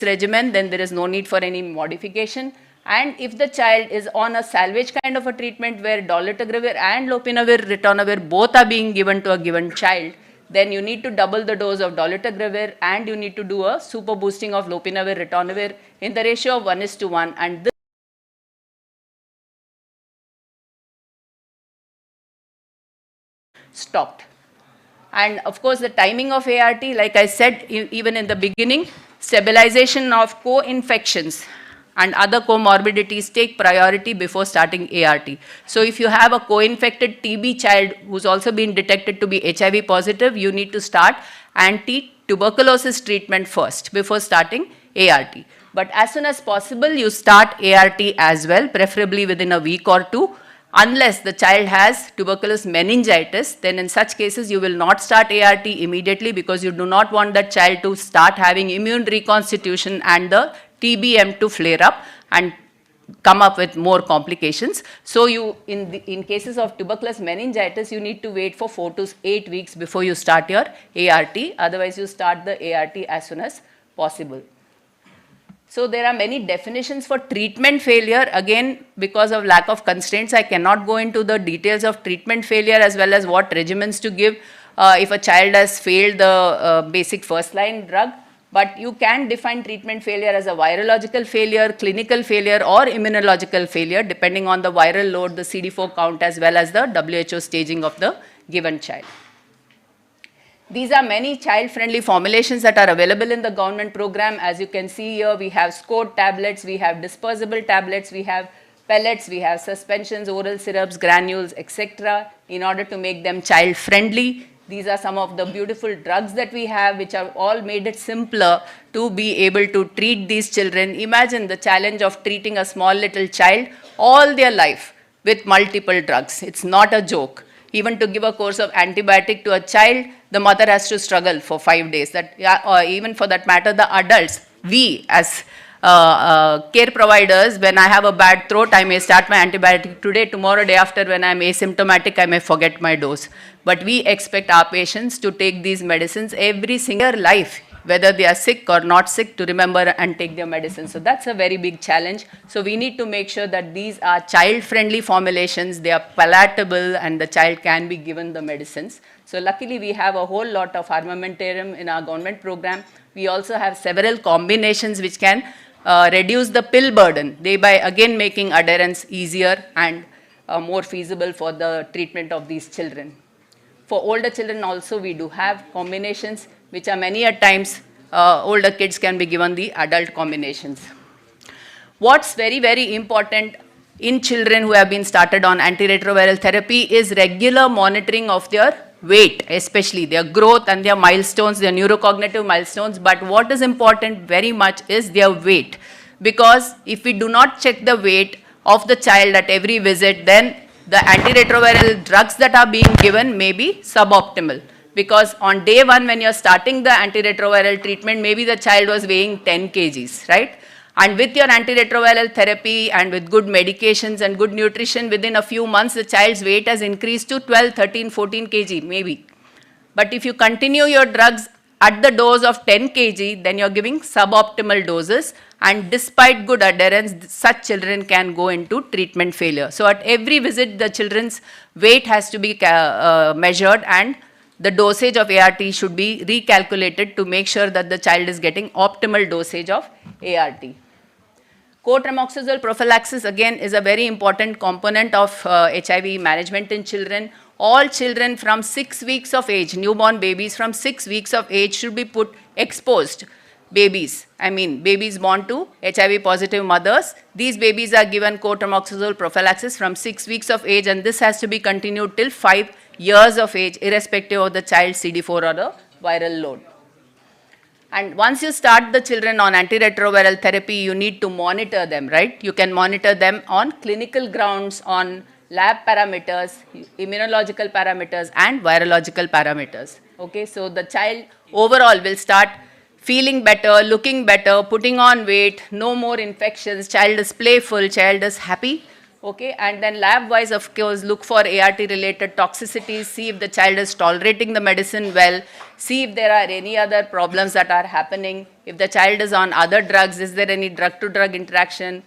Regimen, then there is no need for any modification. And if the child is on a salvage kind of a treatment where dolutegravir and lopinavir-ritonavir both are being given to a given child, then you need to double the dose of dolutegravir and you need to do a super boosting of lopinavir-ritonavir in the ratio of 1:1. And this stopped. And of course, the timing of ART, like I said, even in the beginning, stabilization of co-infections and other comorbidities take priority before starting ART. So if you have a co-infected TB child who's also been detected to be HIV positive, you need to start anti-tuberculosis treatment first before starting ART. But as soon as possible, you start ART as well, preferably within a week or two. Unless the child has tuberculous meningitis, then in such cases you will not start ART immediately because you do not want that child to start having immune reconstitution and the TBM to flare up and come up with more complications. So you, in cases of tuberculous meningitis, you need to wait for 4 to 8 weeks before you start your ART. Otherwise, you start the ART as soon as possible. So there are many definitions for treatment failure. Again, because of lack of constraints, I cannot go into the details of treatment failure as well as what regimens to give if a child has failed the basic first-line drug. But you can define treatment failure as a virological failure, clinical failure, or immunological failure, depending on the viral load, the CD4 count, as well as the WHO staging of the given child. These are many child-friendly formulations that are available in the government program. As you can see here, we have scored tablets, we have dispersible tablets, we have pellets, we have suspensions, oral syrups, granules, etc. in order to make them child-friendly. These are some of the beautiful drugs that we have, which have all made it simpler to be able to treat these children. Imagine the challenge of treating a small little child all their life with multiple drugs. It's not a joke. Even to give a course of antibiotic to a child, the mother has to struggle for 5 days. Or even for that matter, the adults, we as care providers, when I have a bad throat, I may start my antibiotic today, tomorrow, day after, when I'm asymptomatic, I may forget my dose. But we expect our patients to take these medicines every single life, whether they are sick or not sick, to remember and take their medicine. So that's a very big challenge. So we need to make sure that these are child-friendly formulations, they are palatable, and the child can be given the medicines. So luckily we have a whole lot of armamentarium in our government program. We also have several combinations which can reduce the pill burden, thereby again making adherence easier and more feasible for the treatment of these children. For older children also we do have combinations, which are many a times older kids can be given the adult combinations. What's very, very important in children who have been started on antiretroviral therapy is regular monitoring of their weight, especially their growth and their milestones, their neurocognitive milestones. But what is important very much is their weight. Because if we do not check the weight of the child at every visit, then the antiretroviral drugs that are being given may be suboptimal. Because on day one, when you're starting the antiretroviral treatment, maybe the child was weighing 10 kgs, right? And with your antiretroviral therapy and with good medications and good nutrition, within a few months, the child's weight has increased to 12, 13, 14 kg, maybe. But if you continue your drugs at the dose of 10 kg, then you're giving suboptimal doses. And despite good adherence, such children can go into treatment failure. So at every visit, the children's weight has to be measured, and the dosage of ART should be recalculated to make sure that the child is getting optimal dosage of ART. Cotrimoxazole prophylaxis again is a very important component of HIV management in children. All children from 6 weeks of age, newborn babies from 6 weeks of age should be put exposed. Babies, I mean babies born to HIV positive mothers, these babies are given cotrimoxazole prophylaxis from 6 weeks of age, and this has to be continued till 5 years of age, irrespective of the child's CD4 or the viral load. And once you start the children on antiretroviral therapy, you need to monitor them, right? You can monitor them on clinical grounds, on lab parameters, immunological parameters, and virological parameters. Okay, so the child overall will start feeling better, looking better, putting on weight, no more infections, child is playful, child is happy. Okay, and then lab-wise, of course, look for ART-related toxicities, see if the child is tolerating the medicine well, see if there are any other problems that are happening. If the child is on other drugs, is there any drug-to-drug interaction?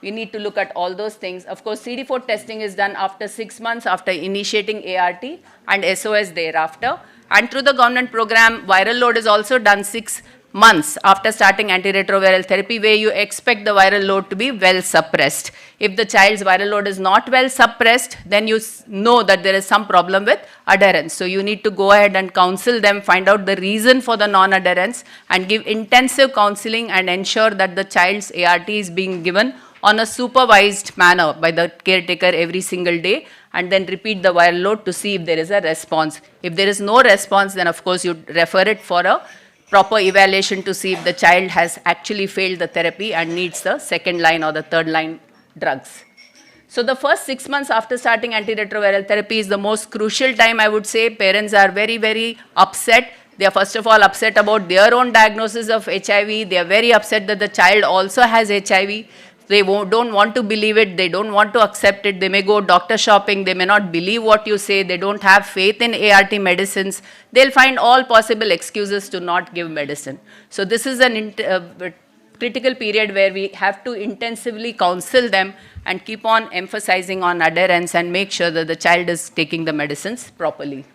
We need to look at all those things. Of course, CD4 testing is done after 6 months after initiating ART and SOS thereafter. And through the government program, viral load is also done 6 months after starting antiretroviral therapy, where you expect the viral load to be well suppressed. If the child's viral load is not well suppressed, then you know that there is some problem with adherence. So you need to go ahead and counsel them, find out the reason for the non-adherence, and give intensive counseling and ensure that the child's ART is being given on a supervised manner by the caretaker every single day, and then repeat the viral load to see if there is a response. If there is no response, then of course you refer it for a proper evaluation to see if the child has actually failed the therapy and needs the second line or the third line drugs. So the first 6 months after starting antiretroviral therapy is the most crucial time, I would say. Parents are very, very upset. They are first of all upset about their own diagnosis of HIV. They are very upset that the child also has HIV. They don't want to believe it. They don't want to accept it. They may go doctor shopping. They may not believe what you say. They don't have faith in ART medicines. They'll find all possible excuses to not give medicine. So this is a critical period where we have to intensively counsel them and keep on emphasizing on adherence and make sure that the child is taking the medicines properly.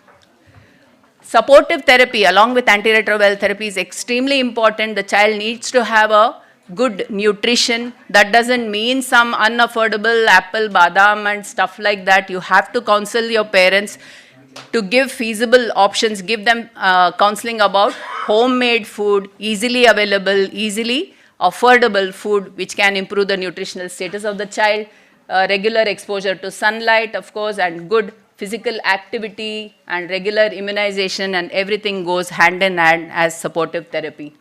Supportive therapy along with antiretroviral therapy is extremely important. The child needs to have a good nutrition. That doesn't mean some unaffordable apple, badam and stuff like that. You have to counsel your parents to give feasible options, give them counseling about homemade food, easily available, easily affordable food which can improve the nutritional status of the child, regular exposure to sunlight, of course, and good physical activity and regular immunization, and everything goes hand in hand as supportive therapy.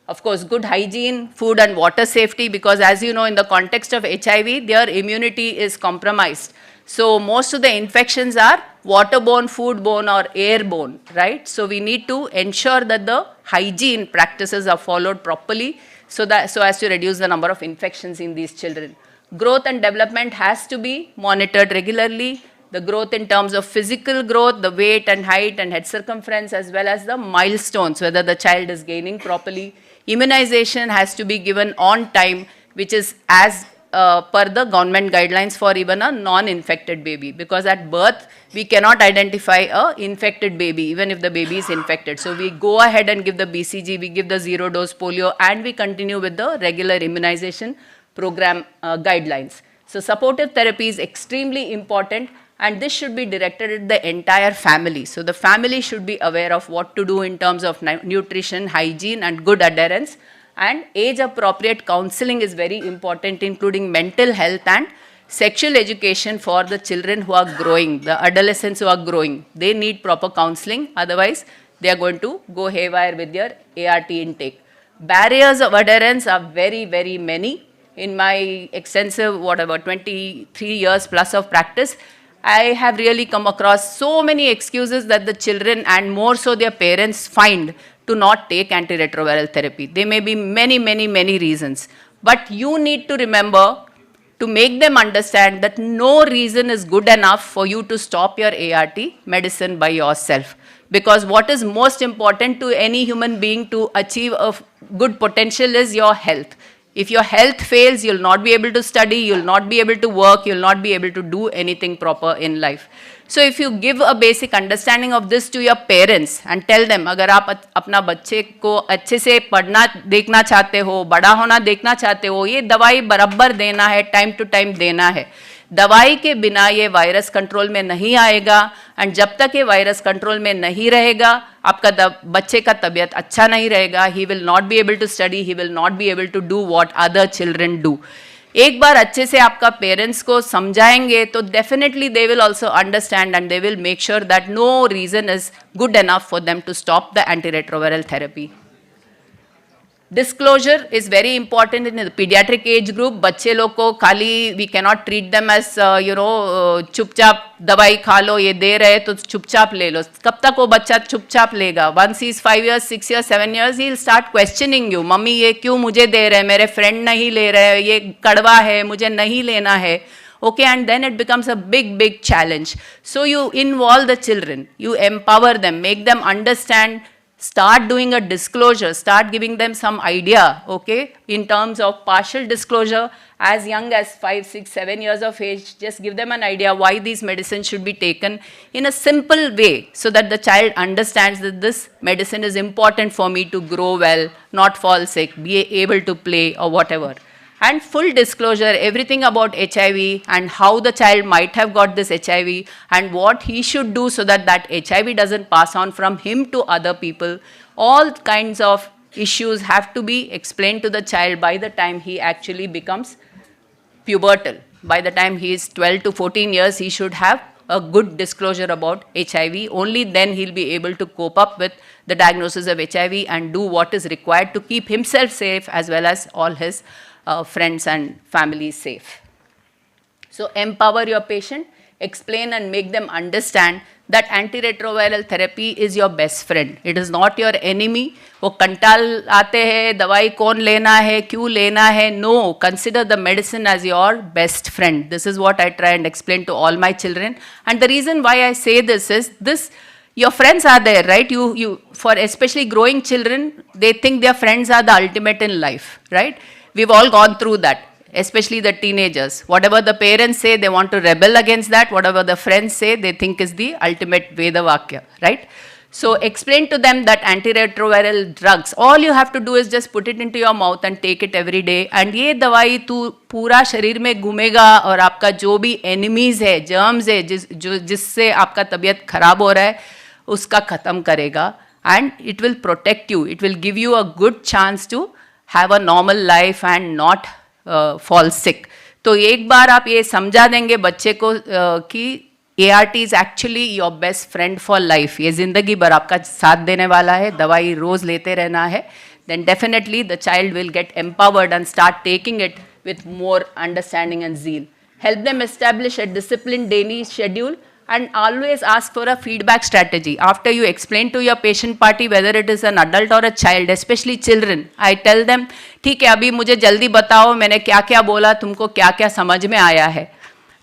Of course, good hygiene, food and water safety, because as you know, in the context of HIV, their immunity is compromised. So most of the infections are waterborne, foodborne or airborne, right? So we need to ensure that the hygiene practices are followed properly so as to reduce the number of infections in these children. Growth and development has to be monitored regularly. The growth in terms of physical growth, the weight and height and head circumference, as well as the milestones, whether the child is gaining properly. Immunization has to be given on time, which is as per the government guidelines for even a non-infected baby, because at birth we cannot identify a infected baby even if the baby is infected. So we go ahead and give the BCG, we give the zero dose polio, and we continue with the regular immunization program guidelines. So supportive therapy is extremely important, and this should be directed at the entire family. So the family should be aware of what to do in terms of nutrition, hygiene and good adherence. And age-appropriate counseling is very important, including mental health and sexual education for the children who are growing, the adolescents who are growing. They need proper counseling, otherwise they are going to go haywire with their ART intake. Barriers of adherence are very, very many. In my extensive, 23 years plus of practice, I have really come across so many excuses that the children and more so their parents find to not take antiretroviral therapy. There may be many, many, many reasons. But you need to remember to make them understand that no reason is good enough for you to stop your ART medicine by yourself. Because what is most important to any human being to achieve a good potential is your health. If your health fails, you'll not be able to study, you'll not be able to work, you'll not be able to do anything proper in life. So if you give a basic understanding of this to your parents and tell them, अगर आप अपना बच्चे को अच्छे से पढ़ना देखना चाहते हो, बड़ा होना देखना चाहते हो, ये दवाई बराबर देना है, टाइम टू टाइम देना है. दवाई के बिना ये वायरस कंट्रोल में नहीं आएगा, एंड जब तक ये वायरस कंट्रोल में नहीं रहेगा, आपका बच्चे का तबीयत अच्छा नहीं रहेगा. He will not be able to study, he will not be able to do what other children do. एक बार अच्छे से आपका पेरेंट्स को समझाएंगे तो definitely they will also understand and they will make sure that no reason is good enough for them to stop the antiretroviral therapy. Disclosure is very important in the pediatric age group. बच्चे लोग को खाली we cannot treat them as चुपचाप दवाई खा लो, ये दे रहे तो चुपचाप ले लो. कब तक वो बच्चा चुपचाप लेगा? Once he is 5 years, 6 years, 7 years, he will start questioning you. Mummy ये क्यों मुझे दे रहे हैं, मेरे फ्रेंड नहीं ले रहे हैं, ये कड़वा है, मुझे नहीं लेना है. Okay, and then it becomes a big, big challenge. So you involve the children, you empower them, make them understand. Start doing a disclosure, start giving them some idea, okay, in terms of partial disclosure as young as 5, 6, 7 years of age, just give them an idea why these medicines should be taken in a simple way so that the child understands that this medicine is important for me to grow well, not fall sick, be able to play or whatever. And full disclosure, everything about HIV and how the child might have got this HIV and what he should do so that that HIV doesn't pass on from him to other people. All kinds of issues have to be explained to the child by the time he actually becomes pubertal. By the time he is 12 to 14 years, he should have a good disclosure about HIV. Only then he'll be able to cope up with the diagnosis of HIV and do what is required to keep himself safe as well as all his friends and family safe. So empower your patient, explain and make them understand that antiretroviral therapy is your best friend. It is not your enemy. वो कंटाल आते हैं, दवाई कौन लेना है, क्यों लेना है? No, consider the medicine as your best friend. This is what I try and explain to all my children. And the reason why I say this is this. Your friends are there, right? For especially growing children, they think their friends are the ultimate in life, right? We've all gone through that, especially the teenagers. Whatever the parents say, they want to rebel against that. Whatever the friends say, they think is the ultimate Veda Vakya, right? So explain to them that antiretroviral drugs, all you have to do is just put it into your mouth and take it every day. And ये दवाई तू पूरा शरीर में घूमेगा और आपका जो भी enemies है, germs है, जिससे आपका तबीयत खराब हो रहा है, उसका ख़त्म करेगा. And it will protect you. It will give you a good chance to have a normal life and not fall sick. तो एक बार आप ये समझा देंगे बच्चे को कि ART is actually your best friend for life. ये ज़िंदगी भर आपका साथ देने वाला है, दवाई रोज़ लेते रहना है. Then definitely the child will get empowered and start taking it with more understanding and zeal. Help them establish a disciplined daily schedule and always ask for a feedback strategy. After you explain to your patient party whether it is an adult or a child, especially children, I tell them, ठीक है अभी मुझे जल्दी बताओ मैंने क्या क्या बोला, तुमको क्या क्या समझ में आया है.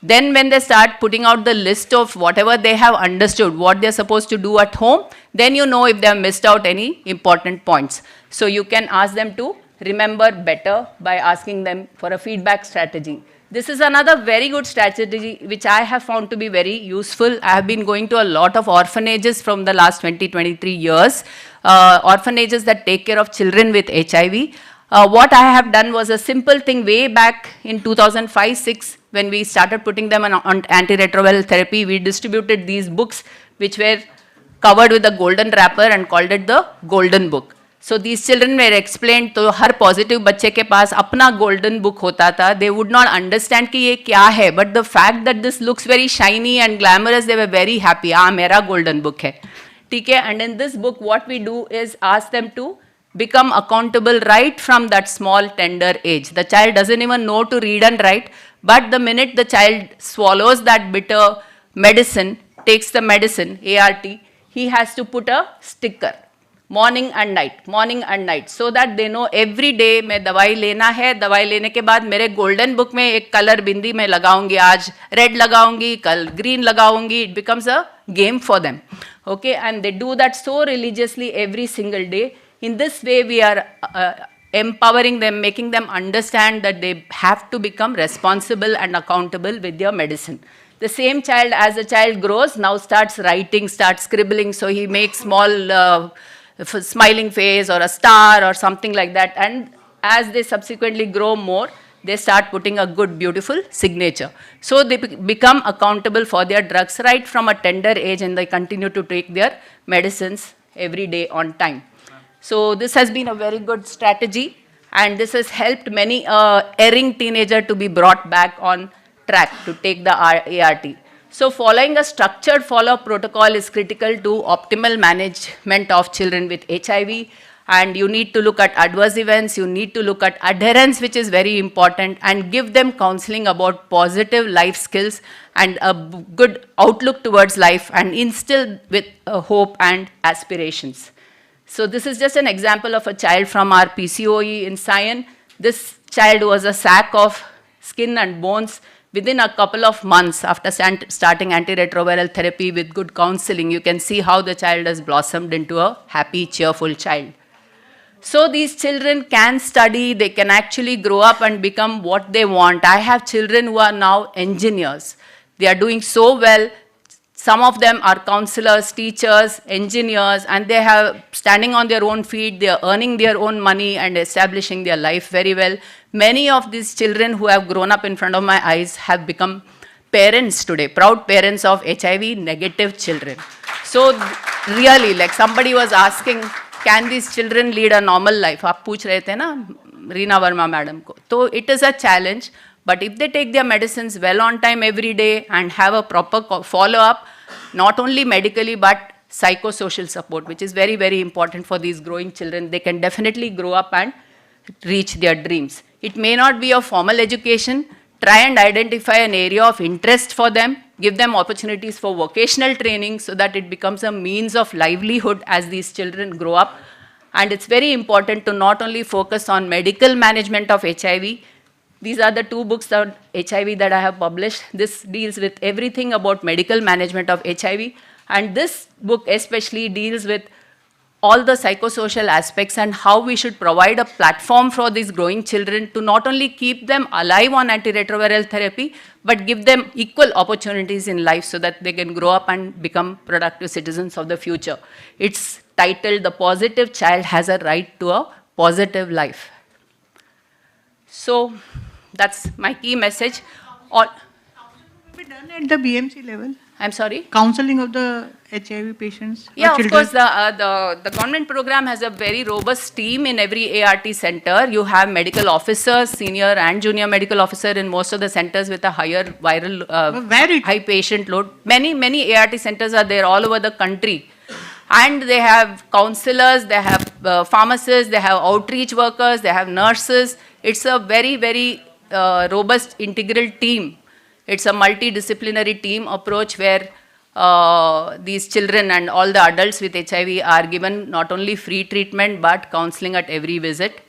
Then when they start putting out the list of whatever they have understood, what they are supposed to do at home, then you know if they have missed out any important points. So you can ask them to remember better by asking them for a feedback strategy. This is another very good strategy which I have found to be very useful. I have been going to a lot of orphanages from the last 23 years, orphanages that take care of children with HIV. What I have done was a simple thing way back in 2005-06 when we started putting them on antiretroviral therapy. We distributed these books which were covered with a golden wrapper and called it the golden book. So these children were explained, तो हर positive बच्चे के पास अपना golden book होता था. They would not understand कि ये क्या है, but the fact that this looks very shiny and glamorous, they were very happy. हाँ मेरा golden book है, ठीक है. And in this book, what we do is ask them to become accountable right from that small tender age. The child doesn't even know to read and write, but the minute the child swallows that bitter medicine, takes the medicine, ART, he has to put a sticker. morning and night, so that they know every day मैं दवाई लेना है, दवाई लेने के बाद मेरे golden book में एक कलर बिंदी मैं लगाऊंगी, आज red लगाऊंगी, कल green लगाऊंगी. It becomes a game for them, okay? And they do that so religiously every single day. In this way, we are empowering them, making them understand that they have to become responsible and accountable with their medicine. The same child, as the child grows, now starts writing, starts scribbling, so he makes small smiling face or a star or something like that, and as they subsequently grow more, they start putting a good beautiful signature. So they become accountable for their drugs right from a tender age, and they continue to take their medicines every day on time. So this has been a very good strategy, and this has helped many erring teenager to be brought back on track to take the ART. So following a structured follow-up protocol is critical to optimal management of children with HIV. And you need to look at adverse events, you need to look at adherence, which is very important, and give them counseling about positive life skills and a good outlook towards life, and instill with hope and aspirations. So this is just an example of a child from our PCOE in Sion. This child was a sack of skin and bones. Within a couple of months after starting antiretroviral therapy with good counseling, you can see how the child has blossomed into a happy, cheerful child. So these children can study, they can actually grow up and become what they want. I have children who are now engineers. They are doing so well. Some of them are counselors, teachers, engineers, and they have standing on their own feet, they are earning their own money and establishing their life very well. Many of these children who have grown up in front of my eyes have become parents today, proud parents of HIV negative children. So really, like somebody was asking, can these children lead a normal life? आप पूछ रहे थे ना Reena Verma madam को. So it is a challenge, but if they take their medicines well on time every day and have a proper follow-up, not only medically but psychosocial support, which is very, very important for these growing children, they can definitely grow up and reach their dreams. It may not be a formal education. Try and identify an area of interest for them, give them opportunities for vocational training so that it becomes a means of livelihood as these children grow up. And it's very important to not only focus on medical management of HIV. These are the 2 books on HIV that I have published. This deals with everything about medical management of HIV. And this book especially deals with all the psychosocial aspects and how we should provide a platform for these growing children to not only keep them alive on antiretroviral therapy, but give them equal opportunities in life so that they can grow up and become productive citizens of the future. It's titled, The Positive Child Has a Right to a Positive Life. So that's my key message. Be done at the BMC level? I'm sorry? Counseling of the HIV patients? Yeah, of course, the government program has a very robust team in every ART center. You have medical officers, senior and junior medical officer in most of the centers with a higher viral, high patient load. Many ART centers are there all over the country. And they have counselors, they have pharmacists, they have outreach workers, they have nurses. It's a very, very robust integral team. It's a multidisciplinary team approach where these children and all the adults with HIV are given not only free treatment but counseling at every visit.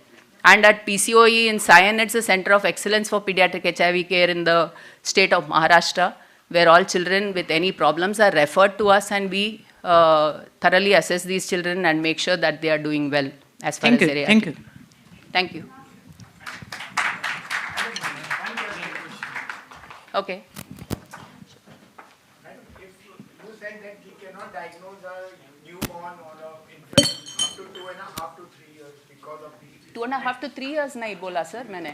And at PCOE in Sion, it's a center of excellence for pediatric HIV care in the state of Maharashtra, where all children with any problems are referred to us and we thoroughly assess these children and make sure that they are doing well as far as their ART. Thank you. Thank you. Okay. If you said that we cannot diagnose a newborn or an infant up to 2.5 to 3 years because of these. 2.5 to 3 years nahi bola sir maine.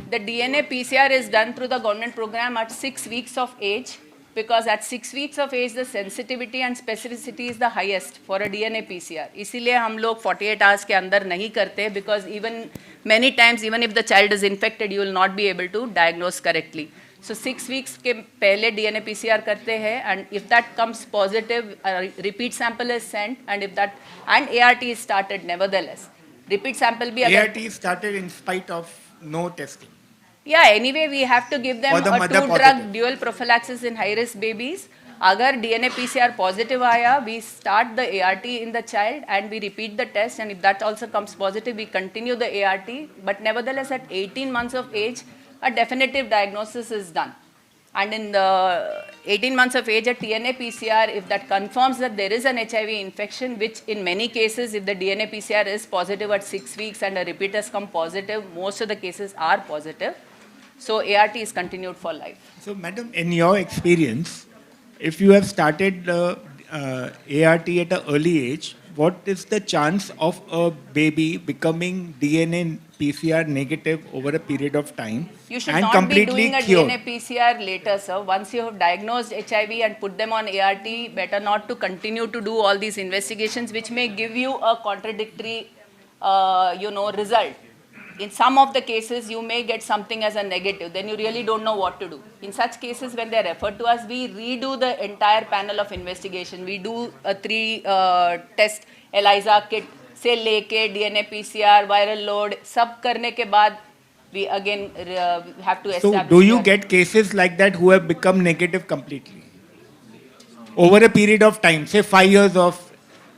The DNA PCR is done through the government program at 6 weeks of age, because at 6 weeks of age the sensitivity and specificity is the highest for a DNA PCR. इसीलिए हम लोग 48 hours के अंदर नहीं करते, because even many times even if the child is infected you will not be able to diagnose correctly. So 6 weeks के पहले DNA PCR करते हैं, and if that comes positive, a repeat sample is sent, and if that, and ART is started nevertheless. Repeat sample भी अगर ART started in spite of no testing. Yeah, anyway we have to give them a 2-drug dual prophylaxis in high-risk babies. अगर DNA PCR positive आया, we start the ART in the child and we repeat the test, and if that also comes positive, we continue the ART. But nevertheless, at 18 months of age, a definitive diagnosis is done. And in the 18 months of age at DNA PCR, if that confirms that there is an HIV infection, which in many cases, if the DNA PCR is positive at 6 weeks and a repeat has come positive, most of the cases are positive. So ART is continued for life. So madam, in your experience, if you have started ART at an early age, what is the chance of a baby becoming DNA PCR negative over a period of time? You should and not completely be doing a cured? DNA PCR later, sir. Once you have diagnosed HIV and put them on ART, better not to continue to do all these investigations, which may give you a contradictory, result. In some of the cases, you may get something as a negative. Then you really don't know what to do. In such cases, when they are referred to us, we redo the entire panel of investigation. We do a 3-test ELISA kit से लेके DNA PCR, viral load, सब करने के बाद we again have to establish. So, do you get cases like that who have become negative completely over a period of time, say 5 years of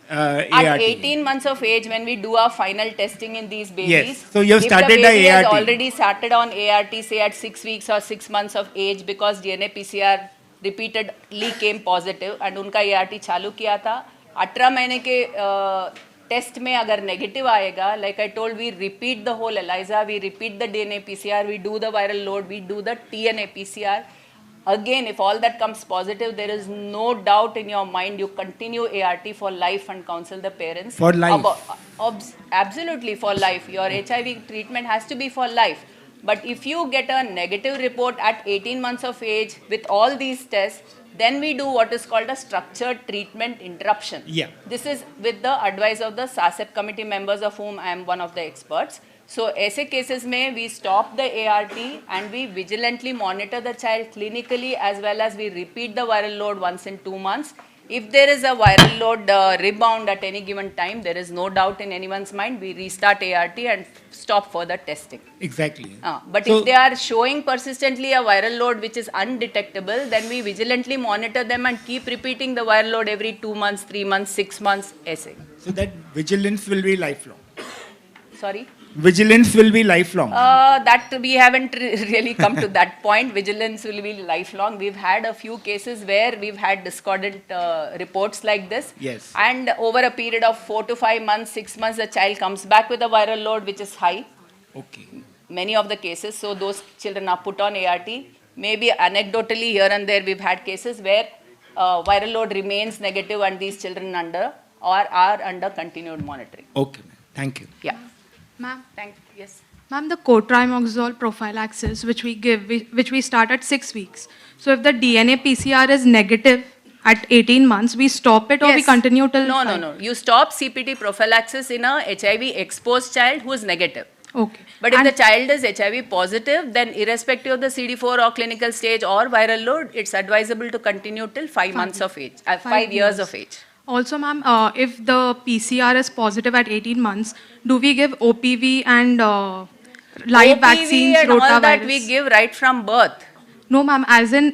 ART? At 18 months of age, when we do our final testing in these babies, yes. So you have started if the baby ART. has already started on ART, say at 6 weeks or 6 months of age, because DNA PCR repeatedly came positive, and उनका ART चालू किया था, 18 महीने के test में अगर negative आएगा, like I told, we repeat the whole ELISA, we repeat the DNA PCR, we do the viral load, we do the TNA PCR. Again, if all that comes positive, there is no doubt in your mind, you continue ART for life and counsel the parents. For life? Absolutely for life. Your HIV treatment has to be for life. But if you get a negative report at 18 months of age with all these tests, then we do what is called a structured treatment interruption. Yeah. This is with the advice of the SASEP committee members, of whom I am one of the experts. So, ऐसे cases में we stop the ART and we vigilantly monitor the child clinically, as well as we repeat the viral load once in 2 months. If there is a viral load rebound at any given time, there is no doubt in anyone's mind, we restart ART and stop further testing. Exactly. But So- if they are showing persistently a viral load which is undetectable, then we vigilantly monitor them and keep repeating the viral load every 2 months, 3 months, 6 months, essay. So that vigilance will be lifelong. Sorry? Vigilance will be lifelong. That we haven't really come to that point. Vigilance will be lifelong. We've had a few cases where we've had discordant reports like this. Yes. And over a period of 4 to 5 months, 6 months, the child comes back with a viral load which is high. Okay. Many of the cases. So those children are put on ART. Maybe anecdotally here and there we've had cases where viral load remains negative and these children are under continued monitoring. Okay, ma'am. Thank you. Yeah. Ma'am, Thank you. Yes. ma'am, the cotrimoxazole prophylaxis, which we give, which we start at 6 weeks. So if the DNA PCR is negative at 18 months, we stop it or we Yes. continue till No. 5? You stop CPT prophylaxis in a HIV exposed child who is negative. Okay. But if And- the child is HIV positive, then irrespective of the CD4 or clinical stage or viral load, it's advisable to continue till 5 months of age, 5 years of age. Also, ma'am, if the PCR is positive at 18 months, do we give OPV and live OPV vaccines, and all that rotavirus? we give right from birth. No, ma'am, as in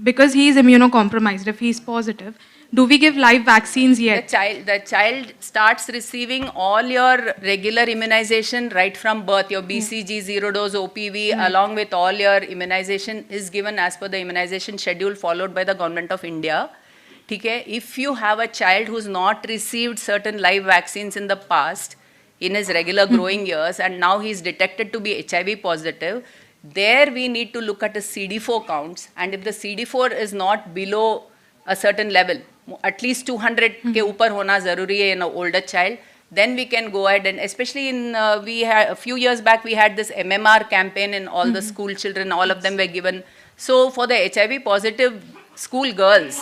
because he is immunocompromised, if he is positive, do we give live vaccines yet? The child starts receiving all your regular immunization right from birth. Your BCG, zero dose OPV, along with all your immunization is given as per the immunization schedule followed by the Government of India. Okay? If you have a child who's not received certain live vaccines in the past, in his regular growing years, and now he's detected to be HIV positive, there we need to look at his CD4 counts, and if the CD4 is not below a certain level, at least 200 ke upar hona zaruri hai in an older child, then we can go ahead and, especially in, a few years back we had this MMR campaign in all the school children, all of them were given. So for the HIV positive school girls,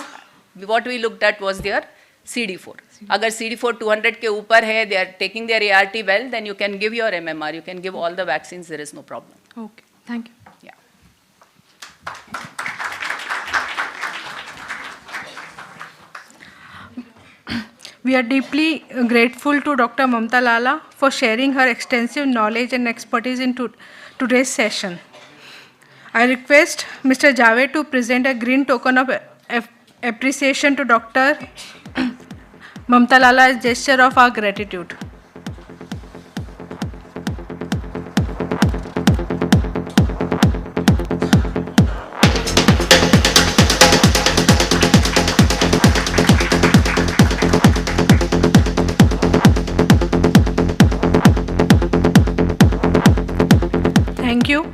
what we looked at was their CD4. Agar CD4 200 ke upar hai, they are taking their ART well, then you can give your MMR, you can give all the vaccines, there is no problem. Okay, thank you. Yeah. We are deeply grateful to Dr. Mamta Lala for sharing her extensive knowledge and expertise in today's session. I request Mr. Javed to present a green token of appreciation to Dr. Mamta Lala as gesture of our gratitude. Thank you.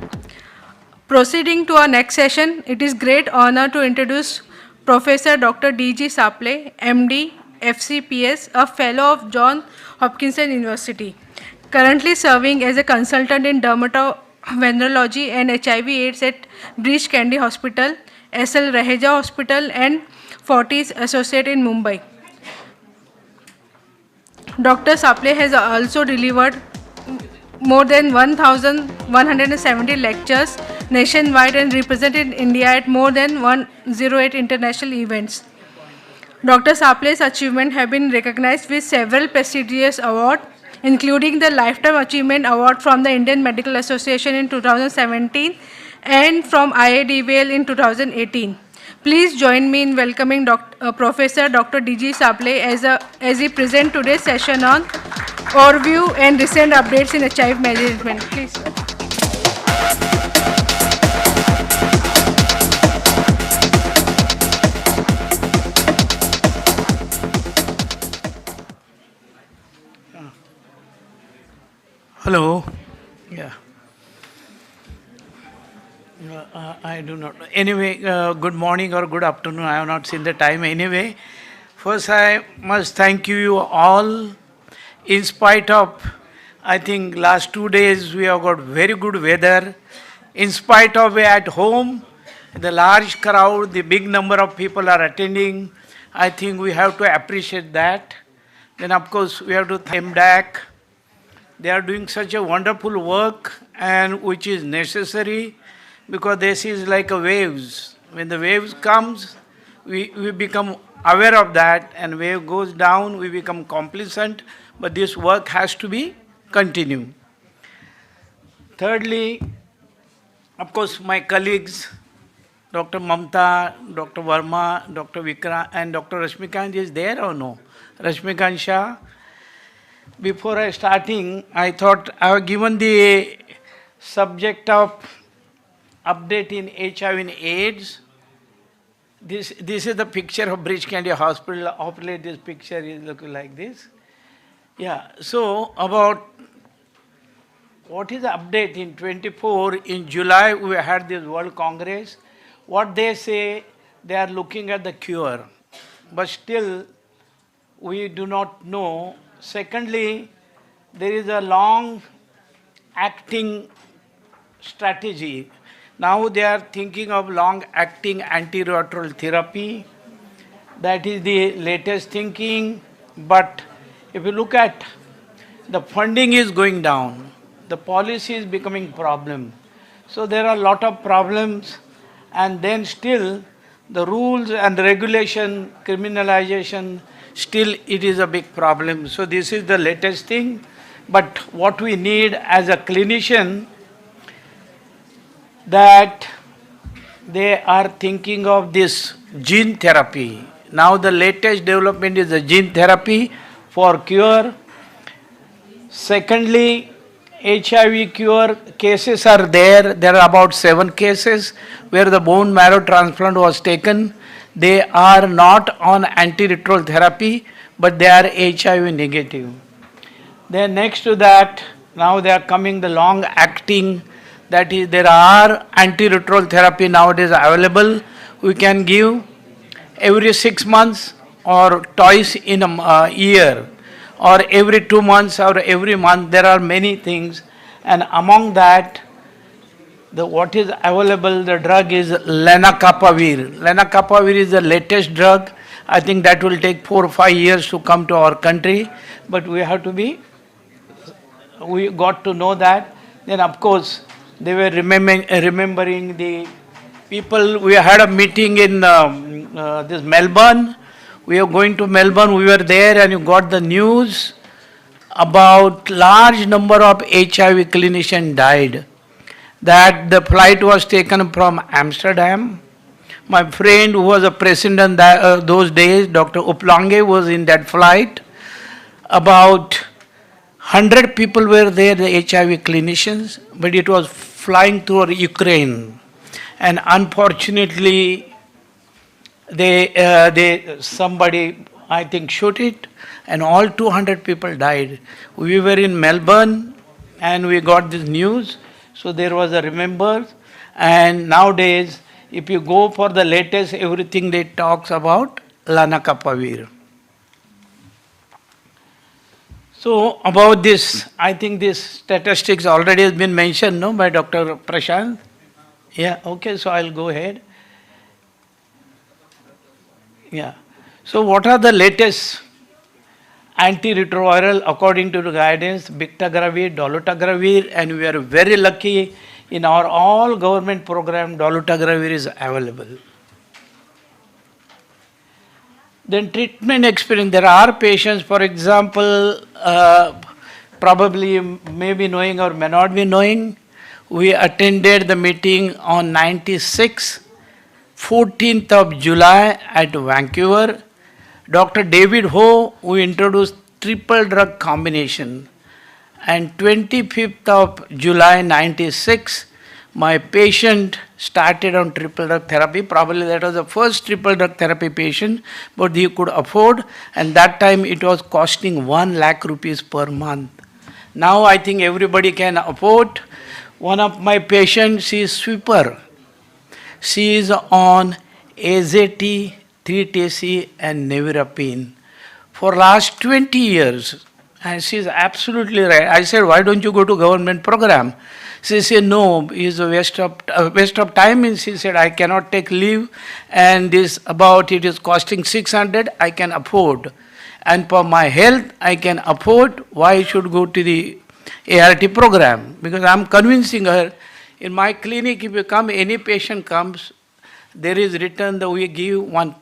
Proceeding to our next session, it is great honor to introduce Professor Dr. D.G. Saple, MD, FCPS, a fellow of Johns Hopkins University, currently serving as a consultant in dermatology and HIV/AIDS at Breach Candy Hospital, SL Raheja Hospital, and Fortis Associate in Mumbai. Dr. Saple has also delivered more than 1,170 lectures nationwide and represented India at more than 108 international events. Dr. Saple's achievements have been recognized with several prestigious awards, including the Lifetime Achievement Award from the Indian Medical Association in 2017 and from IADVL in 2018. Please join me in welcoming Professor Dr. D.G. Saple as he presents today's session on overview and recent updates in HIV management. Please. I do not know. Anyway, good morning or good afternoon. I have not seen the time anyway. First, I must thank you all. In spite of, I think, last 2 days we have got very good weather. In spite of at home, the large crowd, the big number of people are attending. I think we have to appreciate that. Then, of course, we have to thank MDAC. They are doing such a wonderful work and which is necessary because this is like a waves. When the waves comes, we become aware of that, and wave goes down, we become complacent, but this work has to be continued. Thirdly, of course, my colleagues, Dr. Mamta, Dr. Verma, Dr. Vikram, and Dr. Rashmikant is there or no? Rashmikant Shah. Before I starting, I thought I have given the subject of update in HIV and AIDS. This is the picture of Bridge Candy Hospital. Hopefully this picture is looking like this. Yeah, so about what is the update in 24, in July we had this World Congress. What they say, they are looking at the cure, but still we do not know. Secondly, there is a long acting strategy. Now they are thinking of long-acting antiretroviral therapy. That is the latest thinking. But if you look at the funding is going down, the policy is becoming problem. So there are a lot of problems, and then still the rules and regulation, criminalization, still it is a big problem. So this is the latest thing. But what we need as a clinician, that they are thinking of this gene therapy. Now the latest development is the gene therapy for cure. Secondly, HIV cure cases are there. There are about 7 cases where the bone marrow transplant was taken. They are not on antiretroviral therapy, but they are HIV negative. Then next to that, now they are coming the long-acting. That is, there are antiretroviral therapy nowadays available. We can give every 6 months or twice in a year, or every 2 months or every month. There are many things, and among that, what is available, the drug is lenacapavir. Lenacapavir is the latest drug. I think that will take 4 or 5 years to come to our country, but we have to be, we got to know that. Then of course, they were remembering the people. We had a meeting in this Melbourne. We are going to Melbourne. We were there, and you got the news about large number of HIV clinicians died. That the flight was taken from Amsterdam. My friend who was a president those days, Dr. Uplange, was in that flight. About 100 people were there, the HIV clinicians, but it was flying through Ukraine. And unfortunately, somebody, I think, shot it, and all 200 people died. We were in Melbourne, and we got this news. So there was a remember. And nowadays, if you go for the latest, everything they talks about lenacapavir. So about this, I think this statistics already has been mentioned, no, by Dr. Prashant. Yeah, okay, so I'll go ahead. Yeah. So what are the latest antiretroviral according to the guidance? Bictegravir, dolutegravir, and we are very lucky in our all government program, dolutegravir is available. Then treatment experience. There are patients, for example, probably may be knowing or may not be knowing. We attended the meeting on 14th of July at Vancouver. Dr. David Ho, who introduced triple drug combination. And 25th of July 96, my patient started on triple drug therapy. Probably that was the first triple drug therapy patient, but he could afford, and that time it was costing 1 lakh rupees per month. Now I think everybody can afford. One of my patients is sweeper. She is on AZT, 3-TC and nevirapine for last 20 years. And she's absolutely right. I said, why don't you go to government program? She said, no, it's a waste of time. And she said, I cannot take leave. And it is costing 600, I can afford. And for my health, I can afford. Why I should go to the ART program? Because I'm convincing her, in my clinic, if you come, any patient comes, there is written that we give one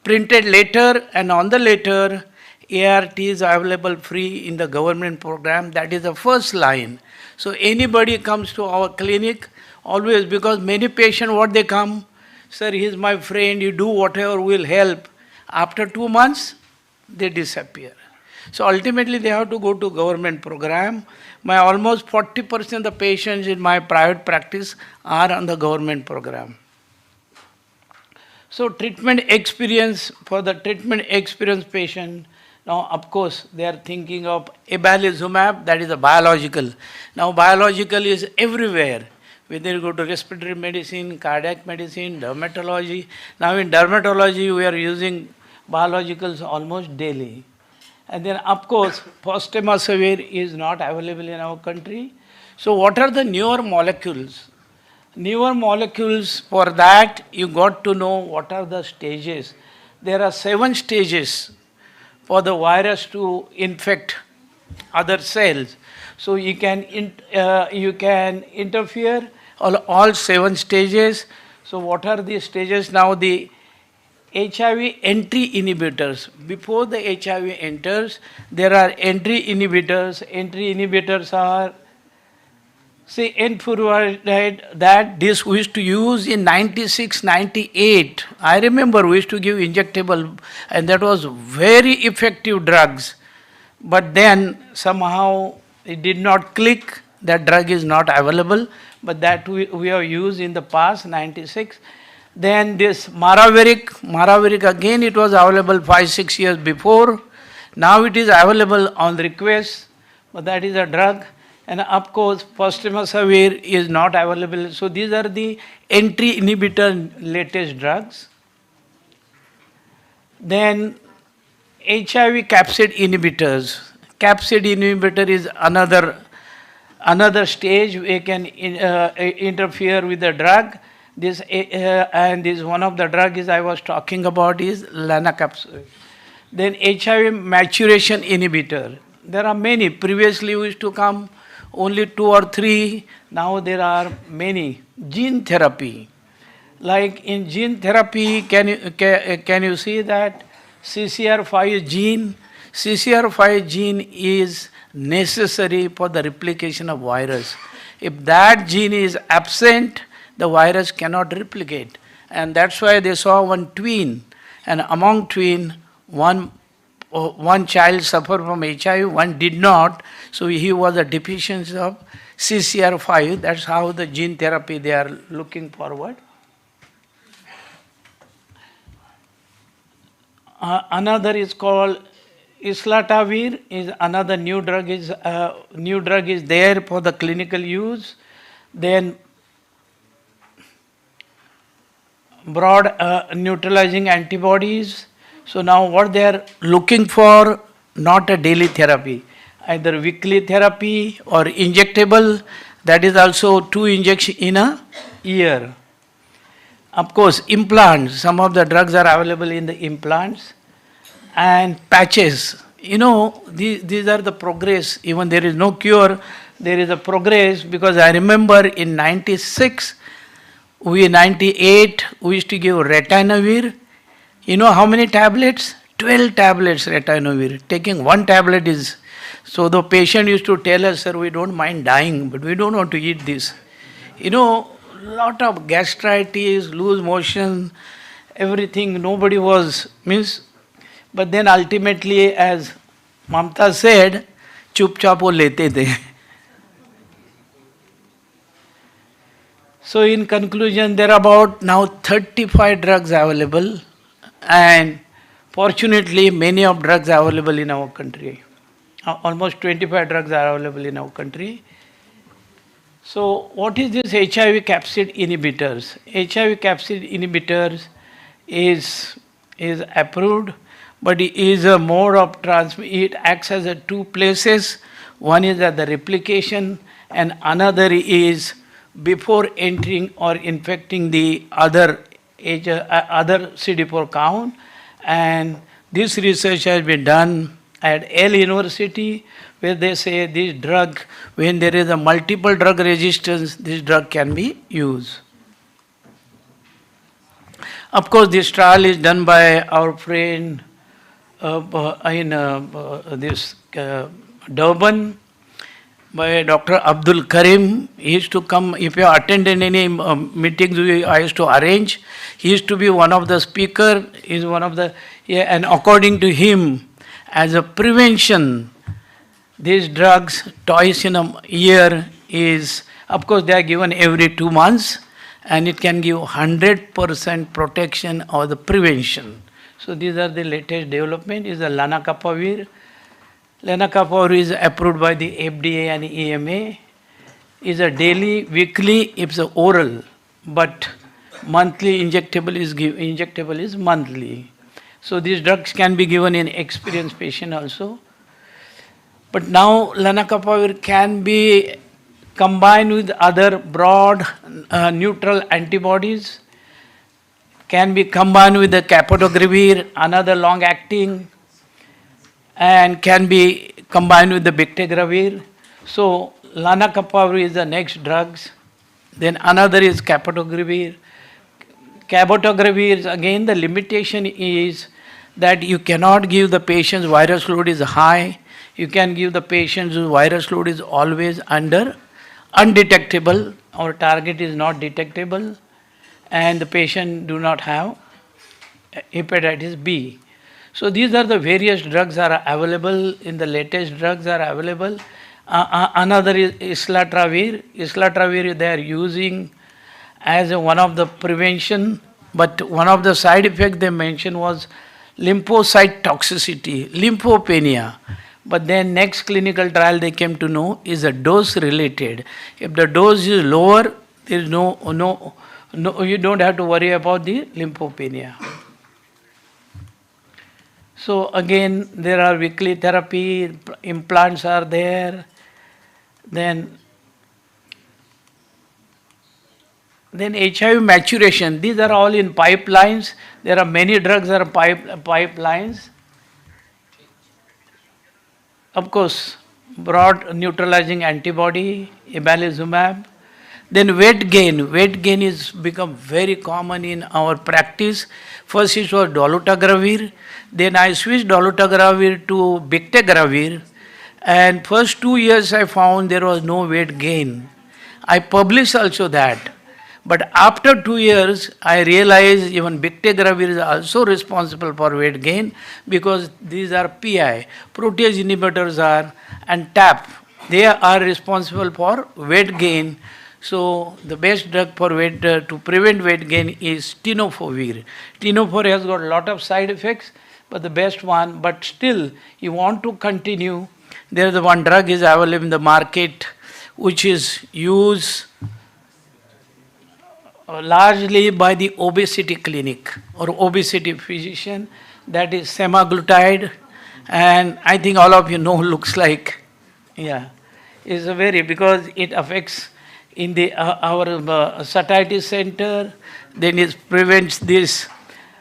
printed letter, and on the letter, ART is available free in the government program. That is the first line. So anybody comes to our clinic, always, because many patients, what they come, sir, he is my friend, you do whatever will help. After 2 months, they disappear. So ultimately, they have to go to government program. My almost 40% of the patients in my private practice are on the government program. So treatment experience, for the treatment experienced patient, now, of course, they are thinking of ebalizumab, that is a biological. Now, biological is everywhere. Whether you go to respiratory medicine, cardiac medicine, dermatology. Now, in dermatology, we are using biologicals almost daily. And then, of course, fostemsavir is not available in our country. So, what are the newer molecules? Newer molecules, for that, you got to know what are the stages. There are 7 stages for the virus to infect other cells. So you can interfere all 7 stages. So what are the stages? Now the HIV entry inhibitors. Before the HIV enters, there are entry inhibitors. Entry inhibitors are, say, enfurosamide, that this we used to use in 96, 98. I remember we used to give injectable, and that was very effective drugs. But then somehow it did not click, that drug is not available, but that we have used in the past, 96. Then this maraviric again, it was available 5-6 years before. Now it is available on request, but that is a drug. And of course, fostemsavir is not available. So these are the entry inhibitor latest drugs. Then HIV capsid inhibitors. Capsid inhibitor is another stage we can interfere with the drug. And this one of the drugs I was talking about is lenacapavir. Then HIV maturation inhibitor. There are many. Previously we used to come only 2 or 3. Now there are many. Gene therapy. Like in gene therapy, can you see that CCR5 gene is necessary for the replication of virus. If that gene is absent, the virus cannot replicate. And that's why they saw one twin. And among twin, one child suffered from HIV, one did not. So he was a deficiency of CCR5. That's how the gene therapy they are looking forward. Another is called islatravir. Is another new drug is there for the clinical use. Then broad neutralizing antibodies. So now what they are looking for, not a daily therapy, either weekly therapy or injectable. That is also 2 injections in a year. Of course, implants. Some of the drugs are available in the implants. And patches. You know, these are the progress. Even there is no cure, there is a progress, because I remember in 96, 98, we used to give ritonavir. You know how many tablets? 12 tablets ritonavir. Taking 1 tablet is... So the patient used to tell us, sir, we don't mind dying, but we don't want to eat this. You know, lot of gastritis, loose motion, everything, nobody was... But then ultimately, as Mamta said, chup-chap wo lete the. So in conclusion, there are about now 35 drugs available, and fortunately many of drugs are available in our country. Almost 25 drugs are available in our country. So what is this HIV capsid inhibitors? HIV capsid inhibitors is approved, but it is a mode of transmission. It acts as a two places. One is at the replication and another is before entering or infecting the other CD4 count. And this research has been done at Yale University, where they say this drug, when there is a multiple drug resistance, this drug can be used. Of course, this trial is done by our friend in Durban, by Dr. Abdul Karim. He used to come, if you attended any meetings I used to arrange, he used to be one of the speaker, is one of the, and according to him, as a prevention, these drugs twice in a year is, of course they are given every 2 months, and it can give 100% protection or the prevention. So these are the latest development, is the lenacapavir. Lenacapavir is approved by the FDA and EMA, is a daily, weekly, it's a oral, but monthly injectable is monthly. So these drugs can be given in experienced patient also. But now lenacapavir can be combined with other broad neutral antibodies, can be combined with the cabotegravir, another long acting, and can be combined with the bictegravir. So lenacapavir is the next drugs. Then another is cabotegravir. Cabotegravir, again the limitation is that you cannot give the patient's virus load is high. You can give the patients whose virus load is always undetectable, or target is not detectable, and the patient do not have hepatitis B. So these are the various drugs are available, in the latest drugs are available. Another is islatravir. Islatravir they are using as one of the prevention, but one of the side effects they mentioned was lymphocyte toxicity, lymphopenia. But then next clinical trial they came to know is a dose related. If the dose is lower, there is no, you don't have to worry about the lymphopenia. So again, there are weekly therapy, implants are there. Then HIV maturation, these are all in pipelines. There are many drugs that are pipelines. Of course, broad neutralizing antibody, ebalizumab. Then weight gain is become very common in our practice. First it was dolutegravir, then I switched dolutegravir to bictegravir, and first 2 years I found there was no weight gain. I published also that. But after 2 years, I realized even bictegravir is also responsible for weight gain, because these are PI, protease inhibitors are, and TAP, they are responsible for weight gain. So the best drug for weight to prevent weight gain is tenofovir. Tenofovir has got a lot of side effects, but the best one, but still you want to continue, there is one drug is available in the market which is used largely by the obesity clinic or obesity physician, that is semaglutide, and I think all of you know looks like, is a very, because it affects in the our satiety center, then it prevents this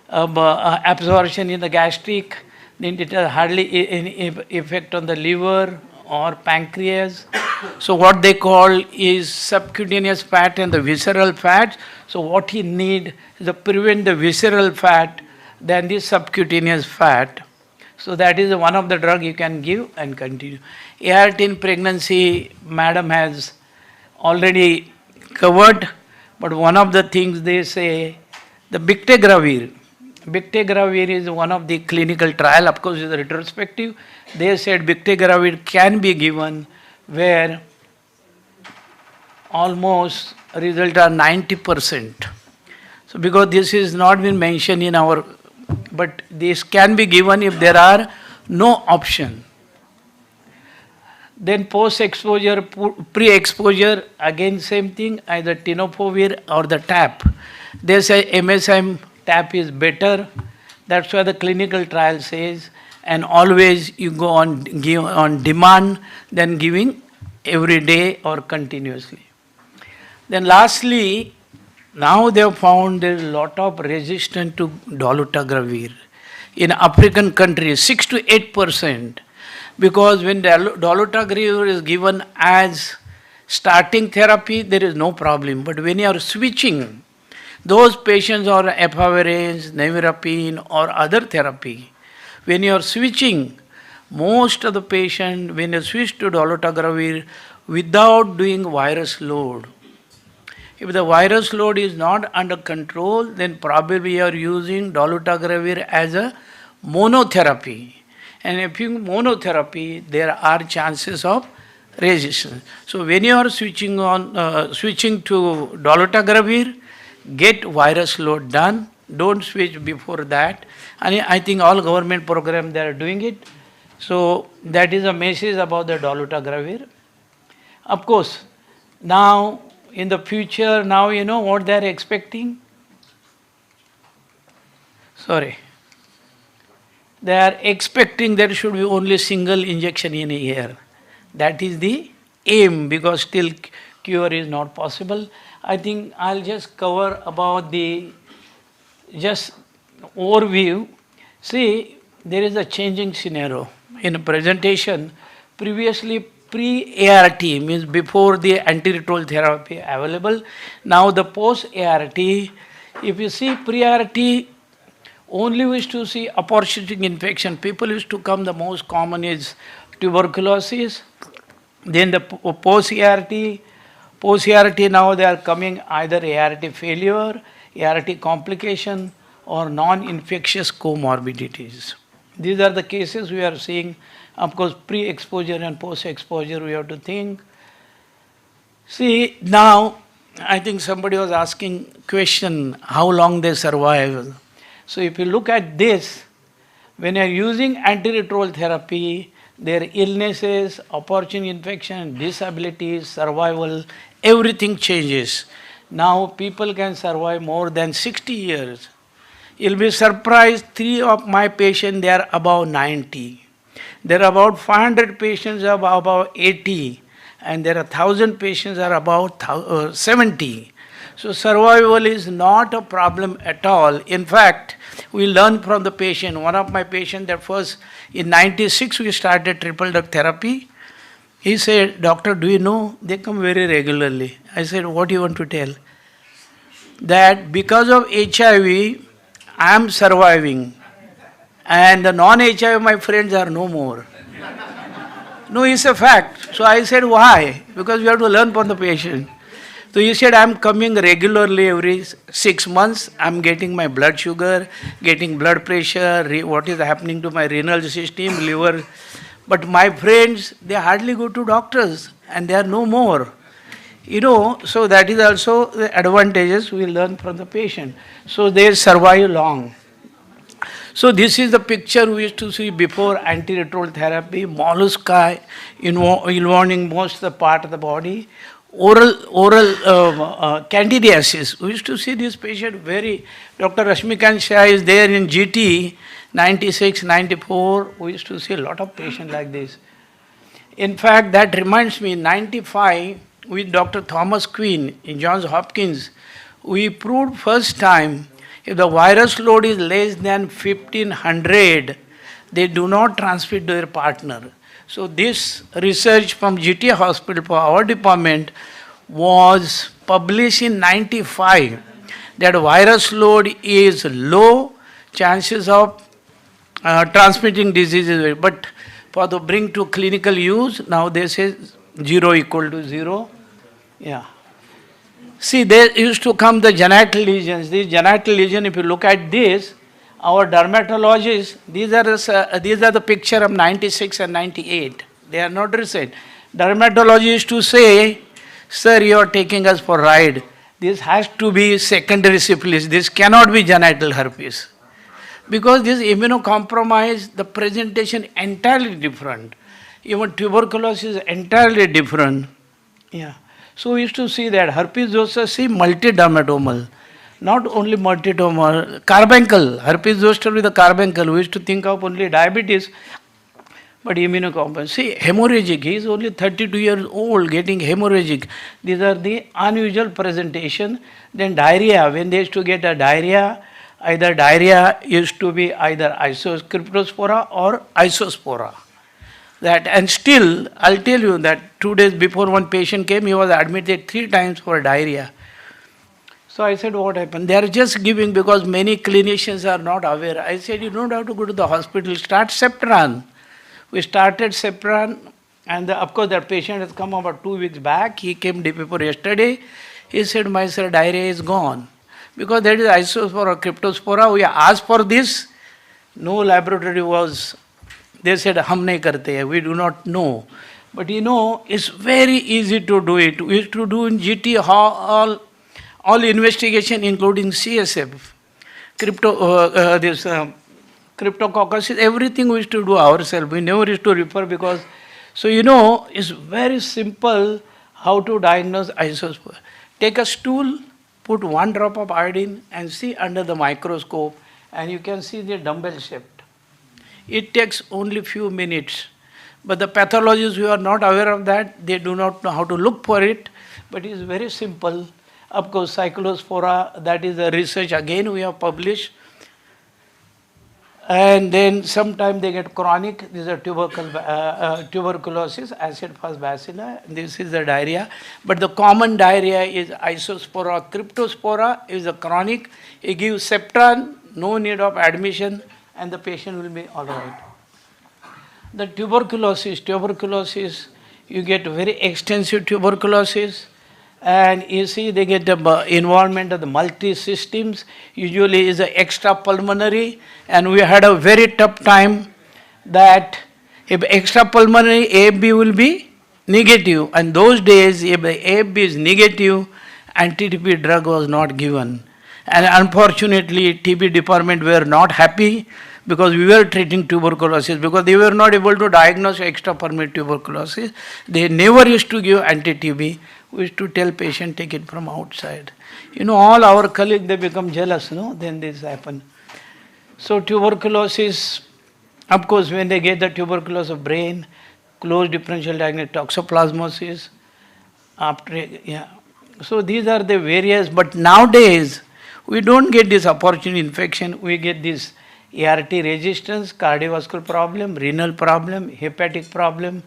absorption in the gastric, then it has hardly any effect on the liver or pancreas. So what they call is subcutaneous fat and the visceral fat. So what he need is to prevent the visceral fat than the subcutaneous fat. So that is one of the drug you can give and continue. ART in pregnancy, madam has already covered, but one of the things they say, the bictegravir. Bictegravir is one of the clinical trial, of course it's retrospective. They said bictegravir can be given where almost result are 90%. So because this is not been mentioned in our, but this can be given if there are no option. Then post-exposure, pre-exposure, again same thing, either tenofovir or the TAP. They say MSM TAP is better. That's why the clinical trial says, and always you go on give on demand than giving every day or continuously. Then lastly, now they have found there is a lot of resistance to dolutegravir. In African countries, 6 to 8%. Because when dolutegravir is given as starting therapy, there is no problem. But when you are switching, those patients are efavirenz, nevirapine or other therapy. When you are switching, most of the patient, when you switch to dolutegravir without doing virus load, if the virus load is not under control, then probably you are using dolutegravir as a monotherapy. And if you monotherapy, there are chances of resistance. So when you are switching to dolutegravir, get virus load done. Don't switch before that. And I think all government programs they are doing it. So that is a message about the dolutegravir. Of course, now in the future, now you know what they are expecting. Sorry. They are expecting there should be only single injection in a year. That is the aim, because still cure is not possible. I think I'll just cover about the just overview. See, there is a changing scenario. In a presentation, previously pre-ART means before the antiretroviral therapy available. Now the post-ART, if you see pre-ART, only used to see opportunistic infection. People used to come, the most common is tuberculosis. Then the post-ART now they are coming either ART failure, ART complication or non-infectious comorbidities. These are the cases we are seeing. Of course, pre-exposure and post-exposure we have to think. See, now I think somebody was asking question, how long they survive. So if you look at this, when you are using antiretroviral therapy, their illnesses, opportunity infection, disabilities, survival, everything changes. Now people can survive more than 60 years. You'll be surprised, 3 of my patients, they are above 90. There are about 500 patients are about 80, and there are 1,000 patients are about 70. So survival is not a problem at all. In fact, we learn from the patient. One of my patients, that first in 96 we started triple drug therapy. He said, "Doctor, do you know they come very regularly?" I said, "What do you want to tell?" That because of HIV, I am surviving, and the non-HIV my friends are no more. No, it's a fact. So I said, why? Because we have to learn from the patient. So he said, I'm coming regularly every 6 months. I'm getting my blood sugar, getting blood pressure, what is happening to my renal system, liver. But my friends, they hardly go to doctors, and they are no more. You know, so that is also the advantages we learn from the patient. So they survive long. So this is the picture we used to see before antiretroviral therapy, mollusci involving most of the part of the body. Oral candidiasis. We used to see this patient very, Dr. Rashmikant Shah is there in GT, 96, 94. We used to see a lot of patients like this. In fact, that reminds me, 95, with Dr. Thomas Queen in Johns Hopkins, we proved first time if the virus load is less than 1500, they do not transmit to their partner. So this research from GT Hospital for our department was published in 95, that virus load is low, chances of transmitting diseases, but for the bring to clinical use, now they say 0 equal to 0. Yeah. See, there used to come the genital lesions. These genital lesions, if you look at this, our dermatologists, these are the picture of 96 and 98. They are not recent. Dermatology used to say, sir, you are taking us for a ride. This has to be secondary syphilis. This cannot be genital herpes. Because this immunocompromised, the presentation entirely different. Even tuberculosis is entirely different. Yeah. So we used to see that herpes zoster, see multidermatomal, not only multidermal, carbuncle, herpes zoster with the carbuncle. We used to think of only diabetes, but immunocompromised. See, hemorrhagic, he is only 32 years old, getting hemorrhagic. These are the unusual presentation. Then diarrhea, when they used to get a diarrhea, either diarrhea used to be either cryptospora or isospora. That, and still, I'll tell you that 2 days before one patient came, he was admitted 3 times for diarrhea. So I said, what happened? They are just giving because many clinicians are not aware. I said, you don't have to go to the hospital, start Septran. We started Septran, and of course that patient has come about 2 weeks back. He came day before yesterday. He said, my sir, diarrhea is gone. Because that is isospora or cryptospora. We asked for this. No laboratory was, they said, hum nahi karte hai, we do not know. But you know, it's very easy to do it. We used to do in GT all investigation, including CSF, cryptococcus, everything we used to do ourselves. We never used to refer because, so you know, it's very simple how to diagnose isospora. Take a stool, put 1 drop of iodine and see under the microscope, and you can see the dumbbell shaped. It takes only few minutes. But the pathologists who are not aware of that, they do not know how to look for it, but it is very simple. Of course, cyclospora, that is the research again we have published. And then sometimes they get chronic, these are tuberculosis, acid-fast bacilli, this is the diarrhea. But the common diarrhea is isospora, cryptospora is a chronic. You give Septran, no need of admission, and the patient will be all right. The tuberculosis, you get very extensive tuberculosis, and you see they get the involvement of the multi-systems, usually is a extrapulmonary, and we had a very tough time that if extrapulmonary AFB will be negative, and those days if the AFB is negative, anti-TB drug was not given. And unfortunately, TB department were not happy because we were treating tuberculosis, because they were not able to diagnose extrapulmonary tuberculosis. They never used to give anti-TB. We used to tell patient take it from outside. You know, all our colleagues, they become jealous, no? Then this happen. So tuberculosis, of course, when they get the tuberculosis of brain, closed differential diagnosis, toxoplasmosis, after, yeah. So these are the various, but nowadays, we don't get this opportunity infection, we get this ART resistance, cardiovascular problem, renal problem, hepatic problem,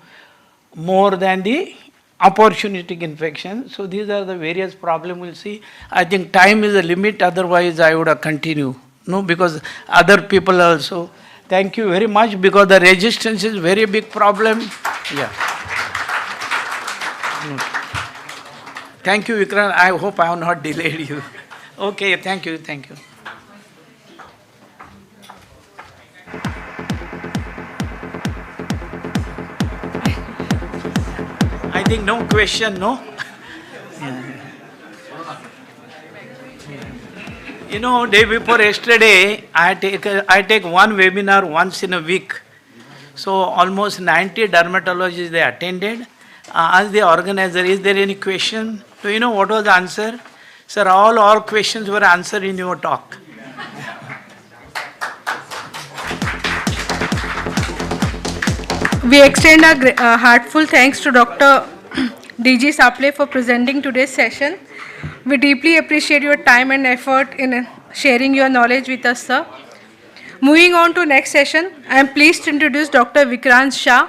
more than the opportunistic infection. So these are the various problems we'll see. I think time is a limit, otherwise I would have continued. No, because other people also. Thank you very much, because the resistance is very big problem. Yeah. Thank you, Vikrant. I hope I have not delayed you. Okay, thank you, thank you. I think no question, no? You know, day before yesterday, I take one webinar once in a week. So almost 90 dermatologists they attended. Asked the organizer, is there any question? So you know what was the answer? Sir, all questions were answered in your talk. We extend our heartful thanks to Dr. D.G. Saple for presenting today's session. We deeply appreciate your time and effort in sharing your knowledge with us, sir. Moving on to next session, I am pleased to introduce Dr. Vikrant Shah,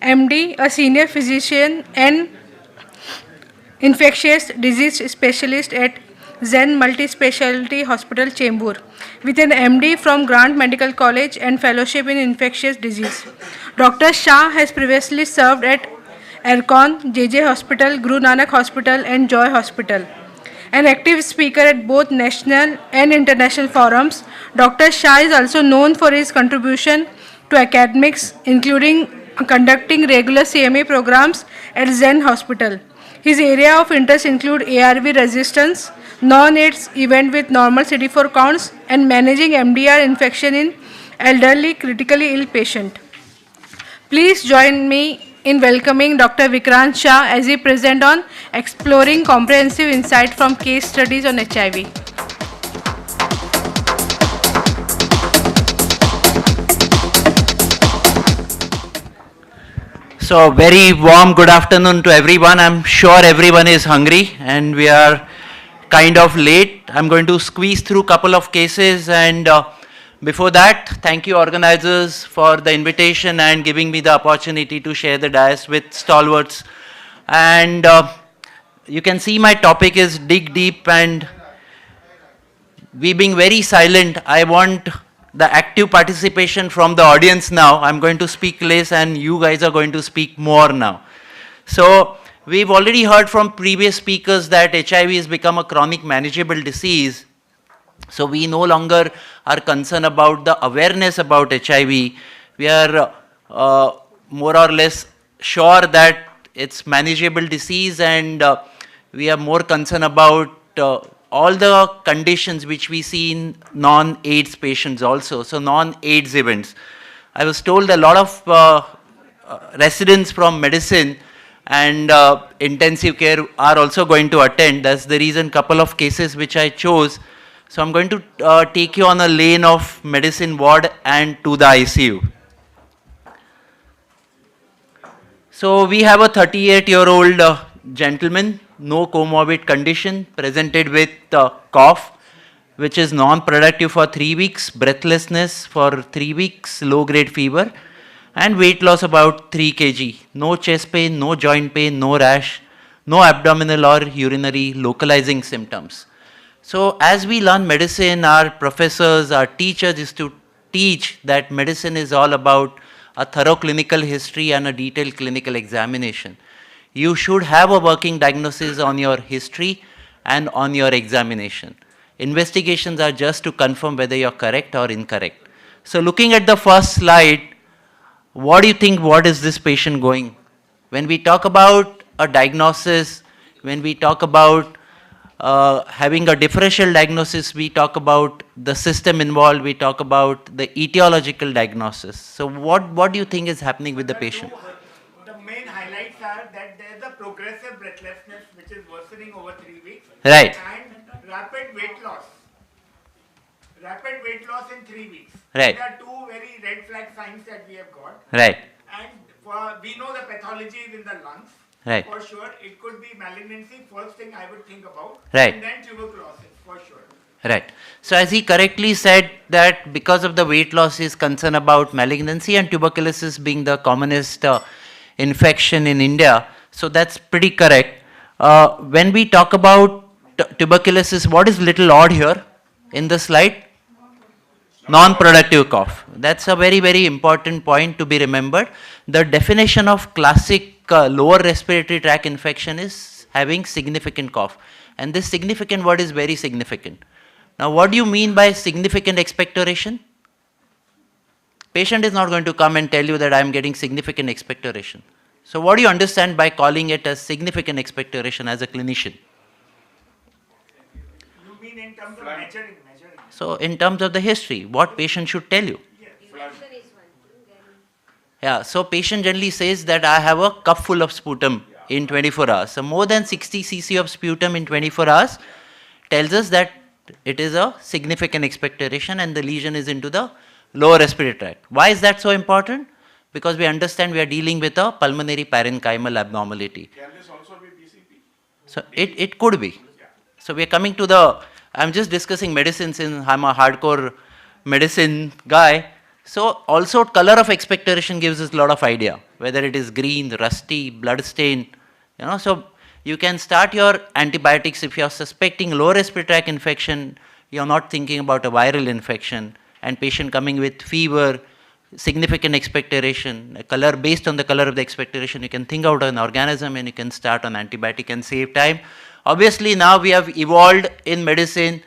MD, a senior physician and infectious disease specialist at Zen Multi-Specialty Hospital, Chembur, with an MD from Grant Medical College and fellowship in infectious disease. Dr. Shah has previously served at Ercon, JJ Hospital, Guru Nanak Hospital and Joy Hospital. An active speaker at both national and international forums, Dr. Shah is also known for his contribution to academics, including conducting regular CMA programs at Zen Hospital. His area of interest include ARV resistance, non-AIDS event with normal CD4 counts, and managing MDR infection in elderly critically ill patient. Please join me in welcoming Dr. Vikrant Shah as he present on exploring comprehensive insight from case studies on HIV. So very warm good afternoon to everyone. I'm sure everyone is hungry and we are kind of late. I'm going to squeeze through a couple of cases, and before that, thank you organizers for the invitation and giving me the opportunity to share the dais with stalwarts. And you can see my topic is dig deep, and we being very silent, I want the active participation from the audience now. I'm going to speak less and you guys are going to speak more now. So we've already heard from previous speakers that HIV has become a chronic manageable disease. So we no longer are concerned about the awareness about HIV. We are more or less sure that it's manageable disease, and we are more concerned about all the conditions which we see in non-AIDS patients also, so non-AIDS events. I was told a lot of residents from medicine and intensive care are also going to attend. That's the reason couple of cases which I chose. So I'm going to take you on a lane of medicine ward and to the ICU. So we have a 38-year-old gentleman, no comorbid condition, presented with cough, which is non-productive for 3 weeks, breathlessness for 3 weeks, low-grade fever, and weight loss about 3 kg. No chest pain, no joint pain, no rash, no abdominal or urinary localizing symptoms. So as we learn medicine, our professors, our teachers is to teach that medicine is all about a thorough clinical history and a detailed clinical examination. You should have a working diagnosis on your history and on your examination. Investigations are just to confirm whether you're correct or incorrect. So looking at the first slide, what do you think, what is this patient going? When we talk about a diagnosis, when we talk about having a differential diagnosis, we talk about the system involved, we talk about the etiological diagnosis. So what do you think is happening with the patient? The main highlights are that there is a progressive breathlessness which is worsening over 3 weeks. Right. And rapid weight loss. Rapid weight loss in 3 weeks. Right. These are two very red flag signs that we have got. Right. And we know the pathology is in the lungs. Right. For sure, it could be malignancy, first thing I would think about. Right. And then tuberculosis, for sure. Right. So as he correctly said that because of the weight loss he is concerned about malignancy and tuberculosis being the commonest infection in India. So that's pretty correct. When we talk about tuberculosis, what is little odd here in the slide? Non-productive cough. That's a very, very important point to be remembered. The definition of classic lower respiratory tract infection is having significant cough. And this significant word is very significant. Now, what do you mean by significant expectoration? Patient is not going to come and tell you that I am getting significant expectoration. So what do you understand by calling it as significant expectoration as a clinician? You mean in terms of measuring? So in terms of the history, what patient should tell you? Yeah, so patient generally says that I have a cup full of sputum in 24 hours. So more than 60 cc of sputum in 24 hours tells us that it is a significant expectoration and the lesion is into the lower respiratory tract. Why is that so important? Because we understand we are dealing with a pulmonary parenchymal abnormality. Can this also be PCP? So it could be. So we are coming to the, I'm just discussing medicine since I'm a hardcore medicine guy. So also color of expectoration gives us a lot of idea, whether it is green, rusty, blood stain, so you can start your antibiotics if you are suspecting lower respiratory tract infection, you are not thinking about a viral infection, and patient coming with fever, significant expectoration, a color based on the color of the expectoration, you can think out an organism and you can start on antibiotic and save time. Obviously now we have evolved in medicine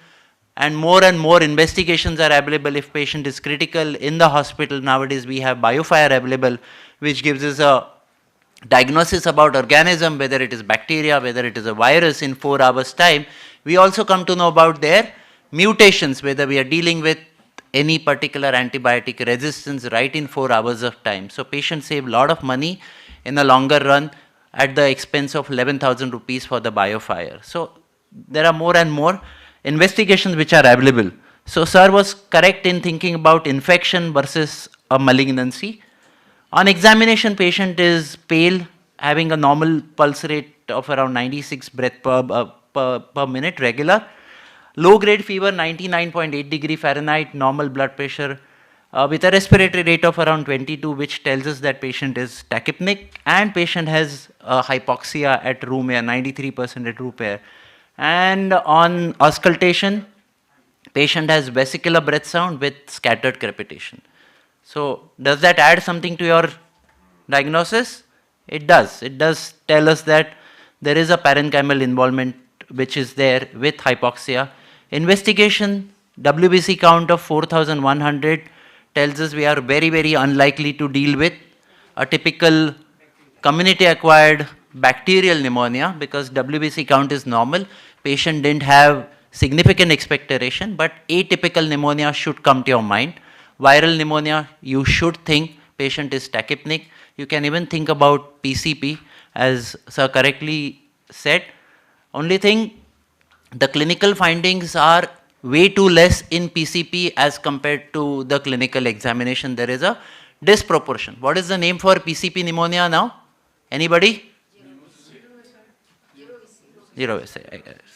and more investigations are available if patient is critical in the hospital. Nowadays we have biofire available which gives us a diagnosis about organism, whether it is bacteria, whether it is a virus in 4 hours time. We also come to know about their mutations, whether we are dealing with any particular antibiotic resistance right in 4 hours of time. So patients save a lot of money in the longer run at the expense of 11,000 rupees for the biofire. So there are more and more investigations which are available. So sir was correct in thinking about infection versus a malignancy. On examination, patient is pale, having a normal pulse rate of around 96 breath per minute, regular. Low grade fever, 99.8 degree Fahrenheit, normal blood pressure, with a respiratory rate of around 22, which tells us that patient is tachypneic, and patient has hypoxia at room air, 93% at room air. And on auscultation, patient has vesicular breath sound with scattered crepitation. So does that add something to your diagnosis? It does. It does tell us that there is a parenchymal involvement which is there with hypoxia. Investigation, WBC count of 4,100 tells us we are very, very unlikely to deal with a typical community acquired bacterial pneumonia because WBC count is normal. Patient didn't have significant expectoration, but atypical pneumonia should come to your mind. Viral pneumonia, you should think patient is tachypneic. You can even think about PCP, as sir correctly said. Only thing, the clinical findings are way too less in PCP as compared to the clinical examination. There is a disproportion. What is the name for PCP pneumonia now? Anybody? Zero. So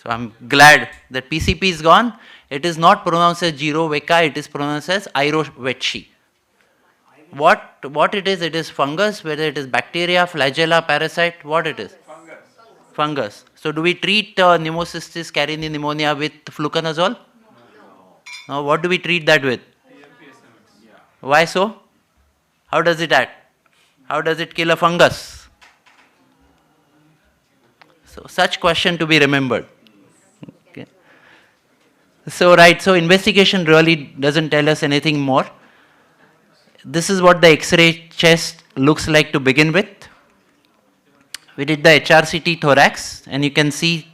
I'm glad that PCP is gone. It is not pronounced as Giro Veka, it is pronounced as Irovetchi. What it is fungus, whether it is bacteria, flagella, parasite, what it is? Fungus. So do we treat pneumocystis carinii pneumonia with fluconazole? No. What do we treat that with? Why so? How does it act? How does it kill a fungus? So such question to be remembered. Okay. So investigation really doesn't tell us anything more. This is what the X-ray chest looks like to begin with. We did the HRCT thorax, and you can see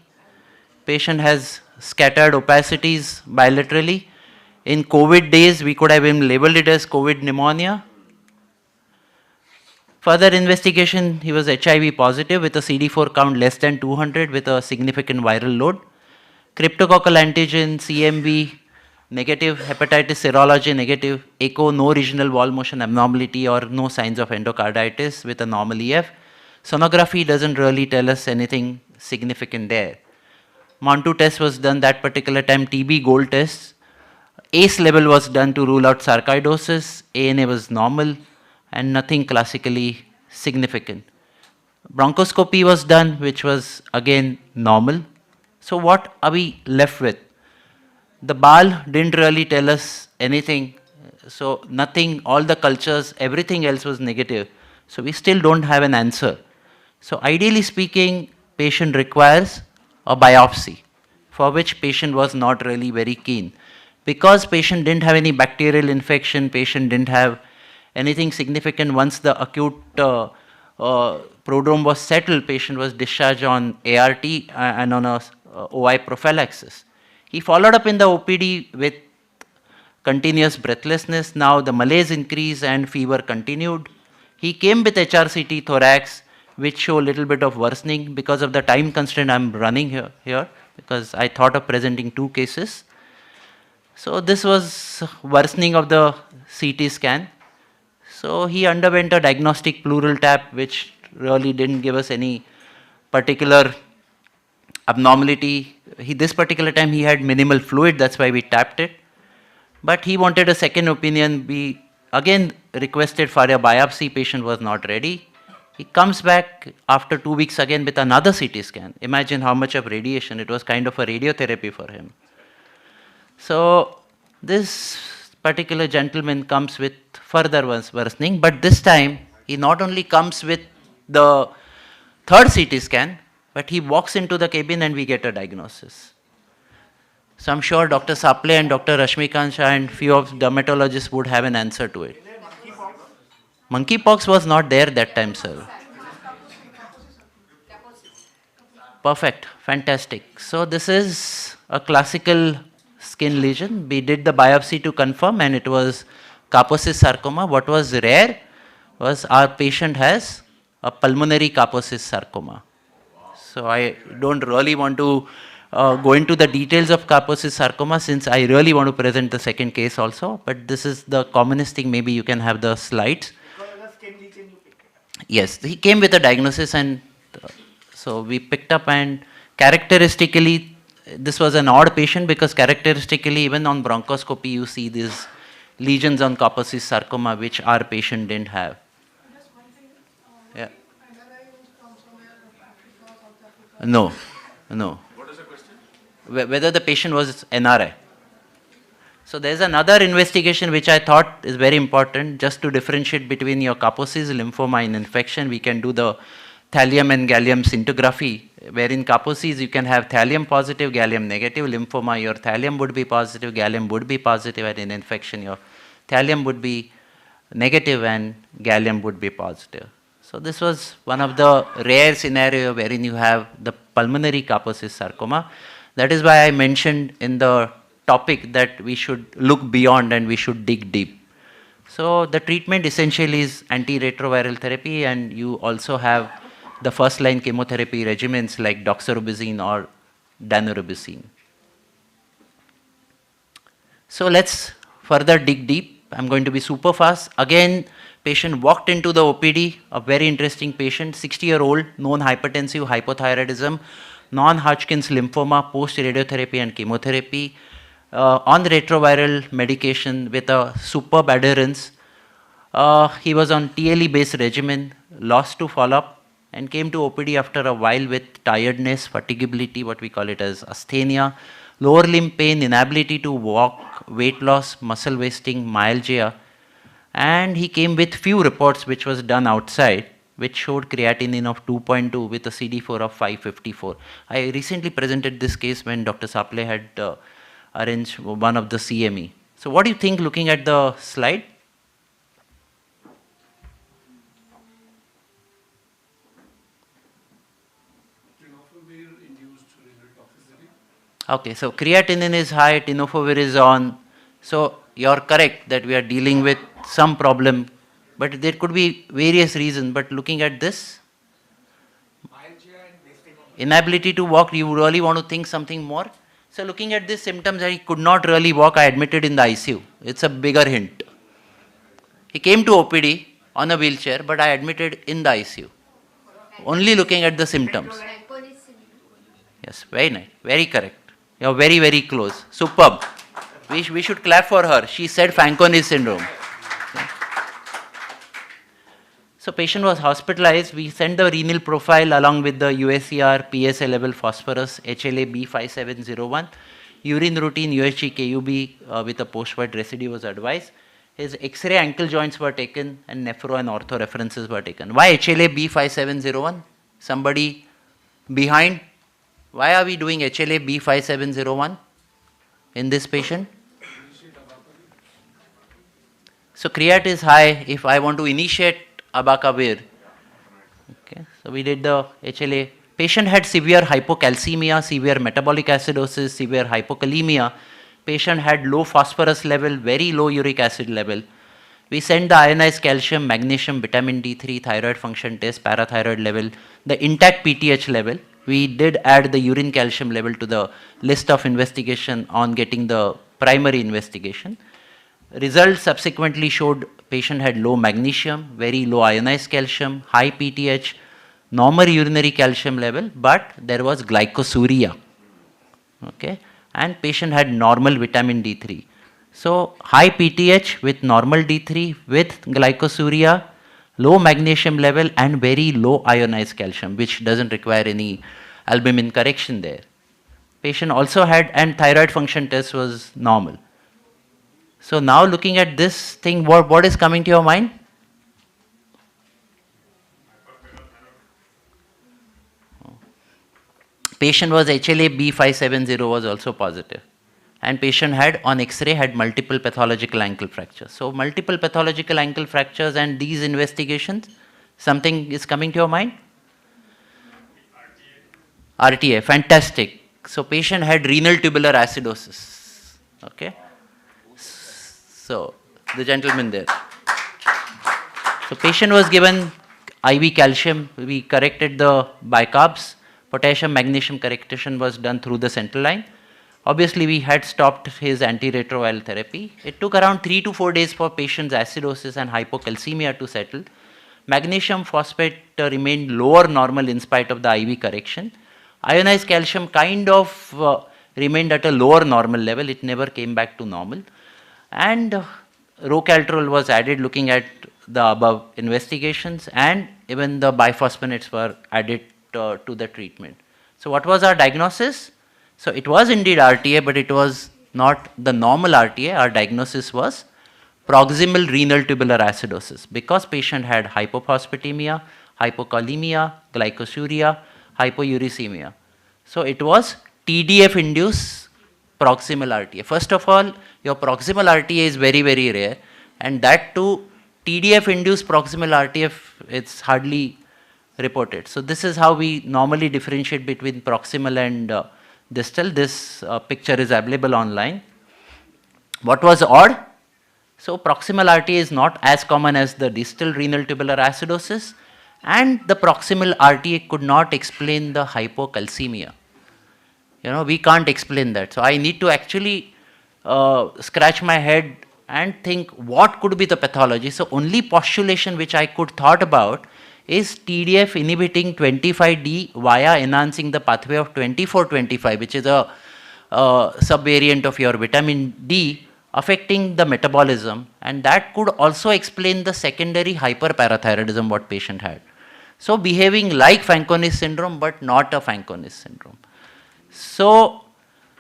patient has scattered opacities bilaterally. In COVID days, we could have even labeled it as COVID pneumonia. Further investigation, he was HIV positive with a CD4 count less than 200 with a significant viral load. Cryptococcal antigen, CMV, negative, hepatitis serology negative, echo, no regional wall motion abnormality or no signs of endocarditis with a normal EF. Sonography doesn't really tell us anything significant there. Montu test was done that particular time, TB gold test. ACE level was done to rule out sarcoidosis, ANA was normal and nothing classically significant. Bronchoscopy was done, which was again normal. So what are we left with? The BAL didn't really tell us anything. So nothing, all the cultures, everything else was negative. So we still don't have an answer. So ideally speaking, patient requires a biopsy, for which patient was not really very keen. Because patient didn't have any bacterial infection, patient didn't have anything significant. Once the acute prodrome was settled, patient was discharged on ART and on a OI prophylaxis. He followed up in the OPD with continuous breathlessness. Now the malaise increased and fever continued. He came with HRCT thorax, which show a little bit of worsening. Because of the time constraint, I'm running here because I thought of presenting 2 cases. So this was worsening of the CT scan. So he underwent a diagnostic pleural tap, which really didn't give us any particular abnormality. This particular time he had minimal fluid, that's why we tapped it. But he wanted a second opinion. We again requested for a biopsy, patient was not ready. He comes back after 2 weeks again with another CT scan. Imagine how much of radiation, it was kind of a radiotherapy for him. So this particular gentleman comes with further worsening, but this time he not only comes with the 3rd CT scan, but he walks into the cabin and we get a diagnosis. So I'm sure Dr. Saple and Dr. Rashmikant Shah and few of dermatologists would have an answer to it. Monkeypox was not there that time, sir. Perfect, fantastic. So this is a classical skin lesion. We did the biopsy to confirm and it was Kaposis sarcoma. What was rare was our patient has a pulmonary Kaposis sarcoma. So I don't really want to go into the details of Kaposis sarcoma since I really want to present the second case also, but this is the commonest thing. Maybe you can have the slides. Yes, he came with a diagnosis, and so we picked up, and characteristically this was an odd patient because characteristically even on bronchoscopy you see these lesions on Kaposis sarcoma which our patient didn't have. Yeah. No, no. What is the question? Whether the patient was NRI. So there's another investigation which I thought is very important just to differentiate between your Kaposis lymphoma and infection. We can do the thallium and gallium scintigraphy, where in Kaposis you can have thallium positive, gallium negative lymphoma. Your thallium would be positive, gallium would be positive, and in infection your thallium would be negative and gallium would be positive. So this was one of the rare scenario wherein you have the pulmonary Kaposis sarcoma. That is why I mentioned in the topic that we should look beyond and we should dig deep. So the treatment essentially is antiretroviral therapy, and you also have the first line chemotherapy regimens like doxorubicin or daunorubicin. So let's further dig deep. I'm going to be super fast. Again, patient walked into the OPD, a very interesting patient, 60-year-old, known hypertensive, hypothyroidism, non-Hodgkin's lymphoma, post-radiotherapy and chemotherapy, on retroviral medication with a superb adherence. He was on TLE-based regimen, lost to follow-up, and came to OPD after a while with tiredness, fatigability, what we call it as asthenia, lower limb pain, inability to walk, weight loss, muscle wasting, myalgia. And he came with few reports which was done outside, which showed creatinine of 2.2 with a CD4 of 554. I recently presented this case when Dr. Saple had arranged one of the CME. So what do you think looking at the slide? Okay, so creatinine is high, tenofovir is on. So you're correct that we are dealing with some problem, but there could be various reasons. But looking at this, inability to walk, you really want to think something more. So looking at these symptoms, I could not really walk. I admitted in the ICU. It's a bigger hint. He came to OPD on a wheelchair, but I admitted in the ICU. Only looking at the symptoms. Yes, very nice, very correct. You're very, very close. Superb. We should clap for her. She said Fanconi syndrome. Okay. So patient was hospitalized. We sent the renal profile along with the USCR, PSA level, phosphorus, HLA B5701. Urine routine, USG, KUB with a post-void residue was advised. His X-ray ankle joints were taken and nephro and ortho references were taken. Why HLA B5701? Somebody behind? Why are we doing HLA B5701 in this patient? So creat is high. If I want to initiate abacavir, okay, so we did the HLA. Patient had severe hypocalcemia, severe metabolic acidosis, severe hypokalemia. Patient had low phosphorus level, very low uric acid level. We sent the ionized calcium, magnesium, vitamin D3, thyroid function test, parathyroid level, the intact PTH level. We did add the urine calcium level to the list of investigation on getting the primary investigation. Results subsequently showed patient had low magnesium, very low ionized calcium, high PTH, normal urinary calcium level, but there was glycosuria. Okay, and patient had normal vitamin D3. So high PTH with normal D3 with glycosuria, low magnesium level and very low ionized calcium, which doesn't require any albumin correction there. Patient also had, and thyroid function test was normal. So now looking at this thing, what is coming to your mind? Patient was HLA B570 was also positive. And patient had on X-ray had multiple pathological ankle fractures. So multiple pathological ankle fractures and these investigations, something is coming to your mind? RTA, fantastic. So patient had renal tubular acidosis. Okay. So the gentleman there. So patient was given IV calcium, we corrected the bicarbs. Potassium, magnesium correction was done through the central line. Obviously, we had stopped his antiretroviral therapy. It took around 3 to 4 days for patient's acidosis and hypocalcemia to settle. Magnesium phosphate remained lower normal in spite of the IV correction. Ionized calcium kind of remained at a lower normal level. It never came back to normal. And Rocaltrol was added looking at the above investigations, and even the biphosphonates were added to the treatment. So what was our diagnosis? So it was indeed RTA, but it was not the normal RTA. Our diagnosis was proximal renal tubular acidosis because patient had hypophosphatemia, hypokalemia, glycosuria, hypouricemia. So it was TDF induced proximal RTA. First of all, your proximal RTA is very, very rare, and that too TDF induced proximal RTF, it's hardly reported. So this is how we normally differentiate between proximal and distal. This picture is available online. What was odd? So proximal RTA is not as common as the distal renal tubular acidosis, and the proximal RTA could not explain the hypocalcemia. We can't explain that. So I need to actually scratch my head and think what could be the pathology. So only postulation which I could thought about is TDF inhibiting 25D via enhancing the pathway of 24-25, which is a subvariant of your vitamin D, affecting the metabolism, and that could also explain the secondary hyperparathyroidism what patient had. So behaving like Fanconi syndrome but not a Fanconi syndrome. So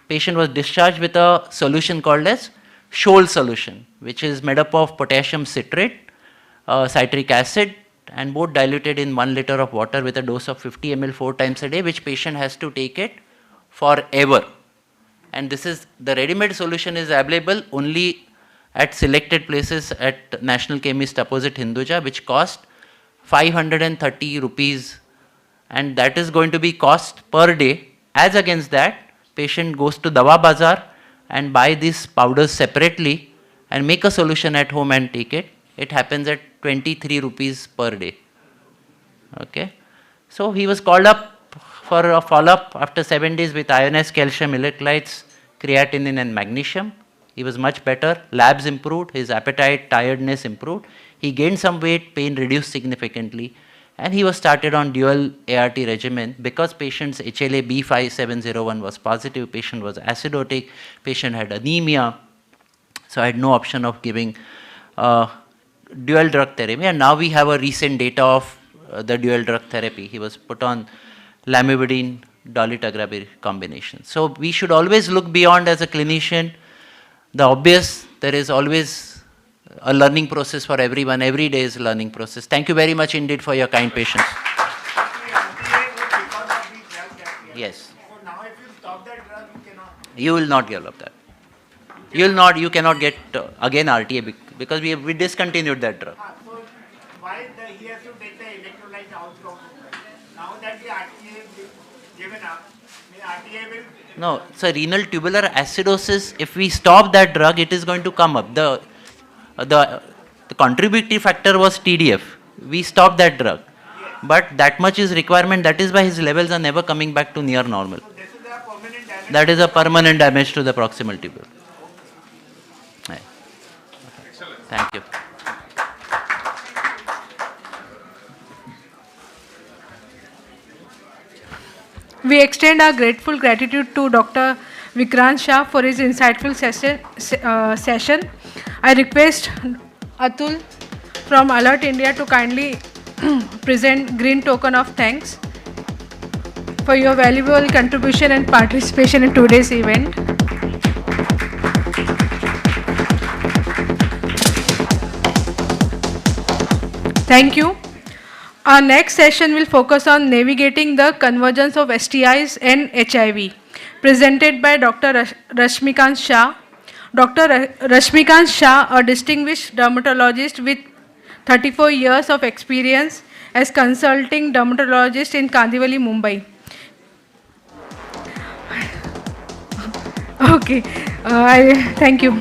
patient was discharged with a solution called as Scholl solution, which is made up of potassium citrate, citric acid, and both diluted in 1 liter of water with a dose of 50 ml 4 times a day, which patient has to take it forever. And this is, the ready-made solution is available only at selected places at National Chemist opposite Hinduja, which cost 530 rupees, and that is going to be cost per day. As against that, patient goes to Dawa Bazaar and buy these powders separately and make a solution at home and take it. It happens at 23 rupees per day. Okay. So he was called up for a follow-up after 7 days with ionized calcium, electrolytes, creatinine and magnesium. He was much better. Labs improved. His appetite, tiredness improved. He gained some weight, pain reduced significantly. And he was started on dual ART regimen because patient's HLA B5701 was positive, patient was acidotic, patient had anemia. So I had no option of giving dual drug therapy. And now we have a recent data of the dual drug therapy. He was put on lamivudine, dolutegravir combination. So we should always look beyond as a clinician. The obvious, there is always a learning process for everyone. Every day is a learning process. Thank you very much indeed for your kind patience. Yes. So now if you stop that drug, you cannot. You will not develop that. You cannot get again RTA because we discontinued that drug. So why he has to take the electrolyte also? Now that the RTA is given up, the RTA will. No, so renal tubular acidosis, if we stop that drug, it is going to come up. The contributory factor was TDF. We stopped that drug. But that much is requirement. That is why his levels are never coming back to near normal. So this is a permanent damage. That is a permanent damage to the proximal tubule. Right. Thank you. We extend our grateful gratitude to Dr. Vikrant Shah for his insightful session. I request Atul from Alert India to kindly present green token of thanks for your valuable contribution and participation in today's event. Thank you. Our next session will focus on navigating the convergence of STIs and HIV, presented by Dr. Rashmikant Shah. Dr. Rashmikant Shah, a distinguished dermatologist with 34 years of experience as consulting dermatologist in Kandivali, Mumbai. Okay, thank you.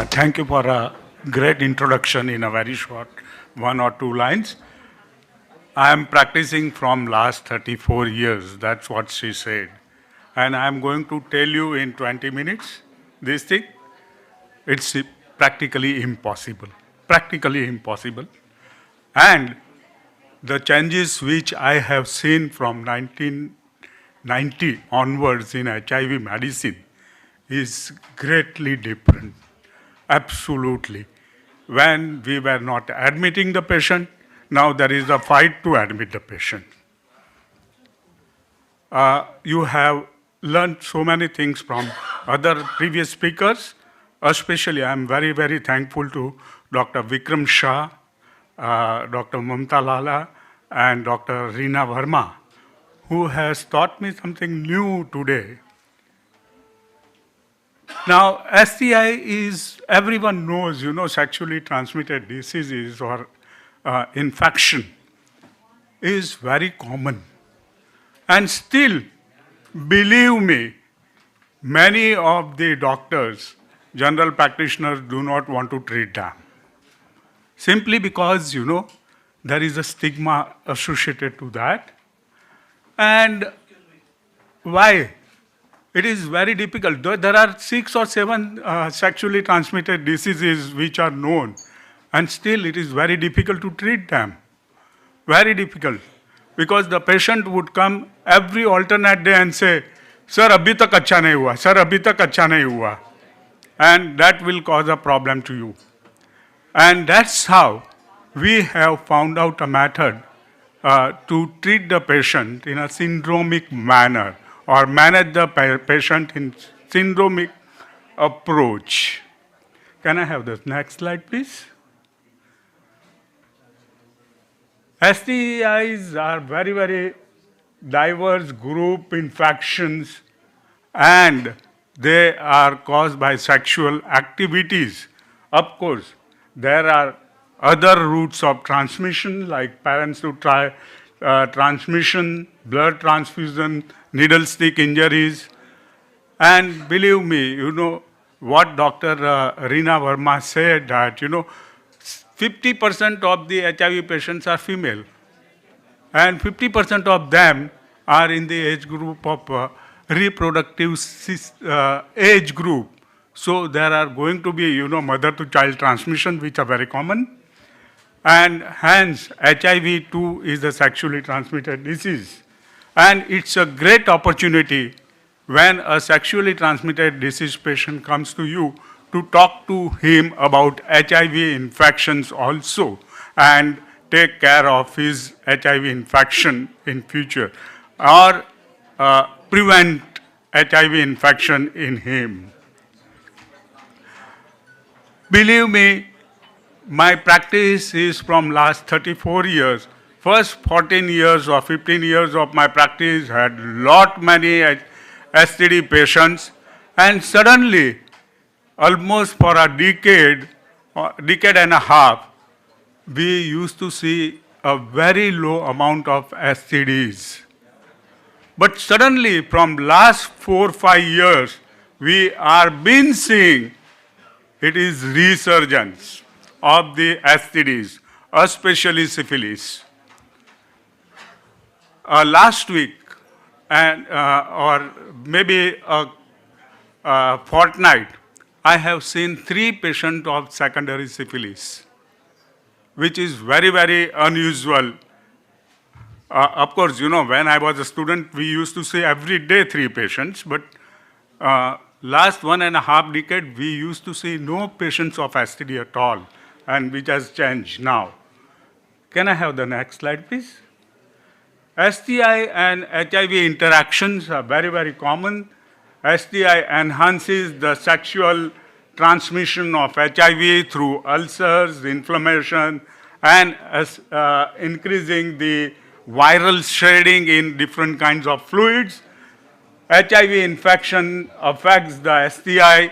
Thank you for great introduction in a very short 1 or 2 lines. I am practicing from last 34 years. That's what she said. And I'm going to tell you in 20 minutes this thing. It's practically impossible. Practically impossible. And the changes which I have seen from 1990 onwards in HIV medicine is greatly different. Absolutely. When we were not admitting the patient, now there is a fight to admit the patient. You have learned so many things from other previous speakers. Especially, I am very, very thankful to Dr. Vikram Shah, Dr. Mamta Lala, and Dr. Reena Verma, who has taught me something new today. Now, STI is, everyone knows, sexually transmitted diseases or infection is very common. And still, believe me, many of the doctors, general practitioners do not want to treat them. Simply because, there is a stigma associated to that. And why? It is very difficult. There are 6 or 7 sexually transmitted diseases which are known, and still it is very difficult to treat them. Very difficult. Because the patient would come every alternate day and say, Sir, abhi tak acha nahi hua. Sir, abhi tak acha nahi hua. And that will cause a problem to you. And that's how we have found out a method to treat the patient in a syndromic manner, or manage the patient in syndromic approach. Can I have the next slide, please? STIs are very, very diverse group infections, and they are caused by sexual activities. Of course, there are other routes of transmission like parents to transmission, blood transfusion, needle stick injuries. And believe me, what Dr. Reena Verma said that, 50% of the HIV patients are female. And 50% of them are in the age group of reproductive age group. So there are going to be, mother-to-child transmission, which are very common. And hence, HIV too is a sexually transmitted disease. And it's a great opportunity when a sexually transmitted disease patient comes to you to talk to him about HIV infections also, and take care of his HIV infection in future, or prevent HIV infection in him. Believe me, my practice is from last 34 years. First 14 years or 15 years of my practice had many STD patients, and suddenly, almost for a decade and a half, we used to see a very low amount of STDs. But suddenly, from last 4 or 5 years, we are been seeing it is resurgence of the STDs, especially syphilis. Last week, or maybe a fortnight, I have seen 3 patients of secondary syphilis, which is very, very unusual. Of course, when I was a student, we used to see every day 3 patients, but last 1.5 decade, we used to see no patients of STD at all, and which has changed now. Can I have the next slide, please? STI and HIV interactions are very, very common. STI enhances the sexual transmission of HIV through ulcers, inflammation, and increasing the viral shedding in different kinds of fluids. HIV infection affects the STI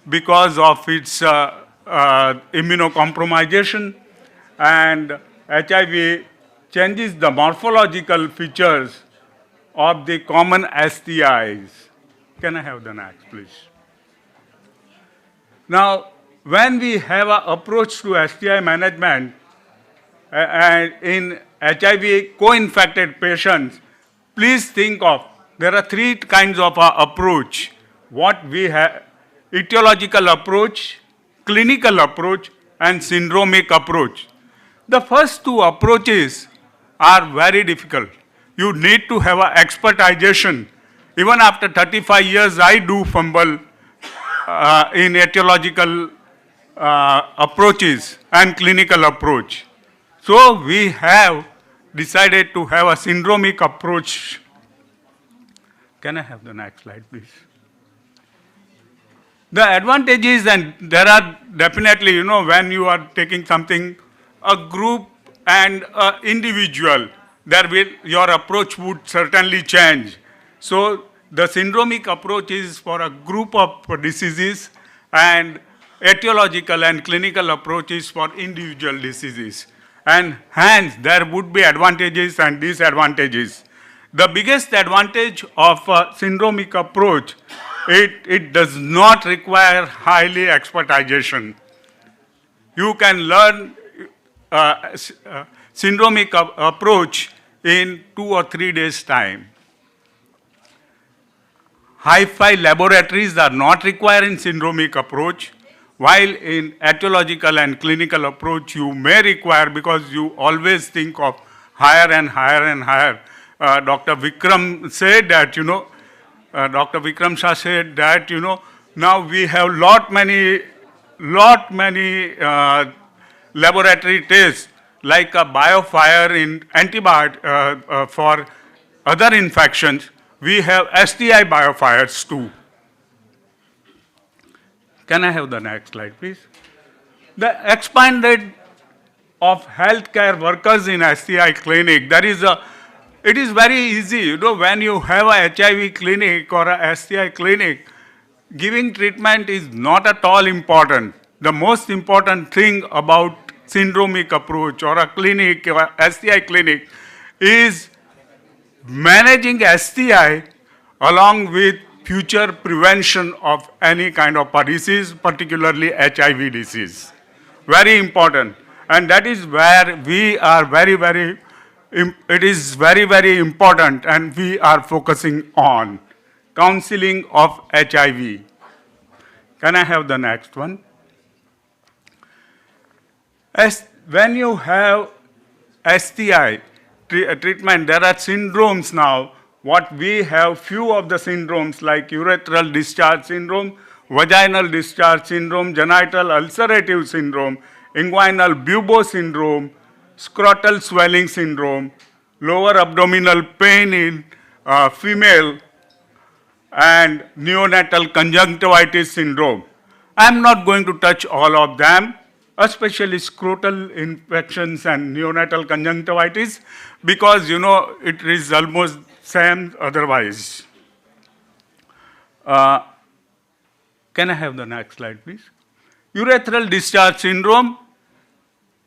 because of its immunocompromisation, and HIV changes the morphological features of the common STIs. Can I have the next, please? Now, when we have an approach to STI management and in HIV co-infected patients, please think of, there are three kinds of approach. What we have, etiological approach, clinical approach, and syndromic approach. The first two approaches are very difficult. You need to have an expertization. Even after 35 years, I do fumble in etiological approaches and clinical approach. So we have decided to have a syndromic approach. Can I have the next slide, please? The advantages, and there are definitely, you know, when you are taking something, a group and an individual, your approach would certainly change. So the syndromic approach is for a group of diseases, and etiological and clinical approaches for individual diseases. And hence, there would be advantages and disadvantages. The biggest advantage of a syndromic approach, it does not require highly expertization. You can learn syndromic approach in 2 or 3 days' time. Hi-Fi laboratories are not required in syndromic approach, while in etiological and clinical approach you may require, because you always think of higher and higher and higher. Dr. Vikram said that, you know, Dr. Vikram Shah said that, you know, now we have lot many laboratory tests, like a biofire in antibiotic for other infections. We have STI biofires too. Can I have the next slide, please? The expanded of healthcare workers in STI clinic, it is very easy, you know, when you have a HIV clinic or a STI clinic, giving treatment is not at all important. The most important thing about syndromic approach or a clinic or a STI clinic is managing STI along with future prevention of any kind of disease, particularly HIV disease. Very important. And that is where we are it is very, very important, and we are focusing on counseling of HIV. Can I have the next one? When you have STI treatment, there are syndromes now. What we have, few of the syndromes like urethral discharge syndrome, vaginal discharge syndrome, genital ulcerative syndrome, inguinal bubo syndrome, scrotal swelling syndrome, lower abdominal pain in female, and neonatal conjunctivitis syndrome. I am not going to touch all of them, especially scrotal infections and neonatal conjunctivitis, because, you know, it is almost same otherwise. Can I have the next slide, please? Urethral discharge syndrome.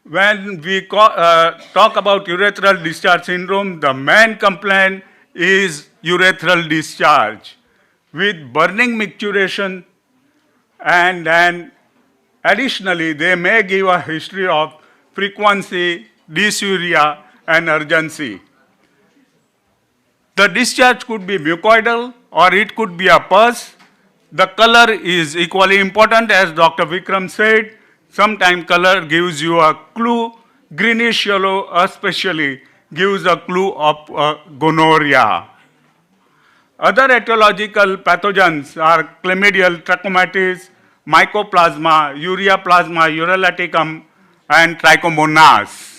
When we talk about urethral discharge syndrome, the main complaint is urethral discharge with burning micturition, and then additionally they may give a history of frequency, dysuria, and urgency. The discharge could be mucoidal or it could be a pus. The color is equally important, as Dr. Vikram said. Sometimes color gives you a clue. Greenish yellow especially gives a clue of gonorrhea. Other etiological pathogens are chlamydial trachomatis, mycoplasma, ureaplasma, urolaticum, and trichomonas.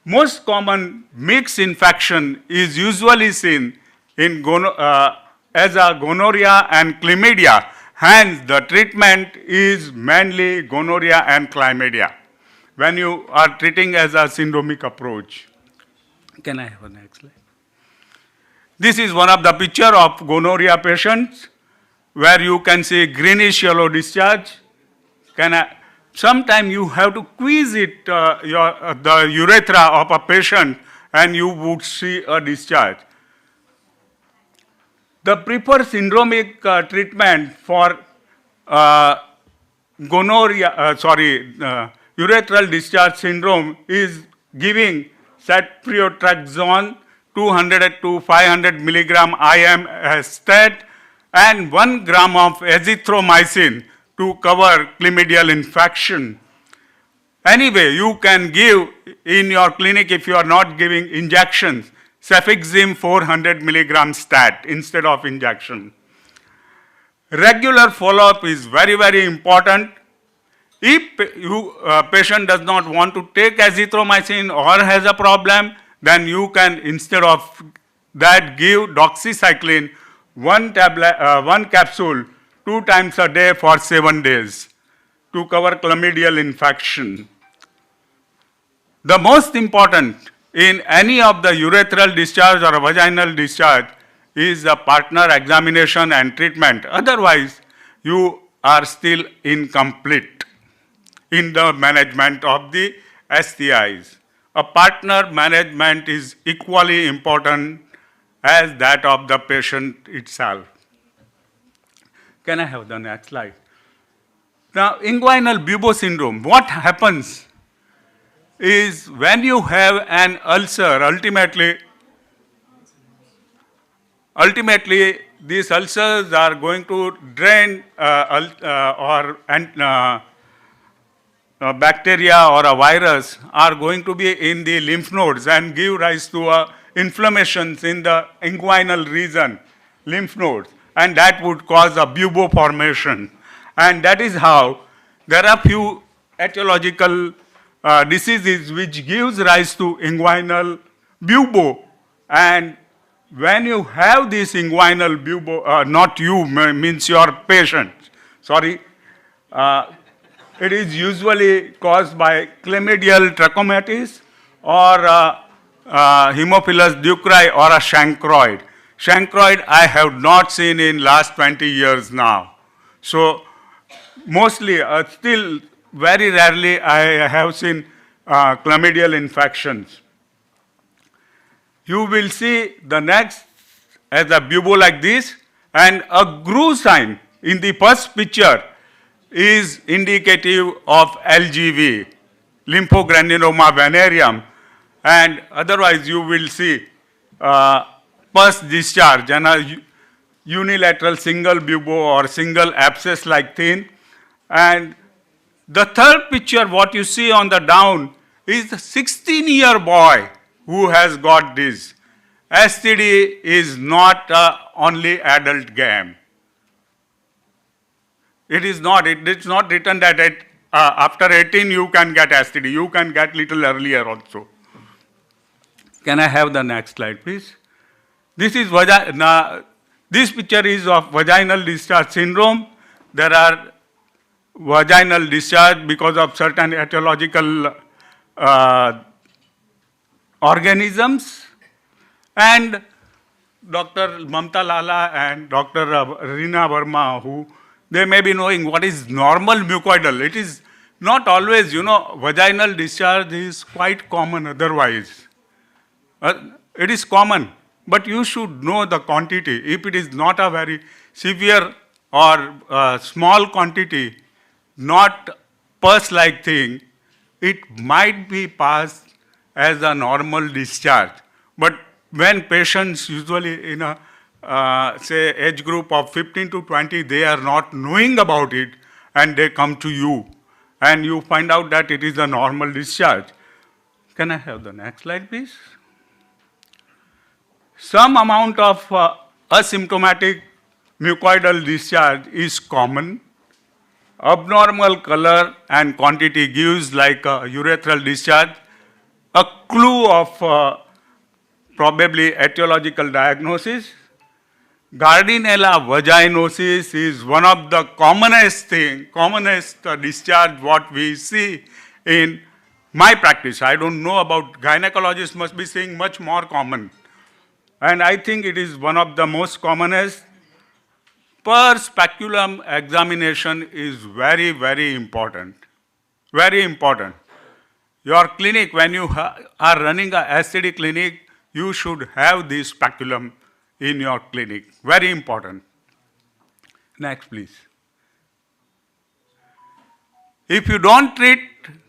Most common mixed infection is usually seen in as a gonorrhea and chlamydia. Hence, the treatment is mainly gonorrhea and chlamydia when you are treating as a syndromic approach. Can I have a next slide? This is one of the picture of gonorrhea patients where you can see greenish yellow discharge. Sometimes you have to squeeze it, the urethra of a patient, and you would see a discharge. The preferred syndromic treatment for urethral discharge syndrome is giving ceftriaxone 200 to 500 milligram IM stat and 1 gram of azithromycin to cover chlamydial infection. Anyway, you can give in your clinic, if you are not giving injections, cefixime 400 milligram stat instead of injection. Regular follow-up is very, very important. If patient does not want to take azithromycin or has a problem, then you can, instead of that, give doxycycline, one capsule 2 times a day for 7 days to cover chlamydial infection. The most important in any of the urethral discharge or vaginal discharge is a partner examination and treatment. Otherwise, you are still incomplete in the management of the STIs. A partner management is equally important as that of the patient itself. Can I have the next slide? Now, inguinal bubo syndrome, what happens is when you have an ulcer, ultimately these ulcers are going to drain bacteria or a virus are going to be in the lymph nodes and give rise to inflammations in the inguinal region, lymph nodes, and that would cause a bubo formation. And that is how there are few etiological diseases which gives rise to inguinal bubo. And when you have this inguinal bubo, not you, means your patient, sorry, it is usually caused by chlamydial trachomatis or Haemophilus ducreyi or a chancroid. Chancroid I have not seen in last 20 years now. So mostly, still very rarely I have seen chlamydial infections. You will see the next as a bubo like this, and a groove sign in the first picture is indicative of LGV, lymphogranuloma venereum, and otherwise you will see pus discharge and a unilateral single bubo or single abscess-like thing. And the third picture, what you see on the down, is the 16-year boy who has got this. STD is not only adult game. It is not written that after 18 you can get STD. You can get little earlier also. Can I have the next slide, please? This is this picture is of vaginal discharge syndrome. There are vaginal discharge because of certain etiological organisms. And Dr. Mamta Lala and Dr. Reena Verma, who they may be knowing what is normal mucoidal. It is not always, vaginal discharge is quite common otherwise. It is common, but you should know the quantity. If it is not a very severe or small quantity, not pus-like thing, it might be passed as a normal discharge. But when patients usually in a say age group of 15 to 20, they are not knowing about it and they come to you and you find out that it is a normal discharge. Can I have the next slide, please? Some amount of asymptomatic mucoidal discharge is common. Abnormal color and quantity gives like a urethral discharge. A clue of probably etiological diagnosis. Gardnerella vaginosis is one of the commonest discharge what we see in my practice. I don't know about gynecologists, must be seeing much more common. And I think it is one of the most commonest. Per speculum examination is very, very important. Very important. Your clinic, when you are running a STD clinic, you should have this speculum in your clinic. Very important. Next, please. If you don't treat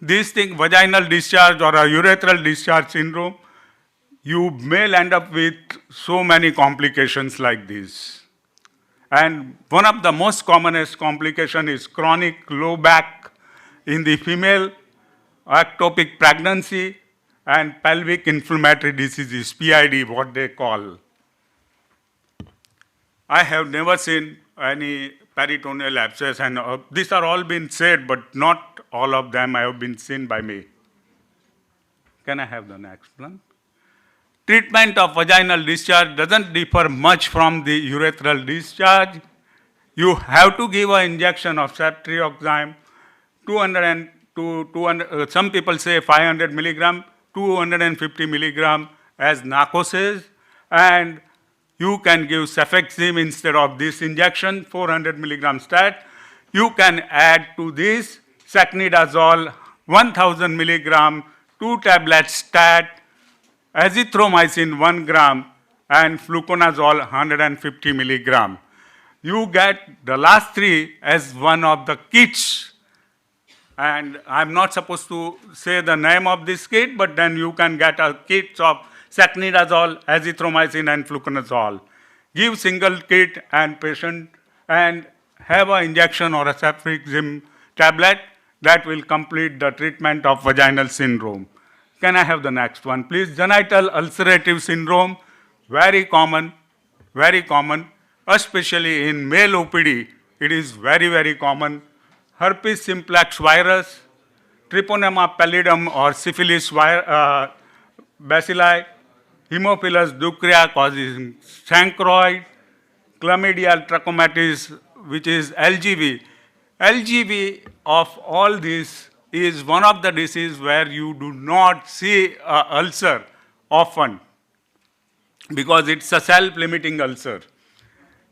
this thing, vaginal discharge or a urethral discharge syndrome, you may end up with so many complications like this. And one of the most commonest complication is chronic low back in the female, ectopic pregnancy, and pelvic inflammatory diseases, PID, what they call. I have never seen any peritoneal abscess, and these are all been said, but not all of them have been seen by me. Can I have the next one? Treatment of vaginal discharge doesn't differ much from the urethral discharge. You have to give an injection of ceftriaxone, 200, some people say 500 milligram, 250 milligram as narcosis, and you can give cefixime instead of this injection, 400 milligram stat. You can add to this sacnidazole, 1000 milligram, 2 tablets stat, azithromycin 1 gram, and fluconazole 150 milligram. You get the last three as one of the kits. And I'm not supposed to say the name of this kit, but then you can get a kit of sacnidazole, azithromycin, and fluconazole. Give single kit and patient and have an injection or a cefixime tablet that will complete the treatment of vaginal syndrome. Can I have the next one, please? Genital ulcerative syndrome, very common, especially in male OPD. It is very, very common. Herpes simplex virus, Treponema pallidum or syphilis bacilli, Haemophilus ducrea causing chancroid, chlamydial trachomatis, which is LGV. LGV of all this is one of the diseases where you do not see an ulcer often because it's a self-limiting ulcer.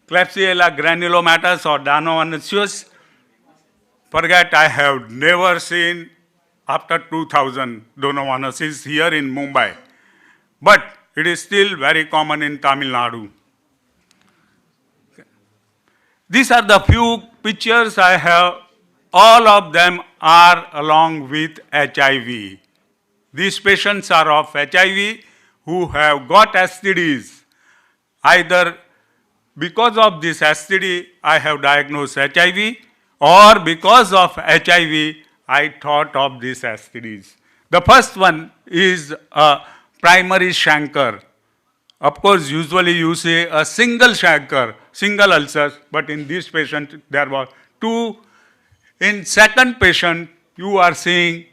Klebsiella granulomatous or Danoannosus, forget, I have never seen after 2000 Danoannosus here in Mumbai, but it is still very common in Tamil Nadu. These are the few pictures I have. All of them are along with HIV. These patients are of HIV who have got STDs. Either because of this STD, I have diagnosed HIV, or because of HIV, I thought of these STDs. The first one is a primary chancre. Of course, usually you see a single chancre, single ulcers, but in this patient there were two. In second patient, you are seeing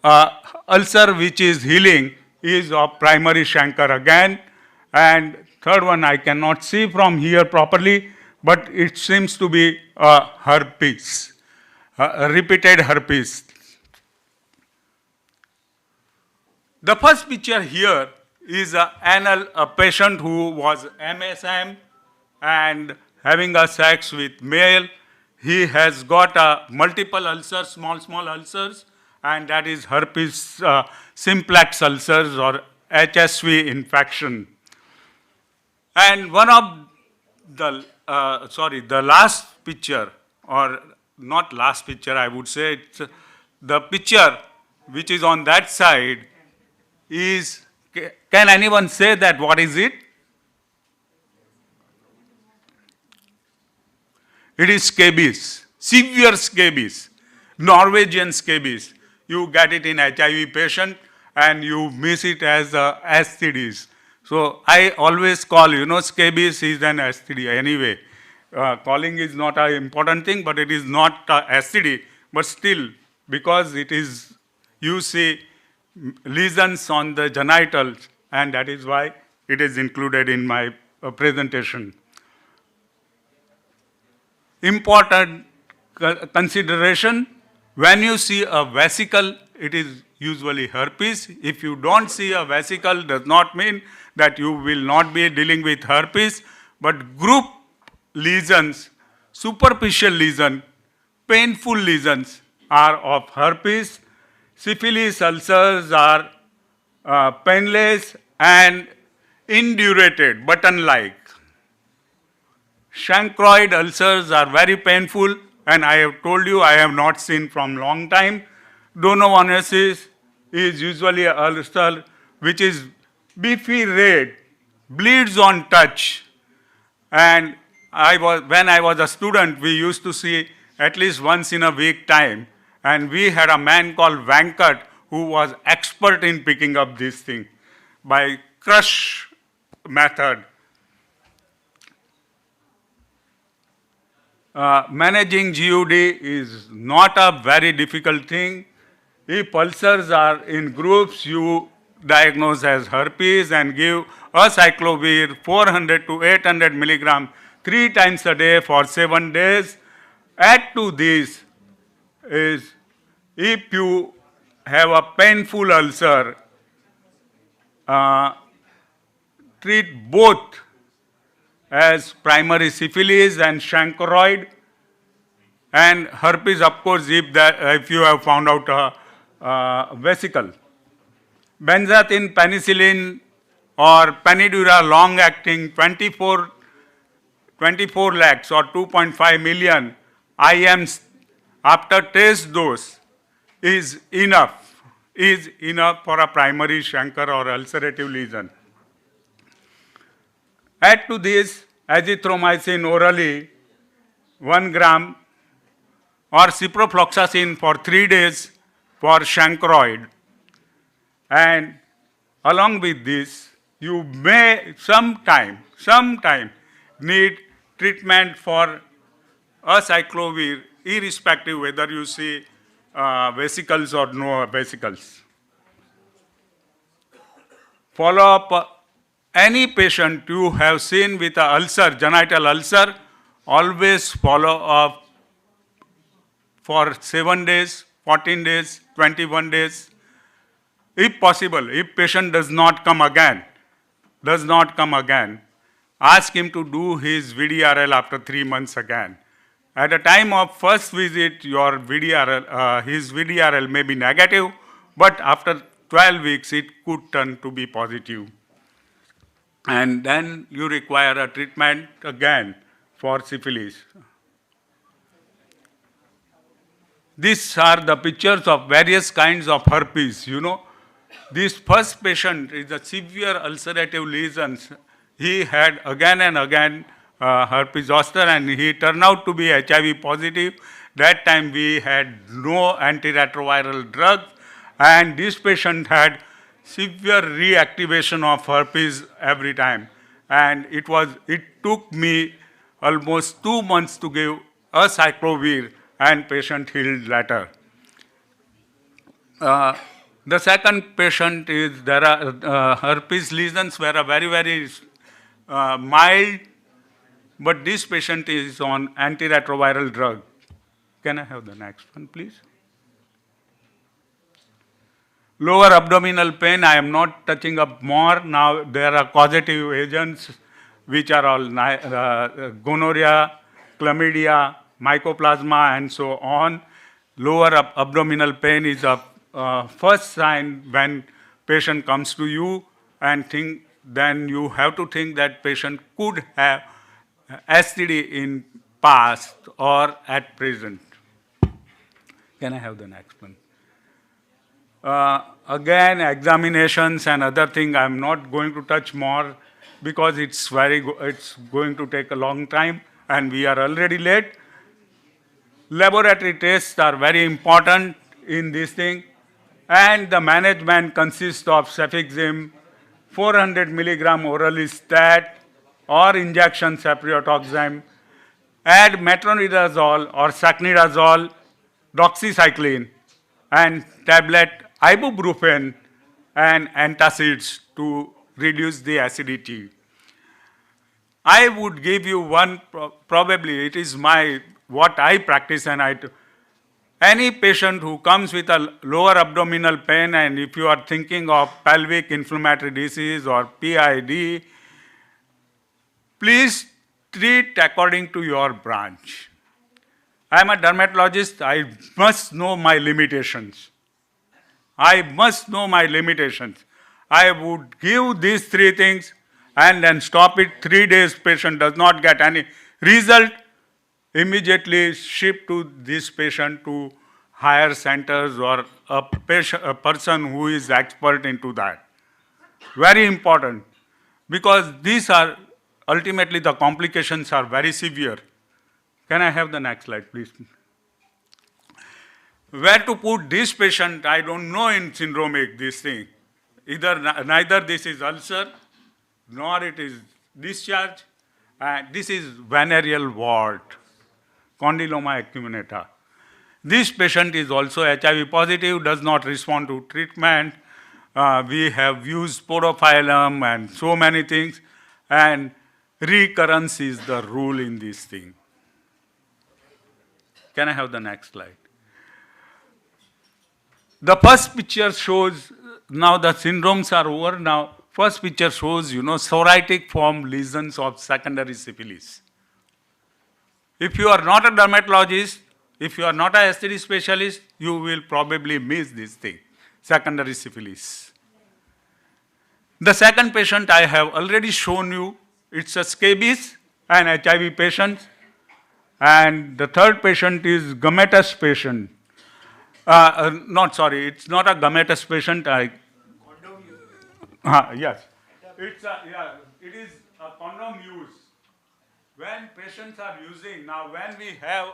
ulcer which is healing is of primary chancre again. And third one I cannot see from here properly, but it seems to be herpes, repeated herpes. The first picture here is a patient who was MSM and having a sex with male. He has got multiple ulcers, small ulcers, and that is herpes simplex ulcers or HSV infection. And one of the, the last picture, or not last picture, I would say, it's the picture which is on that side is, can anyone say that what is it? It is scabies, severe scabies, Norwegian scabies. You get it in HIV patient and you miss it as STDs. So I always call, scabies is an STD anyway. Calling is not an important thing, but it is not STD. But still, because it is, you see lesions on the genitals, and that is why it is included in my presentation. Important consideration, when you see a vesicle, it is usually herpes. If you don't see a vesicle, does not mean that you will not be dealing with herpes, but group lesions, superficial lesion, painful lesions are of herpes. Syphilis ulcers are painless and indurated, button-like. Chancroid ulcers are very painful, and I have told you I have not seen from long time. Donovonesis is usually an ulcer which is beefy red, bleeds on touch. And when I was a student, we used to see at least once in a week time. And we had a man called Venkat who was expert in picking up this thing by crush method. Managing GUD is not a very difficult thing. If ulcers are in groups, you diagnose as herpes and give acyclovir 400 to 800 milligram 3 times a day for 7 days. Add to this is if you have a painful ulcer, treat both as primary syphilis and chancroid, and herpes, of course, if you have found out a vesicle. Benzathine, penicillin, or Panidura long-acting 24 lakhs or 2.5 million IMs after test dose is enough for a primary chancre or ulcerative lesion. Add to this azithromycin orally 1 gram or ciprofloxacin for 3 days for chancroid. And along with this, you may sometime need treatment for acyclovir, irrespective whether you see vesicles or no vesicles. Follow up any patient you have seen with an ulcer, genital ulcer, always follow up for 7 days, 14 days, 21 days. If possible, if patient does not come again, ask him to do his VDRL after 3 months again. At the time of first visit, your VDRL, his VDRL may be negative, but after 12 weeks, it could turn to be positive. And then you require a treatment again for syphilis. These are the pictures of various kinds of herpes, you know. This first patient is a severe ulcerative lesions. He had again and again herpes zoster, and he turned out to be HIV positive. That time we had no antiretroviral drugs, and this patient had severe reactivation of herpes every time. And it took me almost 2 months to give acyclovir, and patient healed later. The second patient is, there are herpes lesions were very, very mild, but this patient is on antiretroviral drug. Can I have the next one, please? Lower abdominal pain, I am not touching up more. Now there are causative agents which are all gonorrhea, chlamydia, mycoplasma, and so on. Lower abdominal pain is a first sign when patient comes to you, and then you have to think that patient could have STD in past or at present. Can I have the next one? Again, examinations and other thing I am not going to touch more because it's going to take a long time and we are already late. Laboratory tests are very important in this thing, and the management consists of cefixime, 400 milligram orally stat or injection cephalosporin, add metronidazole or sacnidazole, doxycycline, and tablet ibuprofen and antacids to reduce the acidity. I would give you one, probably it is what I practice, and any patient who comes with a lower abdominal pain, and if you are thinking of pelvic inflammatory disease or PID, please treat according to your branch. I am a dermatologist, I must know my limitations. I would give these 3 things and then stop it. 3 days, patient does not get any result. immediately shift to this patient to higher centers or a person who is expert into that. Very important, because these are ultimately the complications are very severe. Can I have the next slide, please? Where to put this patient, I don't know in syndromic, this thing. Neither this is ulcer, nor it is discharge, and this is venereal wart, condyloma acuminata. This patient is also HIV positive, does not respond to treatment. We have used sporophyllum and so many things, and recurrence is the rule in this thing. Can I have the next slide? The first picture shows, now the syndromes are over now. First picture shows, psoriatic form lesions of secondary syphilis. If you are not a dermatologist, if you are not a STD specialist, you will probably miss this thing, secondary syphilis. The second patient I have already shown you, it's a scabies, an HIV patient. And the third patient is gummatous patient. It's not a gummatous patient. Yes. It is a condom use. When patients are using, now when we have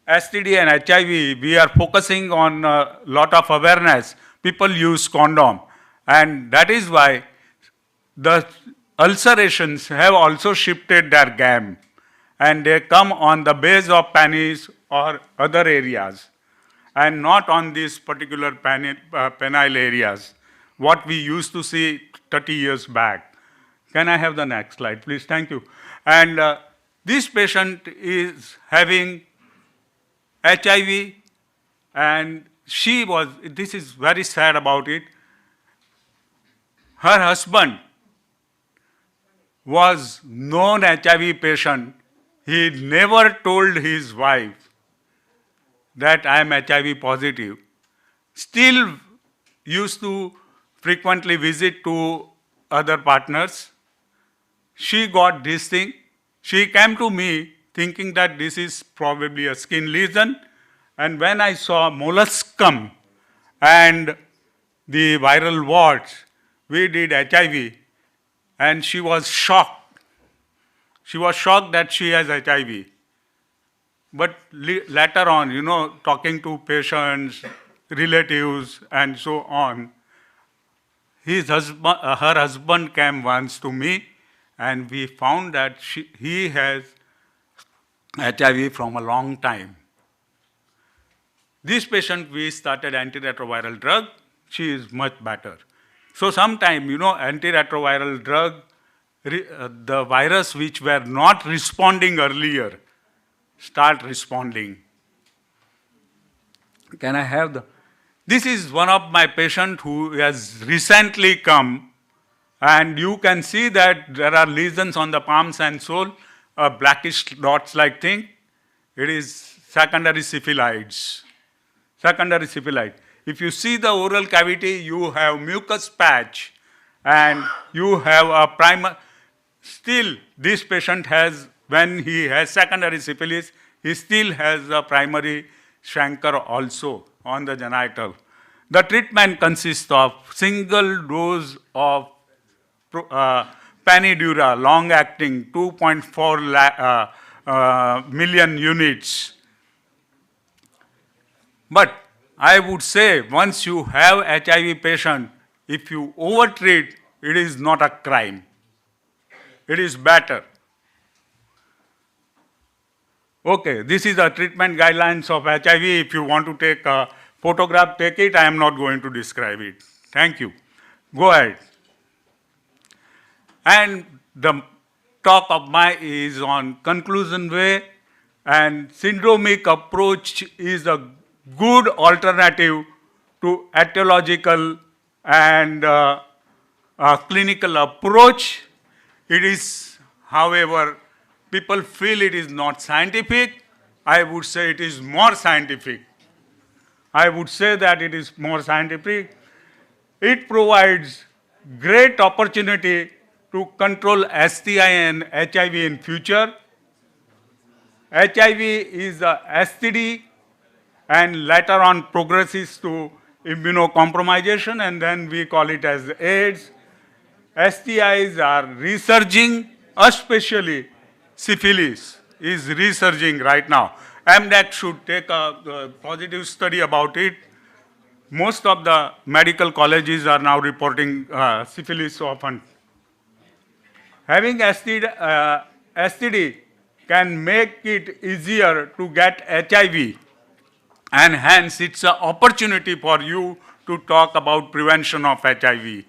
STD and HIV, we are focusing on a lot of awareness. People use condom. And that is why the ulcerations have also shifted their game. And they come on the base of penis or other areas, and not on these particular penile areas, what we used to see 30 years back. Can I have the next slide, please? Thank you. And this patient is having HIV, and this is very sad about it, her husband was known HIV patient. He never told his wife that I am HIV positive. Still used to frequently visit to other partners. She got this thing. She came to me thinking that this is probably a skin lesion. And when I saw molluscum and the viral warts, we did HIV, and she was shocked. She was shocked that she has HIV. But later on, talking to patients, relatives, and so on, her husband came once to me, and we found that he has HIV from a long time. This patient, we started antiretroviral drug. She is much better. So sometime, antiretroviral drug, the virus which were not responding earlier start responding. Can I have this is one of my patients who has recently come, and you can see that there are lesions on the palms and sole, blackish dots like thing. It is secondary syphilites. Secondary syphilite. If you see the oral cavity, you have mucus patch, and you have a primer. Still, this patient has, when he has secondary syphilis, he still has a primary chancre also on the genital. The treatment consists of single dose of Panidura, long-acting, 2.4 million units. But I would say, once you have HIV patient, if you overtreat, it is not a crime. It is better. Okay, this is the treatment guidelines of HIV. If you want to take a photograph, take it. I am not going to describe it. Thank you. Go ahead. And the talk of mine is on conclusion way, and syndromic approach is a good alternative to etiological and clinical approach. It is, however, people feel it is not scientific. I would say it is more scientific. I would say that it is more scientific. It provides great opportunity to control STI and HIV in future. HIV is a STD and later on progresses to immunocompromisation, and then we call it as AIDS. STIs are resurging, especially syphilis is resurging right now. MDAC should take a positive study about it. Most of the medical colleges are now reporting syphilis often. Having STD can make it easier to get HIV, and hence it's an opportunity for you to talk about prevention of HIV.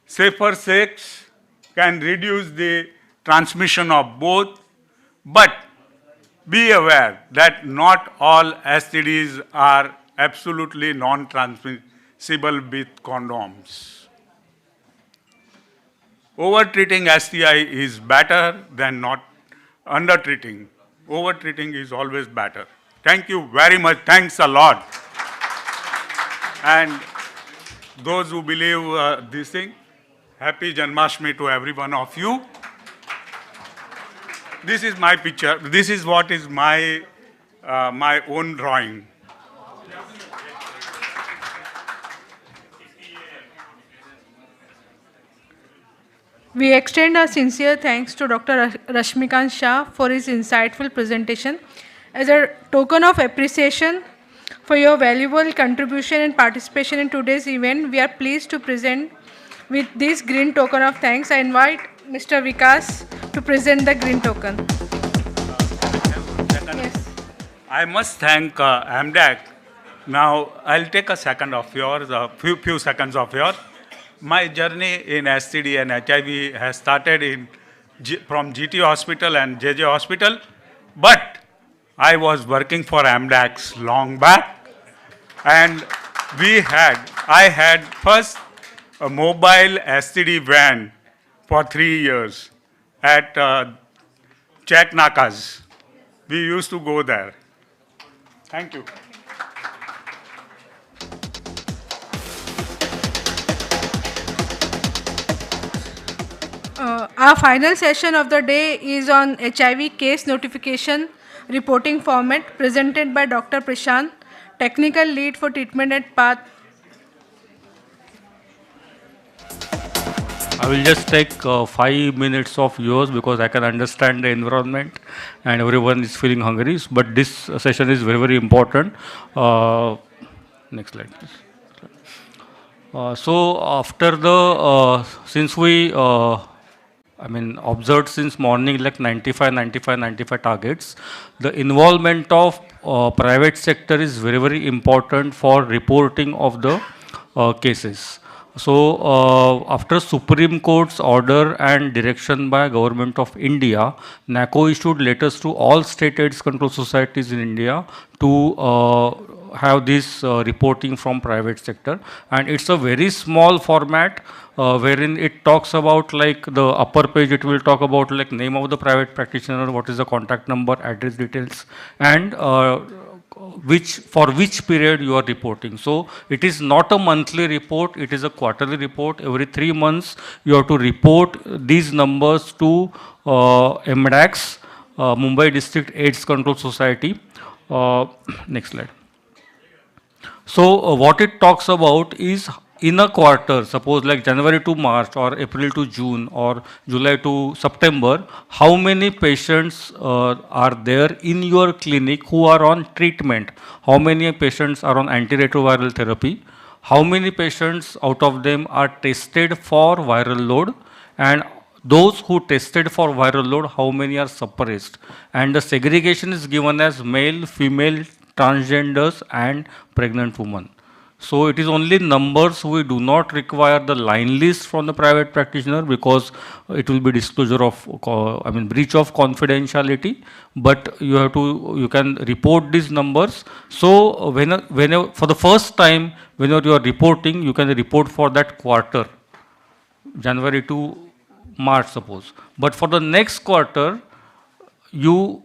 Safer sex can reduce the transmission of both, but be aware that not all STDs are absolutely non-transmissible with condoms. Over-treating STI is better than not under-treating. Over-treating is always better. Thank you very much. Thanks a lot. And those who believe this thing, happy Janmashtami to every one of you. This is my picture. This is what is my own drawing. We extend our sincere thanks to Dr. Rashmikant Shah for his insightful presentation. As a token of appreciation for your valuable contribution and participation in today's event, we are pleased to present with this green token of thanks. I invite Mr. Vikas to present the green token. Yes. I must thank AMDAC. Now, I'll take a second of yours, a few seconds of yours. My journey in STD and HIV has started from GT Hospital and JJ Hospital, but I was working for AMDACs long back, and I had first a mobile STD van for 3 years at Czech Nakas. We used to go there. Thank you. Our final session of the day is on HIV case notification reporting format presented by Dr. Prashant, Technical Lead for Treatment at PATH. I will just take 5 minutes of yours because I can understand the environment and everyone is feeling hungry. But this session is very, very important. Next slide, please. So after the, since we, observed since morning like 95 targets, the involvement of private sector is very, very important for reporting of the cases. So after Supreme Court's order and direction by Government of India, NACO issued letters to all state AIDS control societies in India to have this reporting from private sector, and it's a very small format wherein it talks about like the upper page, it will talk about like name of the private practitioner, what is the contact number, address details, and for which period you are reporting. So it is not a monthly report, it is a quarterly report. Every 3 months you have to report these numbers to MDAX, Mumbai District AIDS Control Society. Next slide. So what it talks about is in a quarter, suppose like January to March or April to June or July to September, how many patients are there in your clinic who are on treatment? How many patients are on antiretroviral therapy? How many patients out of them are tested for viral load? And those who tested for viral load, how many are suppressed? And the segregation is given as male, female, transgenders and pregnant women. So it is only numbers. We do not require the line list from the private practitioner because it will be disclosure of, breach of confidentiality. But you can report these numbers. So whenever for the first time, whenever you are reporting, you can report for that quarter, January to March, suppose. But for the next quarter, you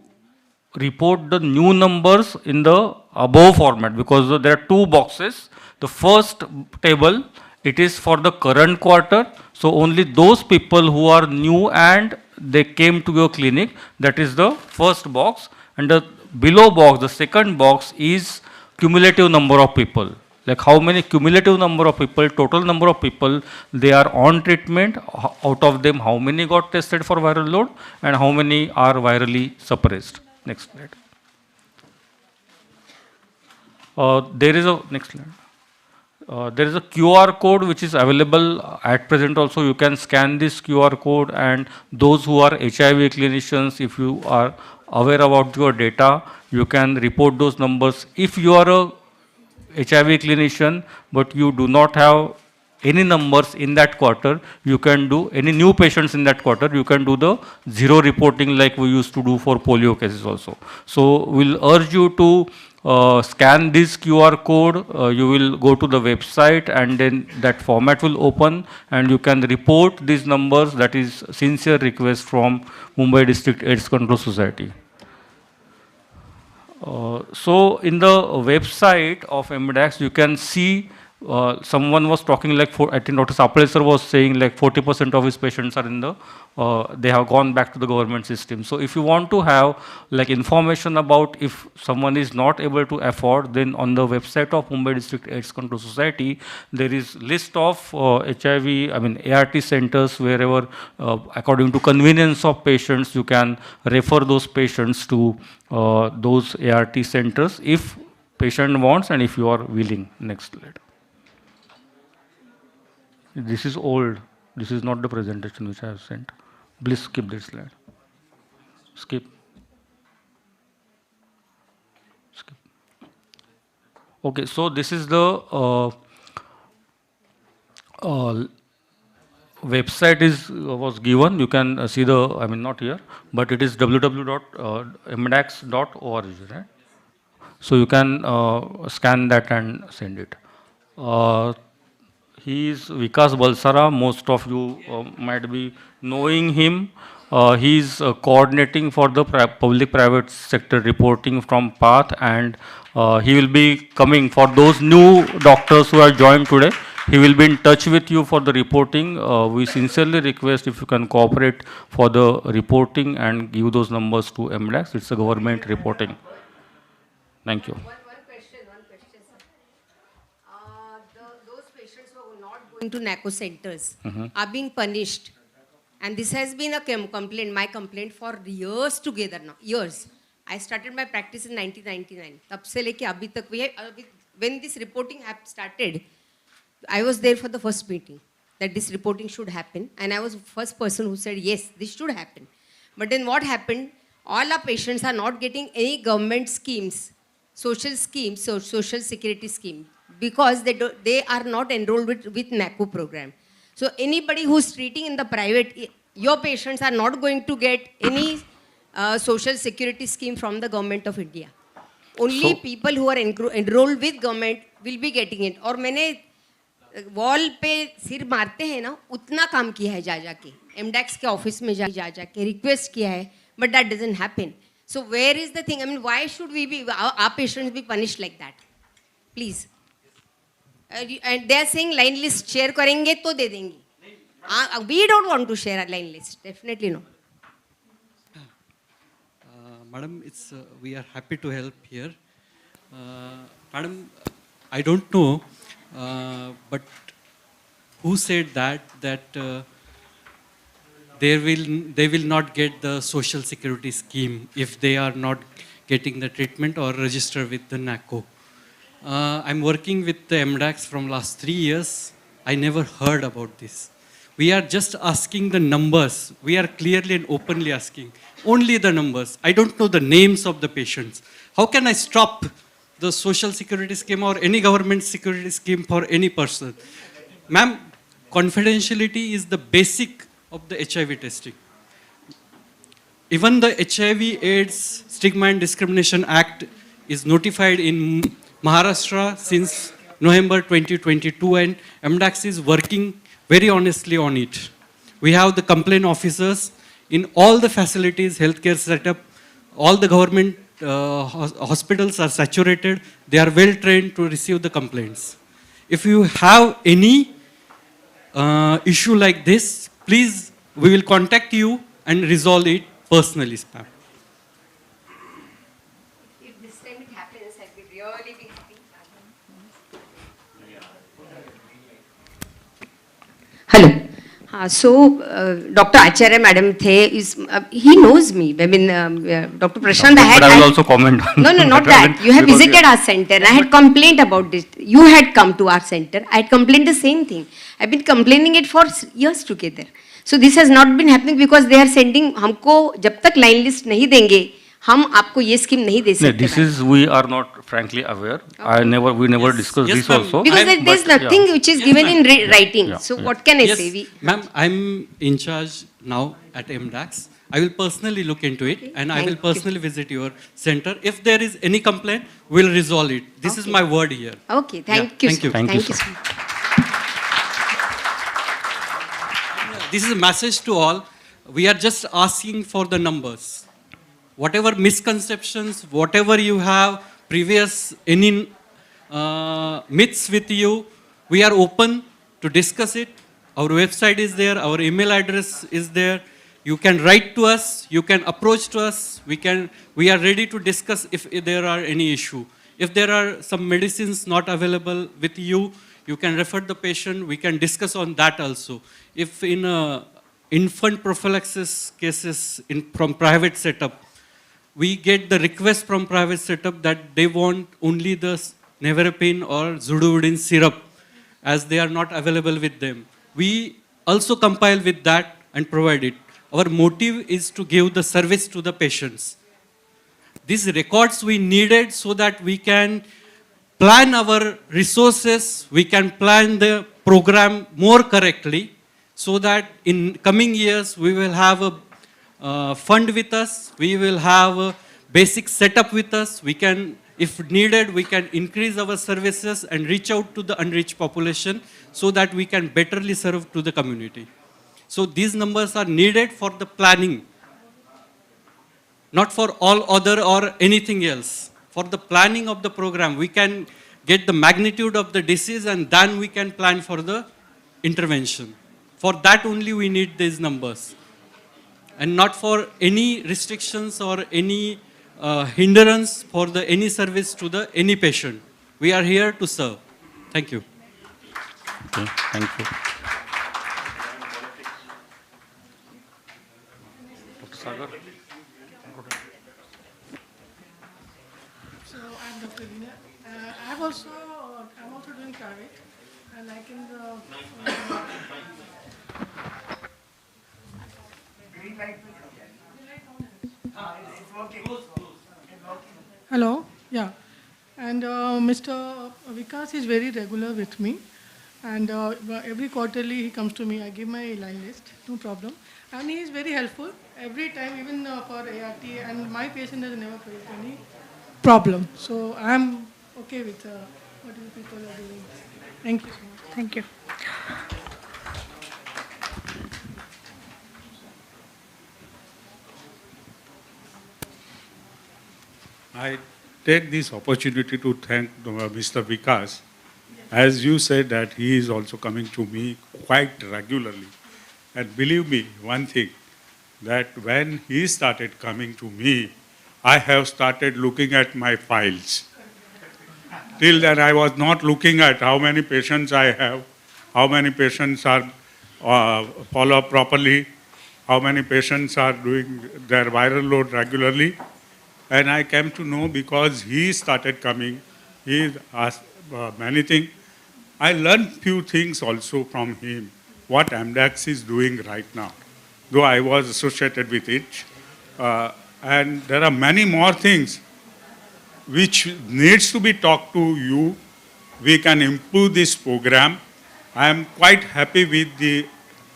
report the new numbers in the above format because there are 2 boxes. The first table, it is for the current quarter. So only those people who are new and they came to your clinic. That is the first box. And the below box, the second box is cumulative number of people. Like how many cumulative number of people, total number of people they are on treatment, out of them how many got tested for viral load and how many are virally suppressed. Next slide. There is a, next slide. There is a QR code which is available at present also. You can scan this QR code, and those who are HIV clinicians, if you are aware about your data, you can report those numbers. If you are a HIV clinician, but you do not have any numbers in that quarter, you can do any new patients in that quarter, you can do the zero reporting like we used to do for polio cases also. So we'll urge you to scan this QR code, you will go to the website and then that format will open and you can report these numbers. That is sincere request from Mumbai District AIDS Control Society. So in the website of MDAX, you can see someone was talking like, I think Dr. Sapale sir was saying like 40% of his patients are in the, they have gone back to the government system. So if you want to have like information about if someone is not able to afford, then on the website of Mumbai District AIDS Control Society, there is list of HIV, ART centers wherever according to convenience of patients, you can refer those patients to those ART centers if patient wants and if you are willing. Next slide. This is old. This is not the presentation which I have sent. Please skip this slide. Skip. Skip. Okay, so this is the website was given. You can see the, not here, but it is www.mdax.org, right? So you can scan that and send it. He is Vikas Balsara. Most of you might be knowing him. He is coordinating for the public-private sector reporting from PATH, and he will be coming for those new doctors who are joined today. He will be in touch with you for the reporting. We sincerely request if you can cooperate for the reporting and give those numbers to MDAX. It's a government reporting. Thank you. One question, sir. Those patients who are not going to NACO centers are being punished. And this has been a complaint, my complaint for years together now, years. I started my practice in 1999. तब से लेके अभी तक when this reporting started, I was there for the first meeting that this reporting should happen. And I was the first person who said, yes, this should happen. But then what happened? All our patients are not getting any government schemes, social schemes, so social security scheme, because they are not enrolled with NACO program. So anybody who's treating in the private, your patients are not going to get any social security scheme from the government of India. Only people who are enrolled with government will be getting it. और मैंने wall पे सिर मारते हैं ना, उतना काम किया है जा के MDAX के ऑफिस में जा के रिक्वेस्ट किया है, but that doesn't happen. So where is the thing? Why should we be, our patients be punished like that? Please. And they are saying line list share करेंगे तो दे देंगे. We don't want to share a line list. Definitely no. Madam, we are happy to help here. Madam, I don't know, but who said that they will not get the social security scheme if they are not getting the treatment or register with the NACO? I'm working with the MDAX from last 3 years. I never heard about this. We are just asking the numbers. We are clearly and openly asking only the numbers. I don't know the names of the patients. How can I stop the social security scheme or any government security scheme for any person? Ma'am, confidentiality is the basic of the HIV testing. Even the HIV AIDS Stigma and Discrimination Act is notified in Maharashtra since November 2022, and MDAX is working very honestly on it. We have the complaint officers in all the facilities, healthcare setup, all the government hospitals are saturated. They are well trained to receive the complaints. If you have any issue like this, please, we will contact you and resolve it personally, ma'am. If this time it happens, I will really be happy. Hello. Dr. Acharya madam he knows me. I mean, Dr. Prashant, But I will also comment. No, not that. You have visited our center. I had complained about this. You had come to our center. I had complained the same thing. I've been complaining it for years together. So this has not been happening because they are sending, हमको जब तक line list नहीं देंगे, हम आपको ये scheme नहीं दे सकते. This is, we are not frankly aware. We never discussed this also. Because there's nothing which is given in writing. So what can I say? Ma'am, I'm in charge now at MDAX. I will personally look into it and I will personally visit your center. If there is any complaint, we'll resolve it. This is my word here. Okay, thank you. Thank you, sir. This is a message to all. We are just asking for the numbers. Whatever misconceptions, whatever you have, previous any myths with you, we are open to discuss it. Our website is there, our email address is there. You can write to us, you can approach to us. We are ready to discuss if there are any issue. If there are some medicines not available with you, you can refer the patient, we can discuss on that also. If in infant prophylaxis cases from private setup, we get the request from private setup that they want only the nevirapine or zidovudine syrup as they are not available with them. We also compile with that and provide it. Our motive is to give the service to the patients. These records we needed so that we can plan our resources, we can plan the program more correctly so that in coming years we will have a fund with us, we will have a basic setup with us, we can, if needed, we can increase our services and reach out to the unreached population so that we can betterly serve to the community. So these numbers are needed for the planning, not for all other or anything else. For the planning of the program, we can get the magnitude of the disease and then we can plan for the intervention. For that only we need these numbers. And not for any restrictions or any hindrance for any service to any patient. We are here to serve. Thank you. Okay, thank you. Dr. Sagar. So I'm Dr. Veena. I'm also doing private, and like in the. Hello, yeah, and Mr. Vikas is very regular with me, and every quarterly he comes to me. I give my line list, no problem, and he is very helpful every time, even for ART, and my patient has never faced any problem. So I'm okay with what you people are doing. Thank you so much. Thank you. I take this opportunity to thank Mr. Vikas. As you said that he is also coming to me quite regularly. And believe me, one thing, that when he started coming to me, I have started looking at my files. Till then I was not looking at how many patients I have, how many patients are follow up properly, how many patients are doing their viral load regularly. And I came to know because he started coming, he asked many things. I learned few things also from him, what MDAX is doing right now, though I was associated with it. And there are many more things which needs to be talked to you. We can improve this program. I am quite happy with the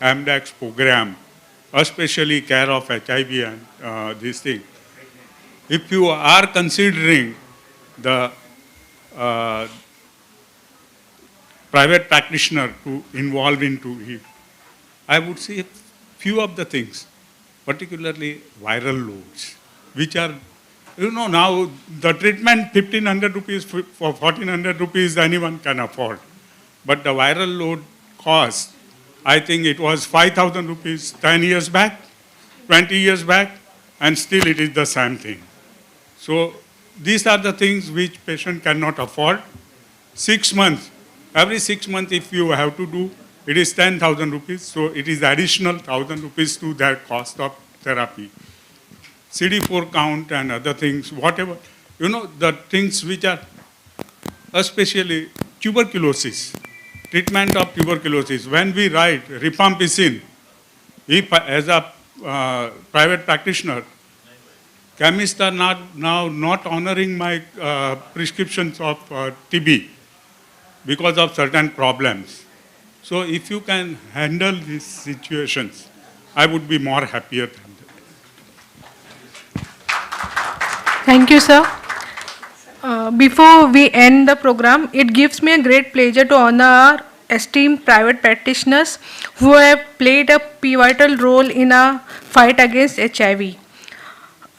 MDAX program, especially care of HIV and this thing. If you are considering the private practitioner to involve into it, I would say few of the things, particularly viral loads, which are, you know, now the treatment 1,500 rupees for 1,400 rupees anyone can afford. But the viral load cost, I think it was 5,000 rupees 10 years back. 20 years back, and still it is the same thing. So these are the things which patient cannot afford. 6 months, every 6 months if you have to do, it is 10,000 rupees, so it is additional 1,000 rupees to that cost of therapy. CD4 count and other things, whatever, the things which are, especially tuberculosis, treatment of tuberculosis. When we write rifampicin, if as a private practitioner, chemists are now not honoring my prescriptions of TB because of certain problems. So if you can handle these situations, I would be more happier than that. Thank you, sir. Before we end the program, it gives me a great pleasure to honor our esteemed private practitioners who have played a pivotal role in our fight against HIV.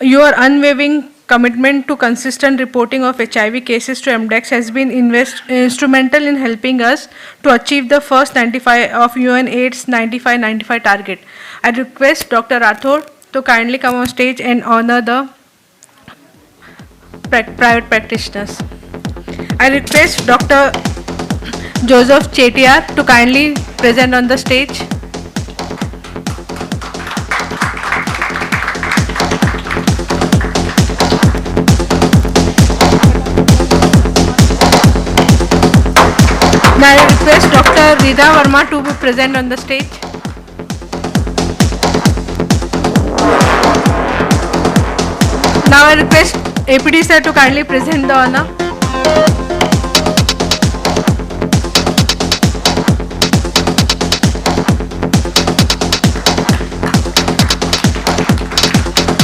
Your unwavering commitment to consistent reporting of HIV cases to MDAX has been instrumental in helping us to achieve the first 95 of UN/AIDS 95/95 target. I request Dr. Rathod to kindly come on stage and honor the private practitioners. I request Dr. Joseph Chettiar to kindly present on the stage. Now I request Dr. Rida Verma to be present on the stage. Now I request APD sir to kindly present the honor.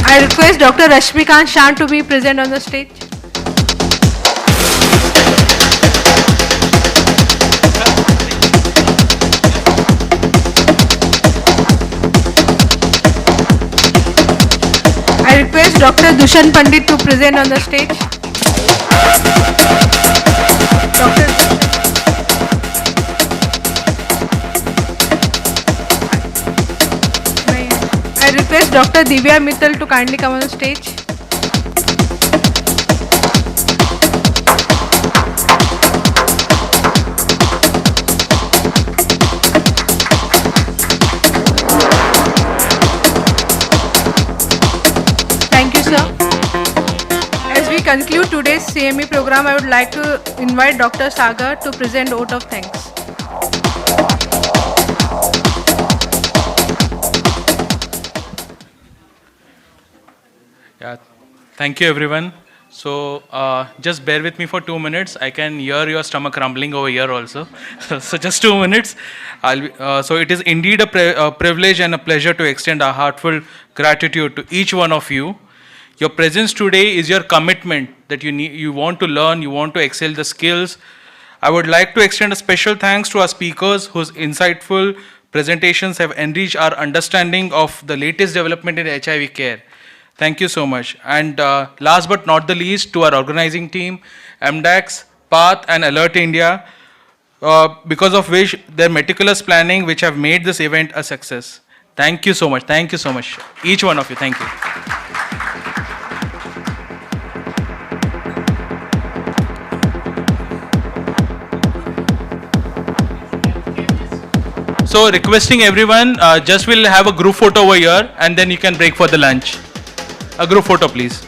I request Dr. Rashmikant Shan to be present on the stage. I request Dr. Dushan Pandit to present on the stage. I request Dr. Divya Mittal to kindly come on the stage. Thank you, sir. As we conclude today's CME program, I would like to invite Dr. Sagar to present vote of thanks. Yeah, thank you everyone. So just bear with me for 2 minutes. I can hear your stomach rumbling over here also. So just 2 minutes. So it is indeed a privilege and a pleasure to extend our heartfelt gratitude to each one of you. Your presence today is your commitment that you want to learn, you want to excel the skills. I would like to extend a special thanks to our speakers whose insightful presentations have enriched our understanding of the latest development in HIV care. Thank you so much. And last but not the least, to our organizing team, MDAX, PATH and Alert India, because of which their meticulous planning which have made this event a success. Thank you so much. Thank you so much. Each one of you. Thank you. So requesting everyone, just we'll have a group photo over here and then you can break for the lunch. A group photo, please.